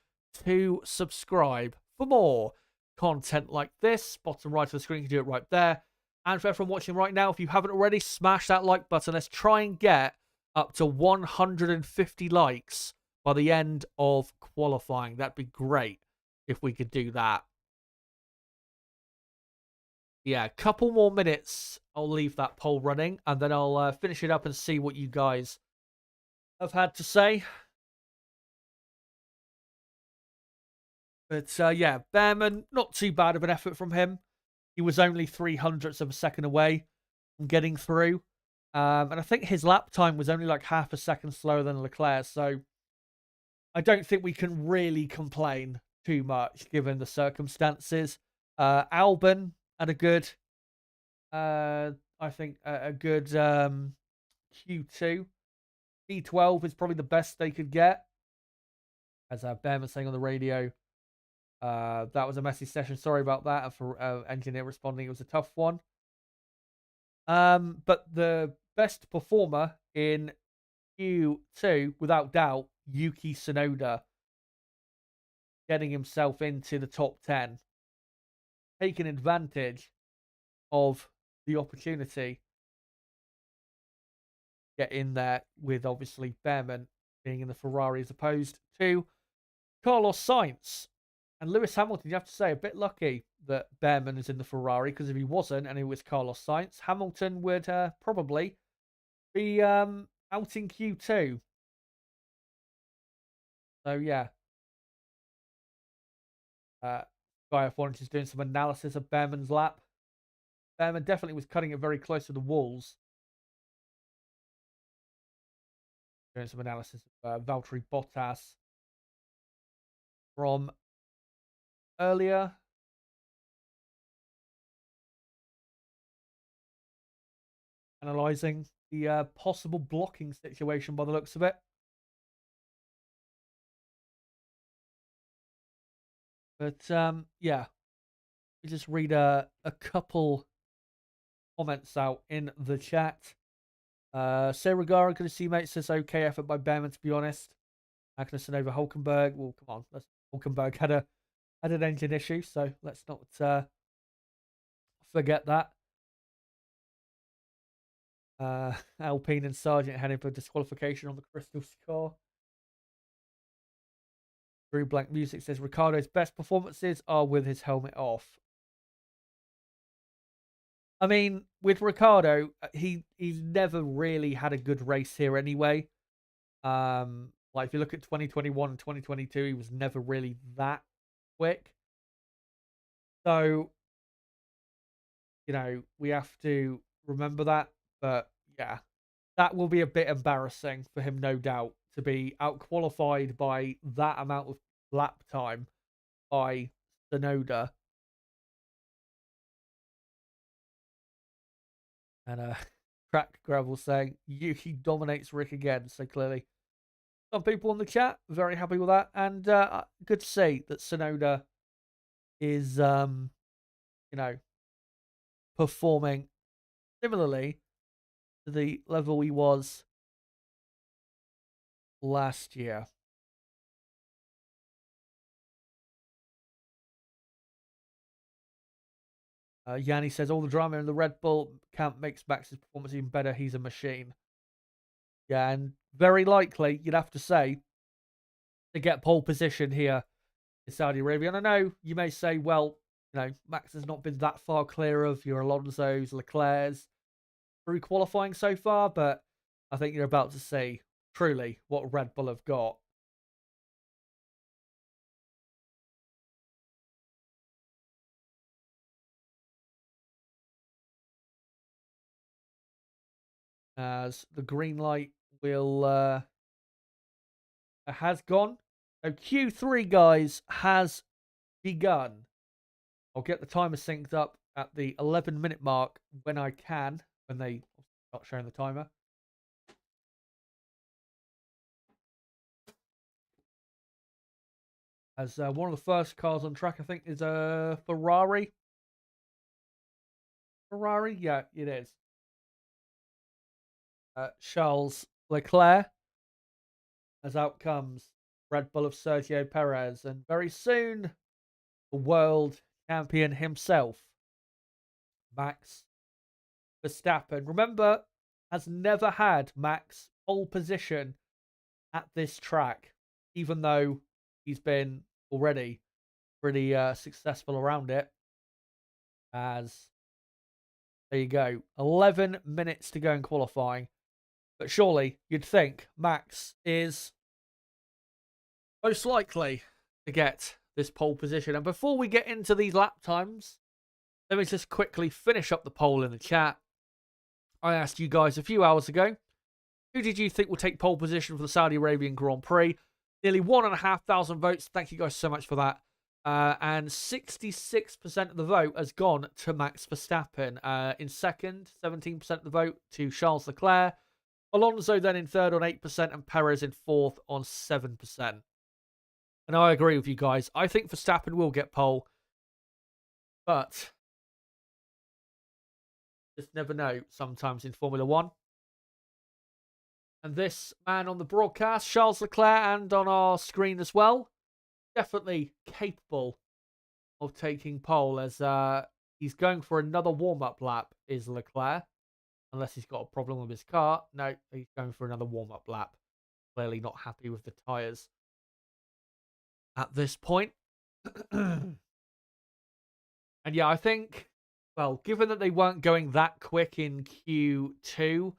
to subscribe for more content like this. Bottom right of the screen, you can do it right there. And for everyone watching right now, if you haven't already, smash that like button. Let's try and get up to 150 likes by the end of qualifying. That'd be great if we could do that. Yeah, a couple more minutes. I'll leave that poll running, and then I'll finish it up and see what you guys have had to say. But yeah, Behrman, not too bad of an effort from him. He was only 0.03 of a second away from getting through. And I think his lap time was only like half a second slower than Leclerc. So I don't think we can really complain too much given the circumstances. Albon had a good, I think, a good Q2. P12 is probably the best they could get. As Behrman saying on the radio, that was a messy session. Sorry about that. And for engineer responding, it was a tough one. But the best performer in Q2, without doubt, Yuki Tsunoda. getting himself into the top 10, taking advantage of the opportunity, get in there with obviously Behrman being in the Ferrari as opposed to Carlos Sainz. And Lewis Hamilton, you have to say, a bit lucky that Behrman is in the Ferrari, because if he wasn't and it was Carlos Sainz, Hamilton would probably be out in Q2. So, yeah. Sky F1 is doing some analysis of Behrman's lap. Behrman definitely was cutting it very close to the walls. Doing some analysis of Valtteri Bottas from earlier. Analysing the possible blocking situation by the looks of it. But yeah, we just read a couple comments out in the chat. Serigara, good to see, mate. Says okay effort by Behrman, to be honest. Magnussen over Hulkenberg. Well, come on. Hulkenberg had an engine issue, so let's not forget that. Alpine and Sargent heading for disqualification on the crystal score. Drew Blank Music says Ricciardo's best performances are with his helmet off. I mean, with Ricciardo, he's never really had a good race here anyway. Like if you look at 2021 and 2022, he was never really that quick. So, you know, we have to remember that. But yeah, that will be a bit embarrassing for him, no doubt, to be out-qualified by that amount of lap time by Tsunoda. And Crack Gravel saying Yuki dominates Rick again. So clearly, some people in the chat very happy with that, and good to see that Tsunoda is, you know, performing similarly to the level he was last year. Yanni says all the drama in the Red Bull camp makes Max's performance even better. He's a machine. Yeah, and very likely, you'd have to say, to get pole position here in Saudi Arabia. And I know you may say, well, you know, Max has not been that far clear of your Alonso's, Leclerc's through qualifying so far, but I think you're about to see truly what Red Bull have got. As the green light will has gone. So Q3, guys, has begun. I'll get the timer synced up at the 11-minute mark when I can, when they start showing the timer. As one of the first cars on track, I think, is a Ferrari. Ferrari? Yeah, it is. Charles Leclerc. As out comes Red Bull of Sergio Perez. And very soon, the world champion himself, Max Verstappen. Remember, has never had Max pole position at this track, even though he's been already pretty successful around it. As there you go, 11 minutes to go in qualifying. But surely you'd think Max is most likely to get this pole position. And before we get into these lap times, let me just quickly finish up the poll in the chat. I asked you guys a few hours ago, who did you think will take pole position for the Saudi Arabian Grand Prix? Nearly 1,500 votes. Thank you guys so much for that. And 66% of the vote has gone to Max Verstappen. In second, 17% of the vote to Charles Leclerc. Alonso then in third on 8% and Perez in fourth on 7%. And I agree with you guys. I think Verstappen will get pole. But just never know sometimes in Formula One. And this man on the broadcast, Charles Leclerc, and on our screen as well, definitely capable of taking pole as he's going for another warm-up lap, is Leclerc. Unless he's got a problem with his car. No, he's going for another warm-up lap. Clearly not happy with the tyres at this point. And yeah, I think, well, given that they weren't going that quick in Q2,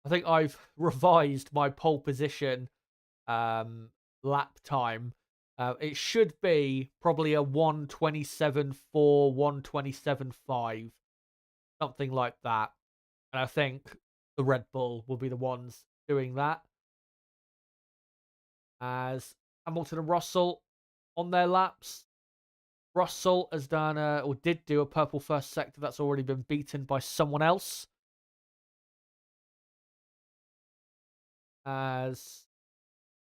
I think I've revised my pole position lap time. It should be probably a 1:27.4, 1:27.5, something like that. And I think the Red Bull will be the ones doing that. As Hamilton and Russell on their laps. Russell has done, or did do a purple first sector that's already been beaten by someone else. As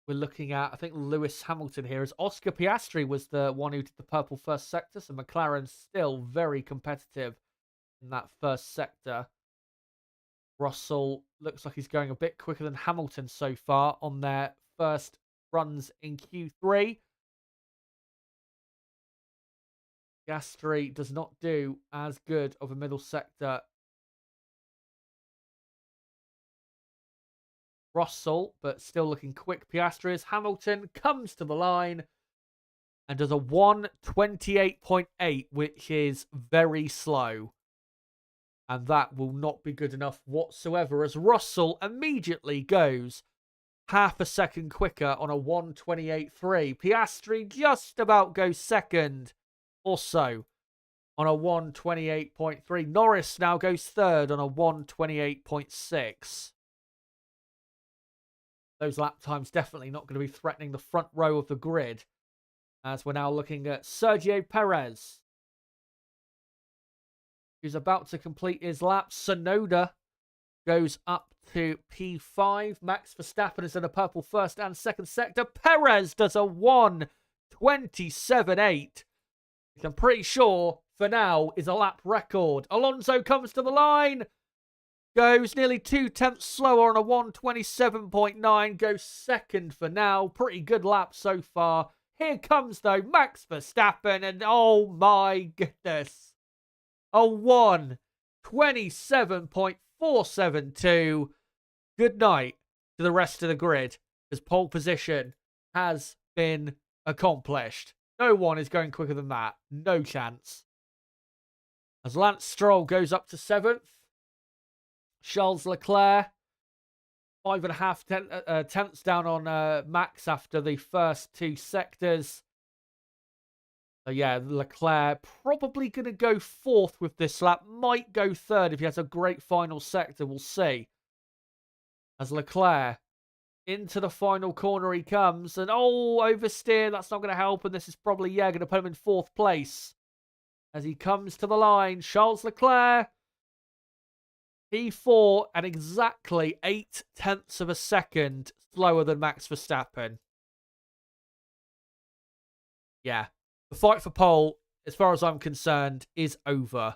we're looking at, I think Lewis Hamilton here, as Oscar Piastri was the one who did the purple first sector, so McLaren's still very competitive in that first sector. Russell looks like he's going a bit quicker than Hamilton so far on their first runs in Q3. Piastri does not do as good of a middle sector. Russell, but still looking quick. Piastri as Hamilton comes to the line and does a 1:28.8, which is very slow. And that will not be good enough whatsoever, as Russell immediately goes half a second quicker on a 1:28.3. Piastri just about goes second or so on a 1:28.3. Norris now goes third on a 1:28.6. Those lap times definitely not going to be threatening the front row of the grid, as we're now looking at Sergio Perez, who's about to complete his lap. Tsunoda goes up to P5. Max Verstappen is in a purple first and second sector. Perez does a 1:27.8. which I'm pretty sure for now is a lap record. Alonso comes to the line. Goes nearly 2/10 slower on a 1:27.9. Goes second for now. Pretty good lap so far. Here comes, though, Max Verstappen. And oh my goodness. A 1:27.472. Good night to the rest of the grid, as pole position has been accomplished. No one is going quicker than that. No chance. As Lance Stroll goes up to 7th. Charles Leclerc, 5.5 tenths down on Max after the first two sectors. So yeah, Leclerc probably going to go 4th with this lap. Might go 3rd if he has a great final sector. We'll see. As Leclerc, into the final corner he comes. And oh, oversteer. That's not going to help. And this is probably, yeah, going to put him in 4th place. As he comes to the line, Charles Leclerc, P4 and exactly 0.8 of a second slower than Max Verstappen. Yeah. The fight for pole, as far as I'm concerned, is over.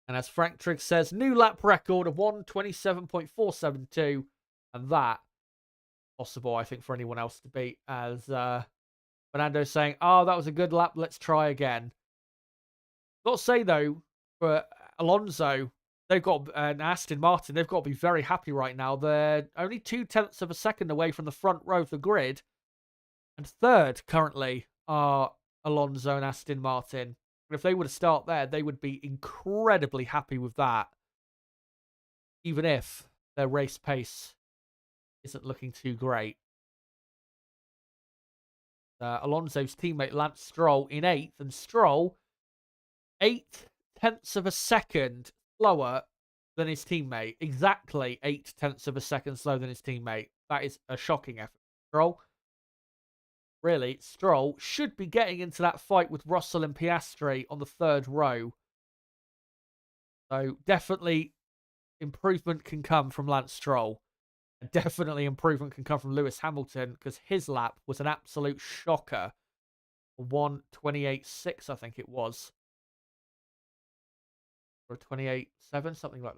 And as Frank Triggs says, new lap record of 1:27.472. And that, possible, I think, for anyone else to beat. As Fernando saying, oh, that was a good lap, let's try again. Got to say, though, for Alonso, they've got an Aston Martin, they've got to be very happy right now. They're only 0.2 of a second away from the front row of the grid. And 3rd currently are Alonso and Aston Martin. And if they were to start there, they would be incredibly happy with that. Even if their race pace isn't looking too great. Alonso's teammate Lance Stroll in 8th. And Stroll, 0.8 of a second slower than his teammate. Exactly 0.8 of a second slower than his teammate. That is a shocking effort. Stroll. Really, Stroll should be getting into that fight with Russell and Piastri on the 3rd row. So definitely improvement can come from Lance Stroll. And definitely improvement can come from Lewis Hamilton, because his lap was an absolute shocker. 1:28.6, I think it was. Or 28.7, something like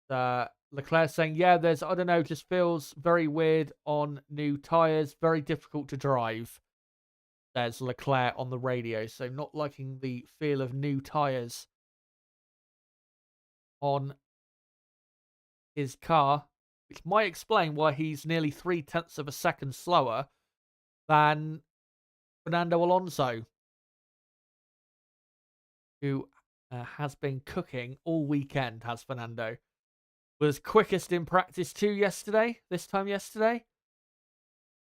that. Leclerc saying, yeah, I don't know, just feels very weird on new tyres. Very difficult to drive. There's Leclerc on the radio. So not liking the feel of new tyres on his car, which might explain why he's nearly 0.3 of a second slower than Fernando Alonso, who has been cooking all weekend, has Fernando. Was quickest in practice too this time yesterday,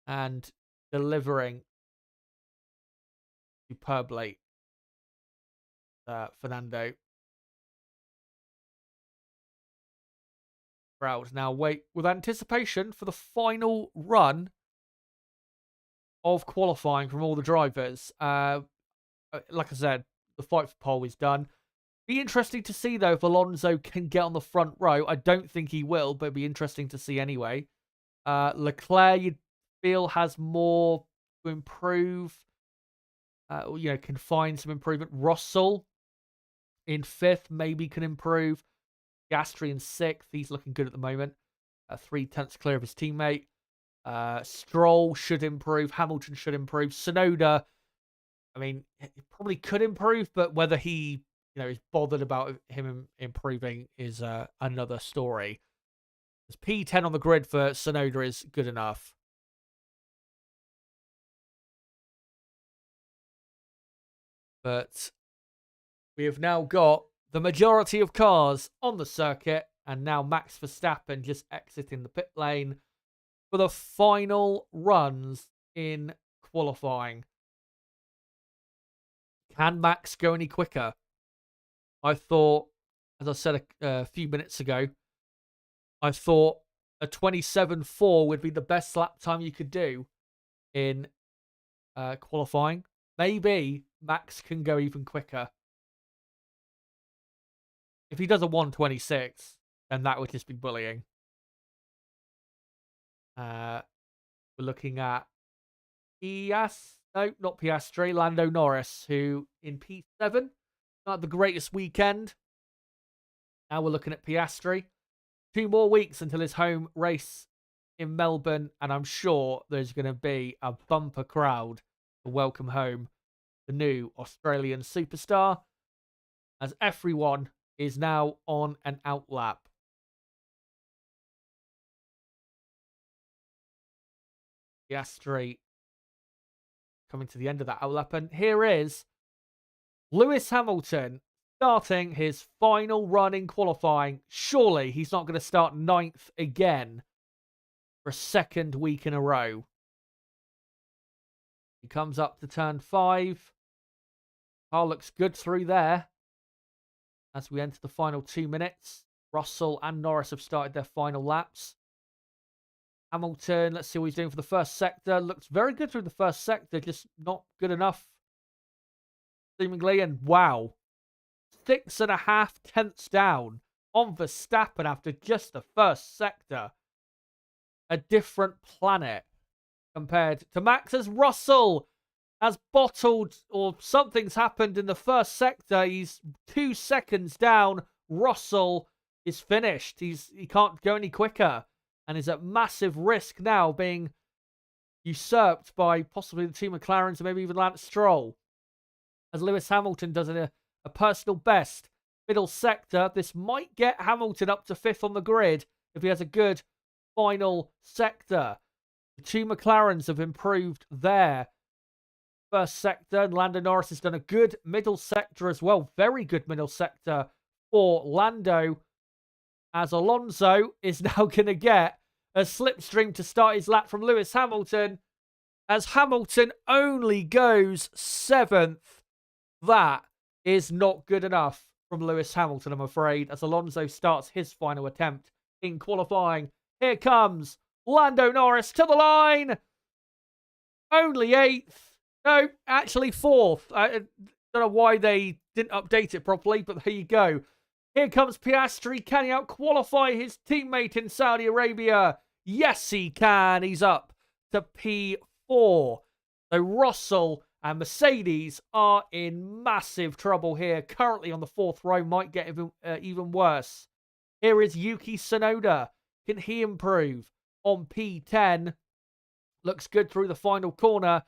and delivering superbly, Fernando. Crowd now wait with anticipation for the final run of qualifying from all the drivers. Like I said, the fight for pole is done. Be interesting to see, though, if Alonso can get on the front row. I don't think he will, but it'd be interesting to see anyway. Leclerc, you'd feel, has more to improve. Can find some improvement. Russell in 5th, maybe can improve. Piastri in 6th. He's looking good at the moment. 0.3 clear of his teammate. Stroll should improve. Hamilton should improve. Tsunoda, I mean, he probably could improve, but whether he is bothered about him improving is another story. P10 on the grid for Tsunoda is good enough. But we have now got the majority of cars on the circuit, and now Max Verstappen just exiting the pit lane for the final runs in qualifying. Can Max go any quicker? I thought, as I said a few minutes ago, I thought a 27.4 would be the best lap time you could do in qualifying. Maybe Max can go even quicker. If he does a 1:26, then that would just be bullying. We're looking at not Piastri, Lando Norris, who in P7, not the greatest weekend. Now we're looking at Piastri. 2 more weeks until his home race in Melbourne, and I'm sure there's going to be a bumper crowd to welcome home the new Australian superstar, as everyone is now on an outlap. Piastri coming to the end of that outlap, and here is Lewis Hamilton starting his final run in qualifying. Surely he's not going to start 9th again for a 2nd week in a row. He comes up to turn 5. Car looks good through there. As we enter the final 2 minutes, Russell and Norris have started their final laps. Hamilton, let's see what he's doing for the first sector. Looks very good through the first sector, just not good enough, seemingly. And wow, 6.5 tenths down on Verstappen after just the first sector. A different planet compared to Max, as Russell has bottled, or something's happened in the first sector. He's 2 seconds down. Russell is finished. He can't go any quicker, and is at massive risk now being usurped by possibly the two McLarens and maybe even Lance Stroll. As Lewis Hamilton does a personal best middle sector, this might get Hamilton up to 5th on the grid if he has a good final sector. The two McLarens have improved their first sector, and Lando Norris has done a good middle sector as well. Very good middle sector for Lando, as Alonso is now going to get a slipstream to start his lap from Lewis Hamilton, as Hamilton only goes 7th. That is not good enough from Lewis Hamilton, I'm afraid, as Alonso starts his final attempt in qualifying. Here comes Lando Norris to the line. Only 8th. No, actually 4th. I don't know why they didn't update it properly, but there you go. Here comes Piastri. Can he out-qualify his teammate in Saudi Arabia? Yes, he can. He's up to P4. So Russell and Mercedes are in massive trouble here. Currently on the 4th row. Might get even worse. Here is Yuki Tsunoda. Can he improve? On P10. Looks good through the final corner.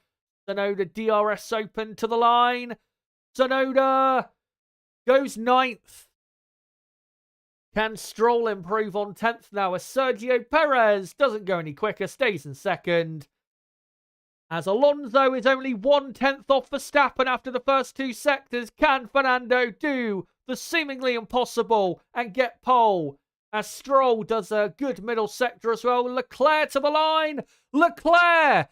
Tsunoda DRS open to the line. Tsunoda goes 9th. Can Stroll improve on 10th now as Sergio Perez doesn't go any quicker, stays in 2nd. As Alonso is only 1/10 off Verstappen after the first 2 sectors. Can Fernando do the seemingly impossible and get pole? As Stroll does a good middle sector as well. Leclerc to the line. Leclerc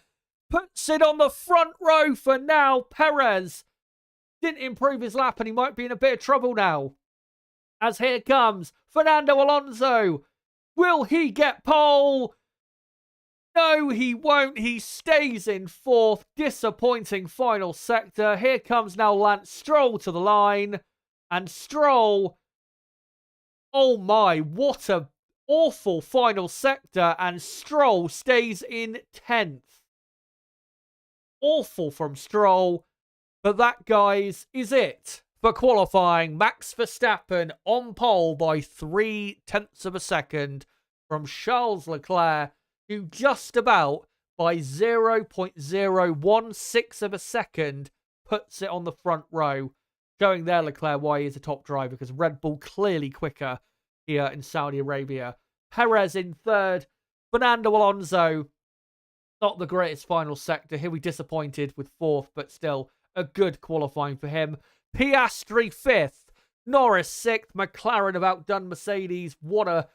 puts it on the front row for now. Perez didn't improve his lap and he might be in a bit of trouble now. As here comes Fernando Alonso. Will he get pole? No, he won't. He stays in 4th. Disappointing final sector. Here comes now Lance Stroll to the line. And Stroll, oh my, what a awful final sector. And Stroll stays in 10th. Awful from Stroll. But that, guys, is it for qualifying. Max Verstappen on pole by 0.3 of a second from Charles Leclerc, who just about by 0.016 of a second puts it on the front row, showing there Leclerc why he is a top driver, because Red Bull clearly quicker here in Saudi Arabia. Perez in 3rd. Fernando Alonso, not the greatest final sector. Here we disappointed with 4th, but still a good qualifying for him. Piastri 5th. Norris 6th. McLaren have outdone Mercedes. What a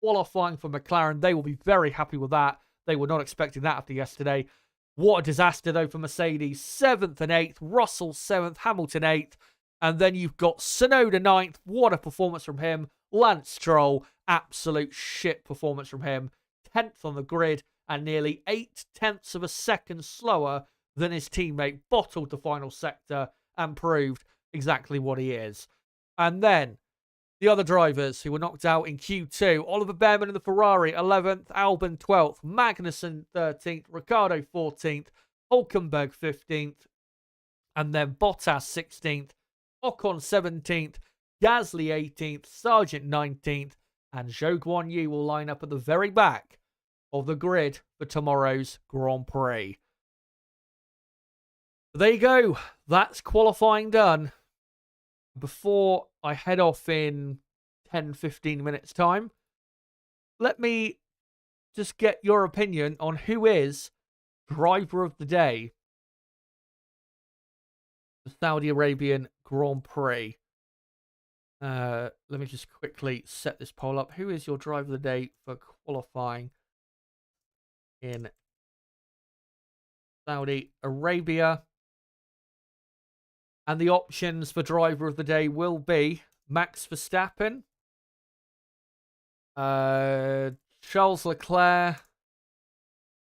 qualifying for McLaren. They will be very happy with that. They were not expecting that after yesterday. What a disaster, though, for Mercedes. 7th and 8th. Russell 7th. Hamilton 8th. And then you've got Tsunoda 9th. What a performance from him. Lance Stroll, absolute shit performance from him. 10th on the grid and nearly 0.8 of a second slower than his teammate. Bottled the final sector and proved exactly what he is. And then the other drivers who were knocked out in Q2. Oliver Behrman in the Ferrari, 11th. Albon, 12th. Magnussen, 13th. Ricciardo, 14th. Hulkenberg, 15th. And then Bottas, 16th. Ocon, 17th. Gasly, 18th. Sargent, 19th. And Zhou Guanyu will line up at the very back of the grid for tomorrow's Grand Prix. There you go. That's qualifying done. Before I head off in 10-15 minutes time, let me just get your opinion on who is driver of the day for Saudi Arabian Grand Prix. Let me just quickly set this poll up. Who is your driver of the day for qualifying in Saudi Arabia? And the options for driver of the day will be Max Verstappen, Charles Leclerc,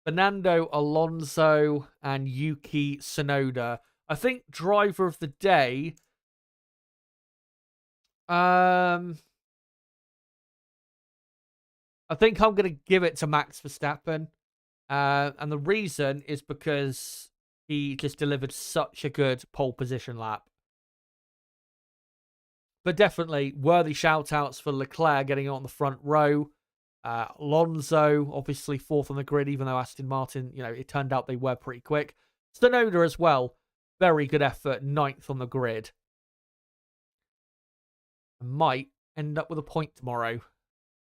Fernando Alonso, and Yuki Tsunoda. I think driver of the day, I think I'm going to give it to Max Verstappen. And the reason is because he just delivered such a good pole position lap. But definitely worthy shout-outs for Leclerc getting on the front row. Alonso, obviously 4th on the grid, even though Aston Martin, it turned out they were pretty quick. Tsunoda as well. Very good effort, 9th on the grid. Might end up with a point tomorrow.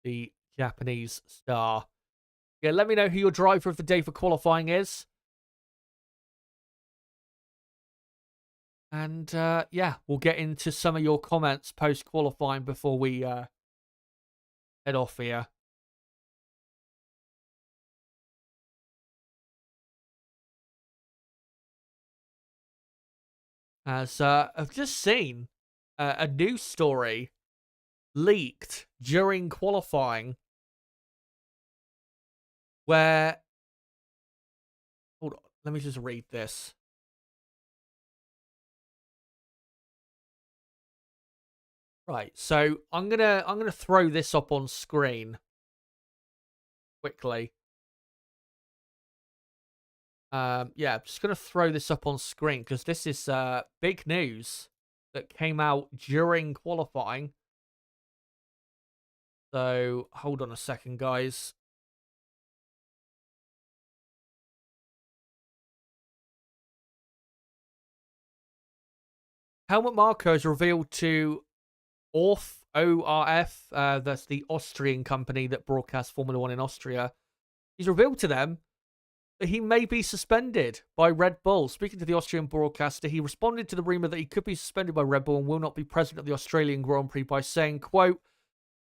The Japanese star. Yeah, let me know who your driver of the day for qualifying is. And, yeah, we'll get into some of your comments post-qualifying before we head off here. As I've just seen a news story leaked during qualifying where... Hold on, let me just read this. Right, so I'm gonna throw this up on screen quickly. Yeah, I'm just gonna throw this up on screen because this is big news that came out during qualifying. So hold on a second, guys. Helmut Marko is revealed to ORF, that's the Austrian company that broadcasts Formula One in Austria. He's revealed to them that he may be suspended by Red Bull. Speaking to the Austrian broadcaster, he responded to the rumour that he could be suspended by Red Bull and will not be present at the Australian Grand Prix by saying, quote,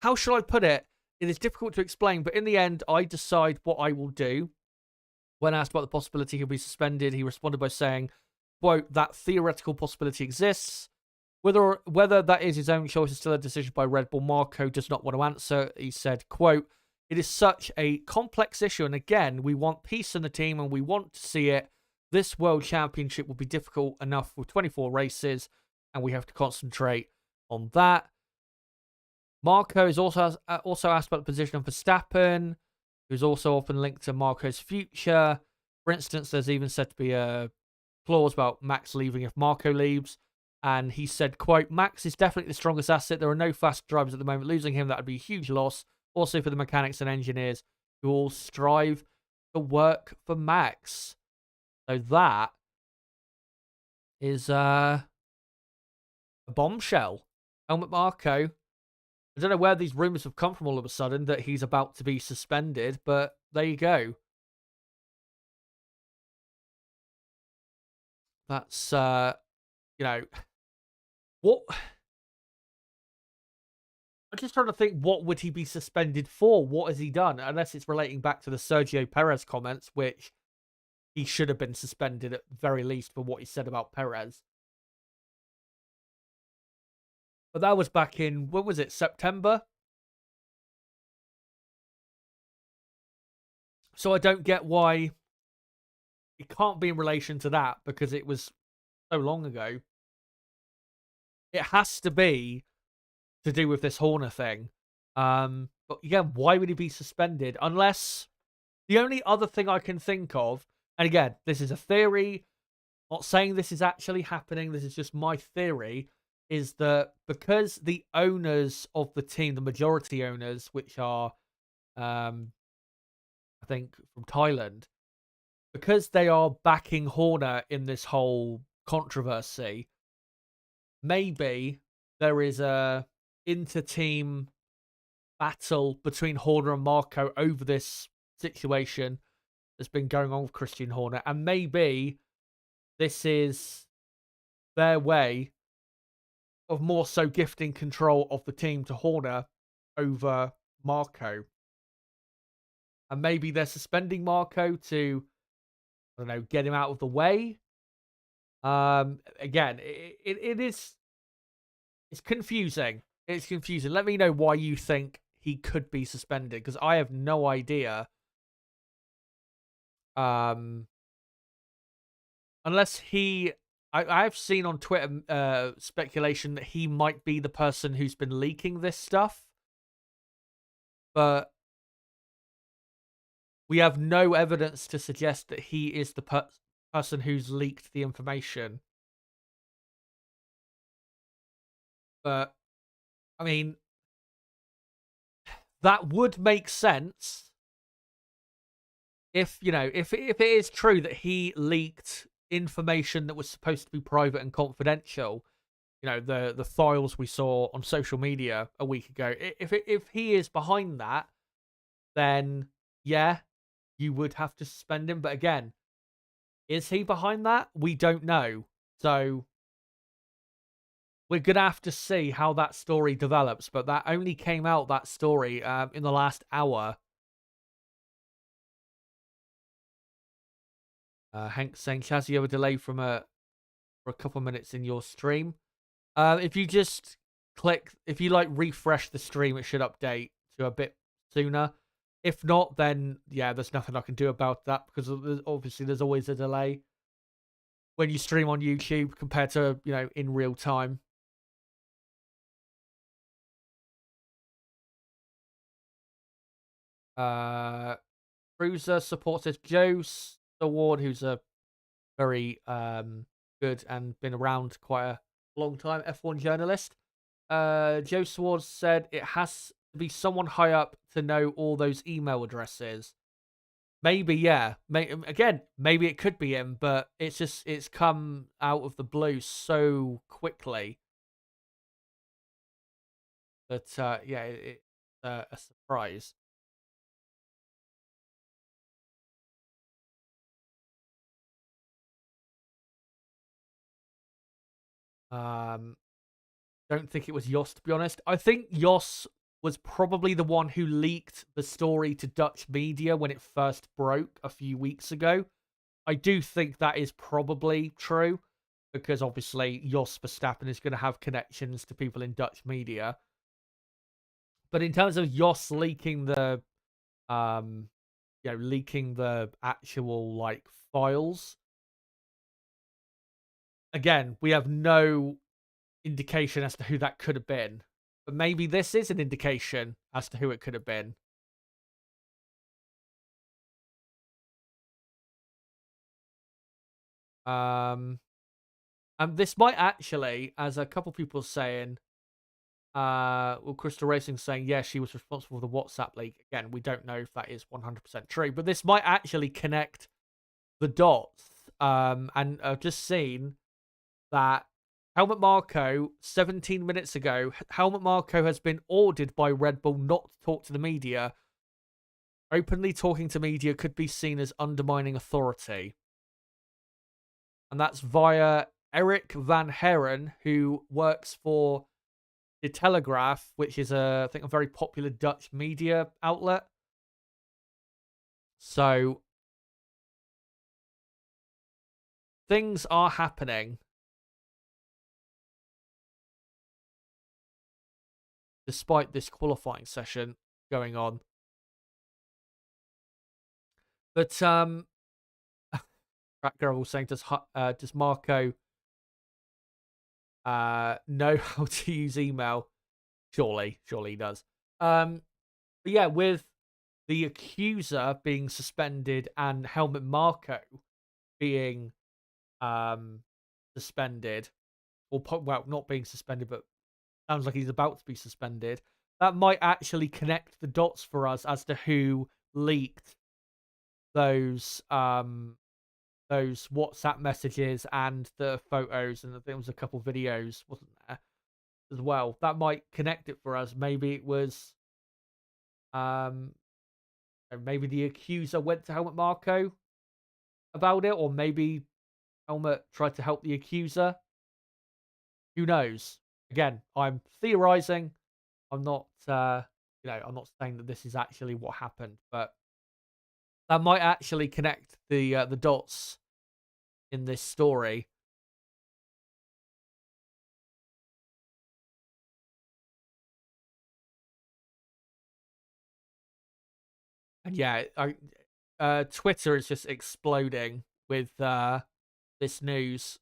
"How shall I put it? It is difficult to explain, but in the end, I decide what I will do." When asked about the possibility he'll be suspended, he responded by saying, quote, "That theoretical possibility exists. Whether that is his own choice is still a decision by Red Bull." Marko does not want to answer. He said, quote, "It is such a complex issue, and again, we want peace in the team and we want to see it. This World Championship will be difficult enough with 24 races, and we have to concentrate on that." Marko is also asked about the position of Verstappen, who's also often linked to Marko's future. For instance, there's even said to be a clause about Max leaving if Marko leaves. And he said, quote, "Max is definitely the strongest asset. There are no fast drivers at the moment. Losing him, that would be a huge loss. Also for the mechanics and engineers who all strive to work for Max." So that is a bombshell. Helmut Marko, I don't know where these rumours have come from all of a sudden that he's about to be suspended, but there you go. That's, you know, what... I'm just trying to think, what would he be suspended for? What has he done? Unless it's relating back to the Sergio Perez comments, which he should have been suspended at very least for what he said about Perez. But that was back in, when was it, September? So I don't get why it can't be in relation to that, because it was so long ago. It has to be to do with this Horner thing. But again, why would he be suspended? Unless the only other thing I can think of, and again, this is a theory, not saying this is actually happening, this is just my theory, is that because the owners of the team, the majority owners, which are, I think, from Thailand, because they are backing Horner in this whole controversy, maybe there is a inter-team battle between Horner and Marko over this situation that's been going on with Christian Horner, and maybe this is their way of more so gifting control of the team to Horner over Marko. And maybe they're suspending Marko to, I don't know, get him out of the way. Again, it's confusing. It's confusing. Let me know why you think he could be suspended, because I have no idea. Unless I've seen on Twitter speculation that he might be the person who's been leaking this stuff, but we have no evidence to suggest that he is the person who's leaked the information. But I mean, that would make sense if, if it is true that he leaked information that was supposed to be private and confidential, the files we saw on social media a week ago. If he is behind that, then yeah, you would have to suspend him. But again, is he behind that? We don't know. So we're going to have to see how that story develops. But that only came out, that story, in the last hour. Hank saying, Chaz, you have a delay for a couple of minutes in your stream. If you just if you refresh the stream, it should update to a bit sooner. If not, then yeah, there's nothing I can do about that, because obviously there's always a delay when you stream on YouTube compared to, in real time. Cruiser supports us. Joe Award, who's a very good and been around quite a long time F1 journalist. Joe Swartz said it has to be someone high up to know all those email addresses. Maybe, yeah. Again, maybe it could be him, but it's come out of the blue so quickly that yeah, it's a surprise. Um, don't think it was Jos, to be honest. I think Jos was probably the one who leaked the story to Dutch media when it first broke a few weeks ago. I do think that is probably true because obviously Jos Verstappen is going to have connections to people in Dutch media. But in terms of Jos leaking the um leaking the actual like files, again, we have no indication as to who that could have been. But maybe this is an indication as to who it could have been. Um and this might actually, as a couple people saying, well, Crystal Racing saying, yeah, she was responsible for the WhatsApp leak. Again, we don't know if that is 100% true, but this might actually connect the dots. And I've just seen that Helmut Marko, 17 minutes ago, Helmut Marko has been ordered by Red Bull not to talk to the media. Openly talking to media could be seen as undermining authority. And that's via Eric Van Heren, who works for the Telegraph, which is I think a very popular Dutch media outlet. So things are happening despite this qualifying session going on. But Rat Girl was saying, does Marco know how to use email? Surely he does. But yeah, with the accuser being suspended and Helmut Marko being suspended, or well, not being suspended, but sounds like he's about to be suspended. That might actually connect the dots for us as to who leaked those WhatsApp messages and the photos, and there was a couple videos, wasn't there, as well. That might connect it for us. Maybe it was, maybe the accuser went to Helmut Marko about it, or maybe Helmut tried to help the accuser. Who knows? Again, I'm theorizing. I'm not, I'm not saying that this is actually what happened, but that might actually connect the dots in this story. And yeah, Twitter is just exploding with this news.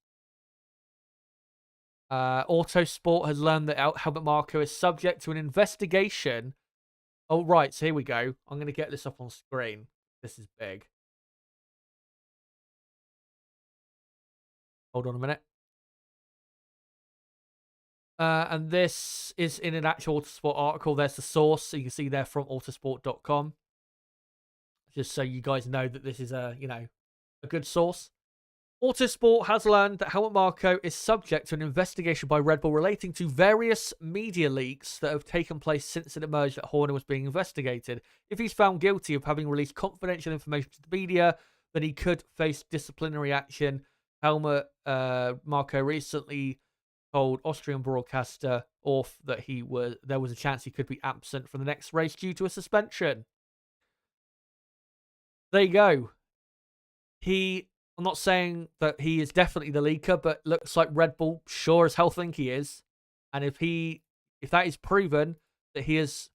Autosport has learned that Helmut Marko is subject to an investigation. Oh, right. So here we go. I'm going to get this up on screen. This is big. Hold on a minute. And this is in an actual Autosport article. There's the source. So you can see there from autosport.com. Just so you guys know that this is a good source. Autosport has learned that Helmut Marko is subject to an investigation by Red Bull relating to various media leaks that have taken place since it emerged that Horner was being investigated. If he's found guilty of having released confidential information to the media, then he could face disciplinary action. Helmut Marko recently told Austrian broadcaster Orff that there was a chance he could be absent from the next race due to a suspension. There you go. I'm not saying that he is definitely the leaker, but looks like Red Bull sure as hell think he is. And if that is proven that he has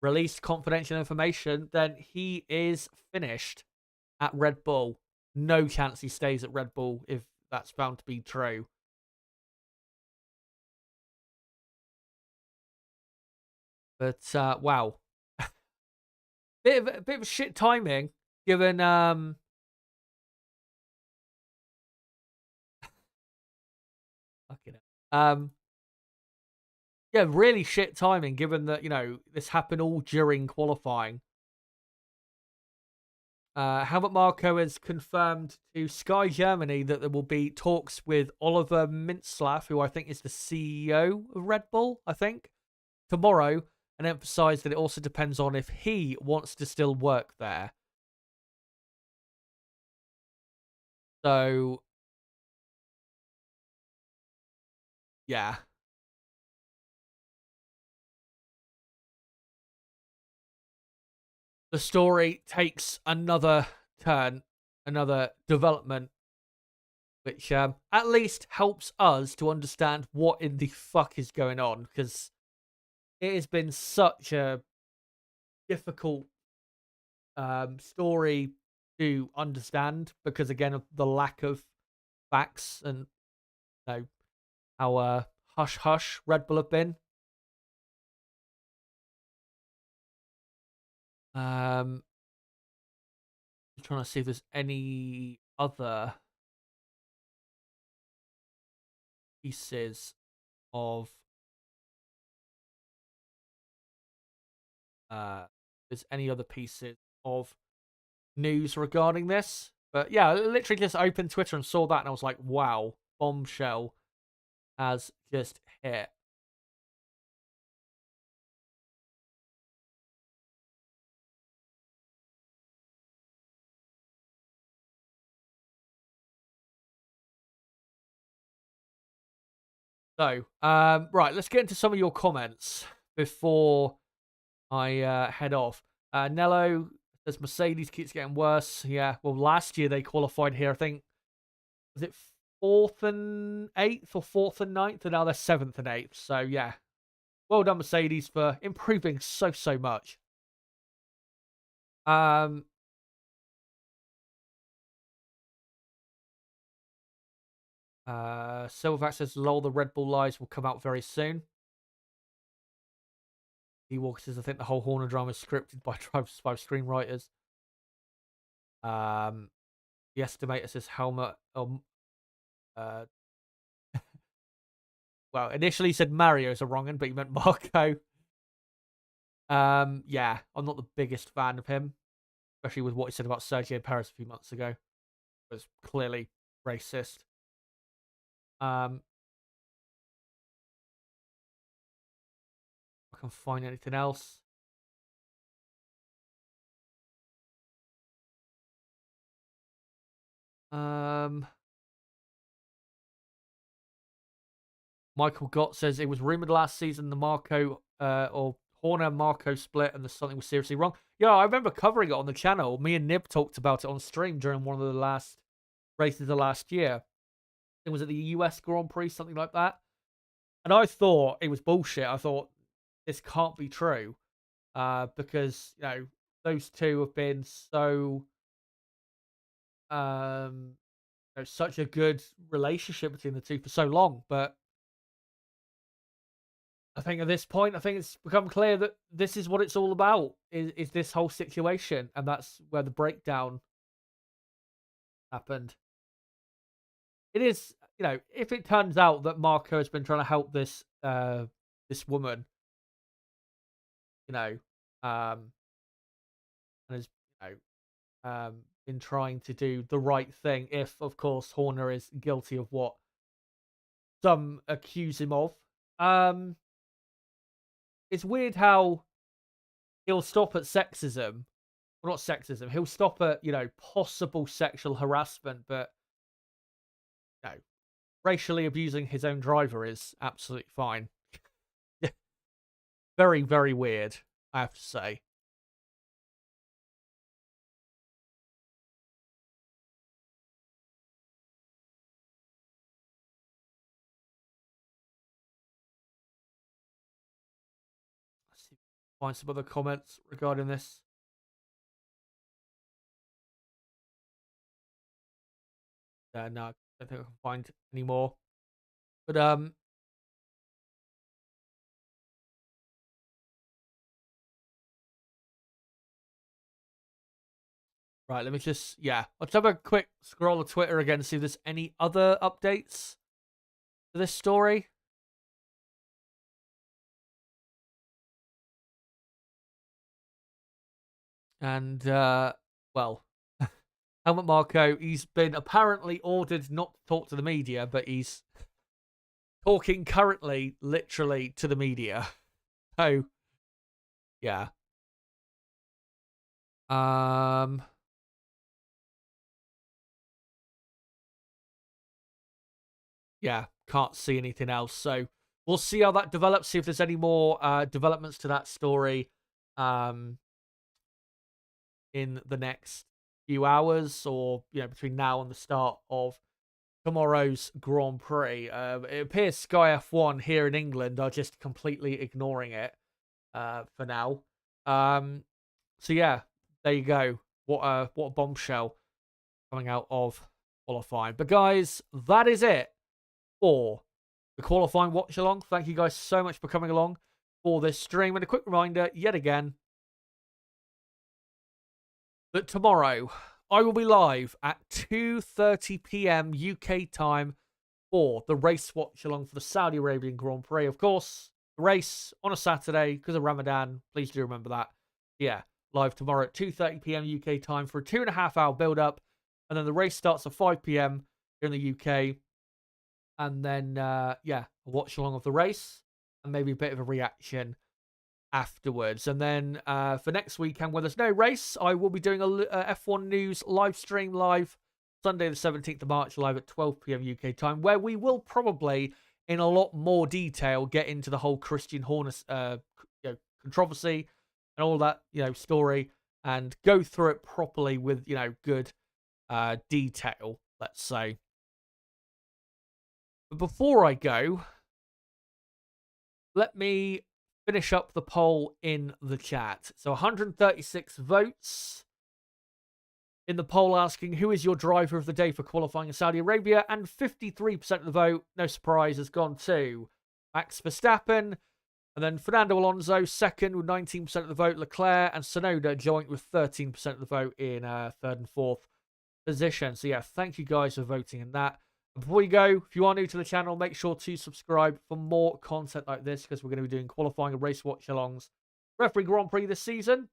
released confidential information, then he is finished at Red Bull. No chance he stays at Red Bull if that's found to be true. But wow, bit of shit timing given fucking Yeah, really shit timing given that, this happened all during qualifying. Helmut Marko has confirmed to Sky Germany that there will be talks with Oliver Mintzlaff, who I think is the CEO of Red Bull, I think, tomorrow, and emphasised that it also depends on if he wants to still work there. So, yeah. The story takes another turn, another development, which at least helps us to understand what in the fuck is going on, because it has been such a difficult story to understand because, again, of the lack of facts and how hush hush Red Bull have been. I'm trying to see if there's any other pieces of there's any other pieces of news regarding this. But yeah, I literally just opened Twitter and saw that, and I was like, wow, bombshell has just hit. So, right, let's get into some of your comments before I head off. Nello says Mercedes keeps getting worse. Yeah, well, last year they qualified here, I think, was it 4th and 8th or 4th and 9th, and now they're 7th and 8th. So, yeah, well done, Mercedes, for improving so much. Silverback says, lol, the Red Bull lies will come out very soon. He walks says, I think the whole Horner drama is scripted by Drive 5 screenwriters. The estimator says Helmut. Well, initially he said Mario's a wrong one, but he meant Marco. Yeah, I'm not the biggest fan of him, especially with what he said about Sergio Perez a few months ago. It was clearly racist. I can find anything else. Michael Gott says it was rumored last season the Marco or Horner Marco split and there's something was seriously wrong. Yeah, I remember covering it on the channel. Me and Nib talked about it on stream during one of the last races of last year. It was at the US Grand Prix, something like that. And I thought it was bullshit. I thought this can't be true because those two have been so such a good relationship between the two for so long, but I think at this point, I think it's become clear that this is what it's all about, is this whole situation, and that's where the breakdown happened. It is, if it turns out that Marco has been trying to help this this woman, and has, been trying to do the right thing, if, of course, Horner is guilty of what some accuse him of. It's weird how he'll stop at sexism. Well, not sexism. He'll stop at, possible sexual harassment, but racially abusing his own driver is absolutely fine. Very, very weird, I have to say. Let's see, find some other comments regarding this. No, I don't think I can find any more. But right, let me just let's have a quick scroll of Twitter again to see if there's any other updates to this story. And, well, Helmut Marko, he's been apparently ordered not to talk to the media, but he's talking currently, literally, to the media. So, yeah. Yeah, can't see anything else. So we'll see how that develops, see if there's any more developments to that story in the next few hours, or between now and the start of tomorrow's Grand Prix. It appears Sky F1 here in England are just completely ignoring it for now. So yeah, there you go. What a bombshell coming out of qualifying. But guys, that is it for the qualifying watch along. Thank you guys so much for coming along for this stream. And a quick reminder, yet again, that tomorrow I will be live at 2:30 p.m. UK time for the race watch along for the Saudi Arabian Grand Prix. Of course, the race on a Saturday because of Ramadan. Please do remember that. Yeah, live tomorrow at 2:30 p.m. UK time for a 2.5 hour build up. And then the race starts at 5 p.m. here in the UK. And then, yeah, a watch along of the race and maybe a bit of a reaction afterwards. And then for next weekend, when there's no race, I will be doing a F1 News live stream live Sunday the 17th of March, live at 12 p.m. UK time, where we will probably, in a lot more detail, get into the whole Christian Horner controversy and all that, story, and go through it properly with, good detail, let's say. But before I go, let me finish up the poll in the chat. So 136 votes in the poll asking who is your driver of the day for qualifying in Saudi Arabia, and 53% of the vote, no surprise, has gone to Max Verstappen, and then Fernando Alonso second with 19% of the vote, Leclerc and Tsunoda joint with 13% of the vote in third and fourth position. So yeah, thank you guys for voting in that. Before you go, if you are new to the channel, make sure to subscribe for more content like this, because we're going to be doing qualifying and race watch-alongs for every Grand Prix this season.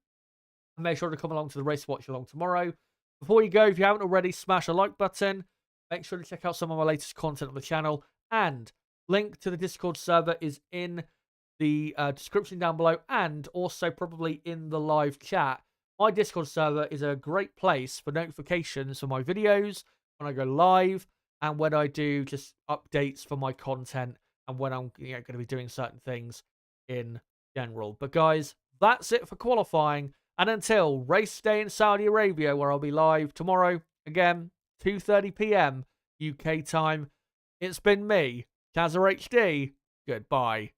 And make sure to come along to the race watch-along tomorrow. Before you go, if you haven't already, smash a like button. Make sure to check out some of my latest content on the channel. And link to the Discord server is in the description down below, and also probably in the live chat. My Discord server is a great place for notifications for my videos, when I go live, and when I do just updates for my content, and when I'm going to be doing certain things in general. But guys, that's it for qualifying. And until race day in Saudi Arabia, where I'll be live tomorrow, again, 2:30 p.m. UK time, it's been me, Kazza HD. Goodbye.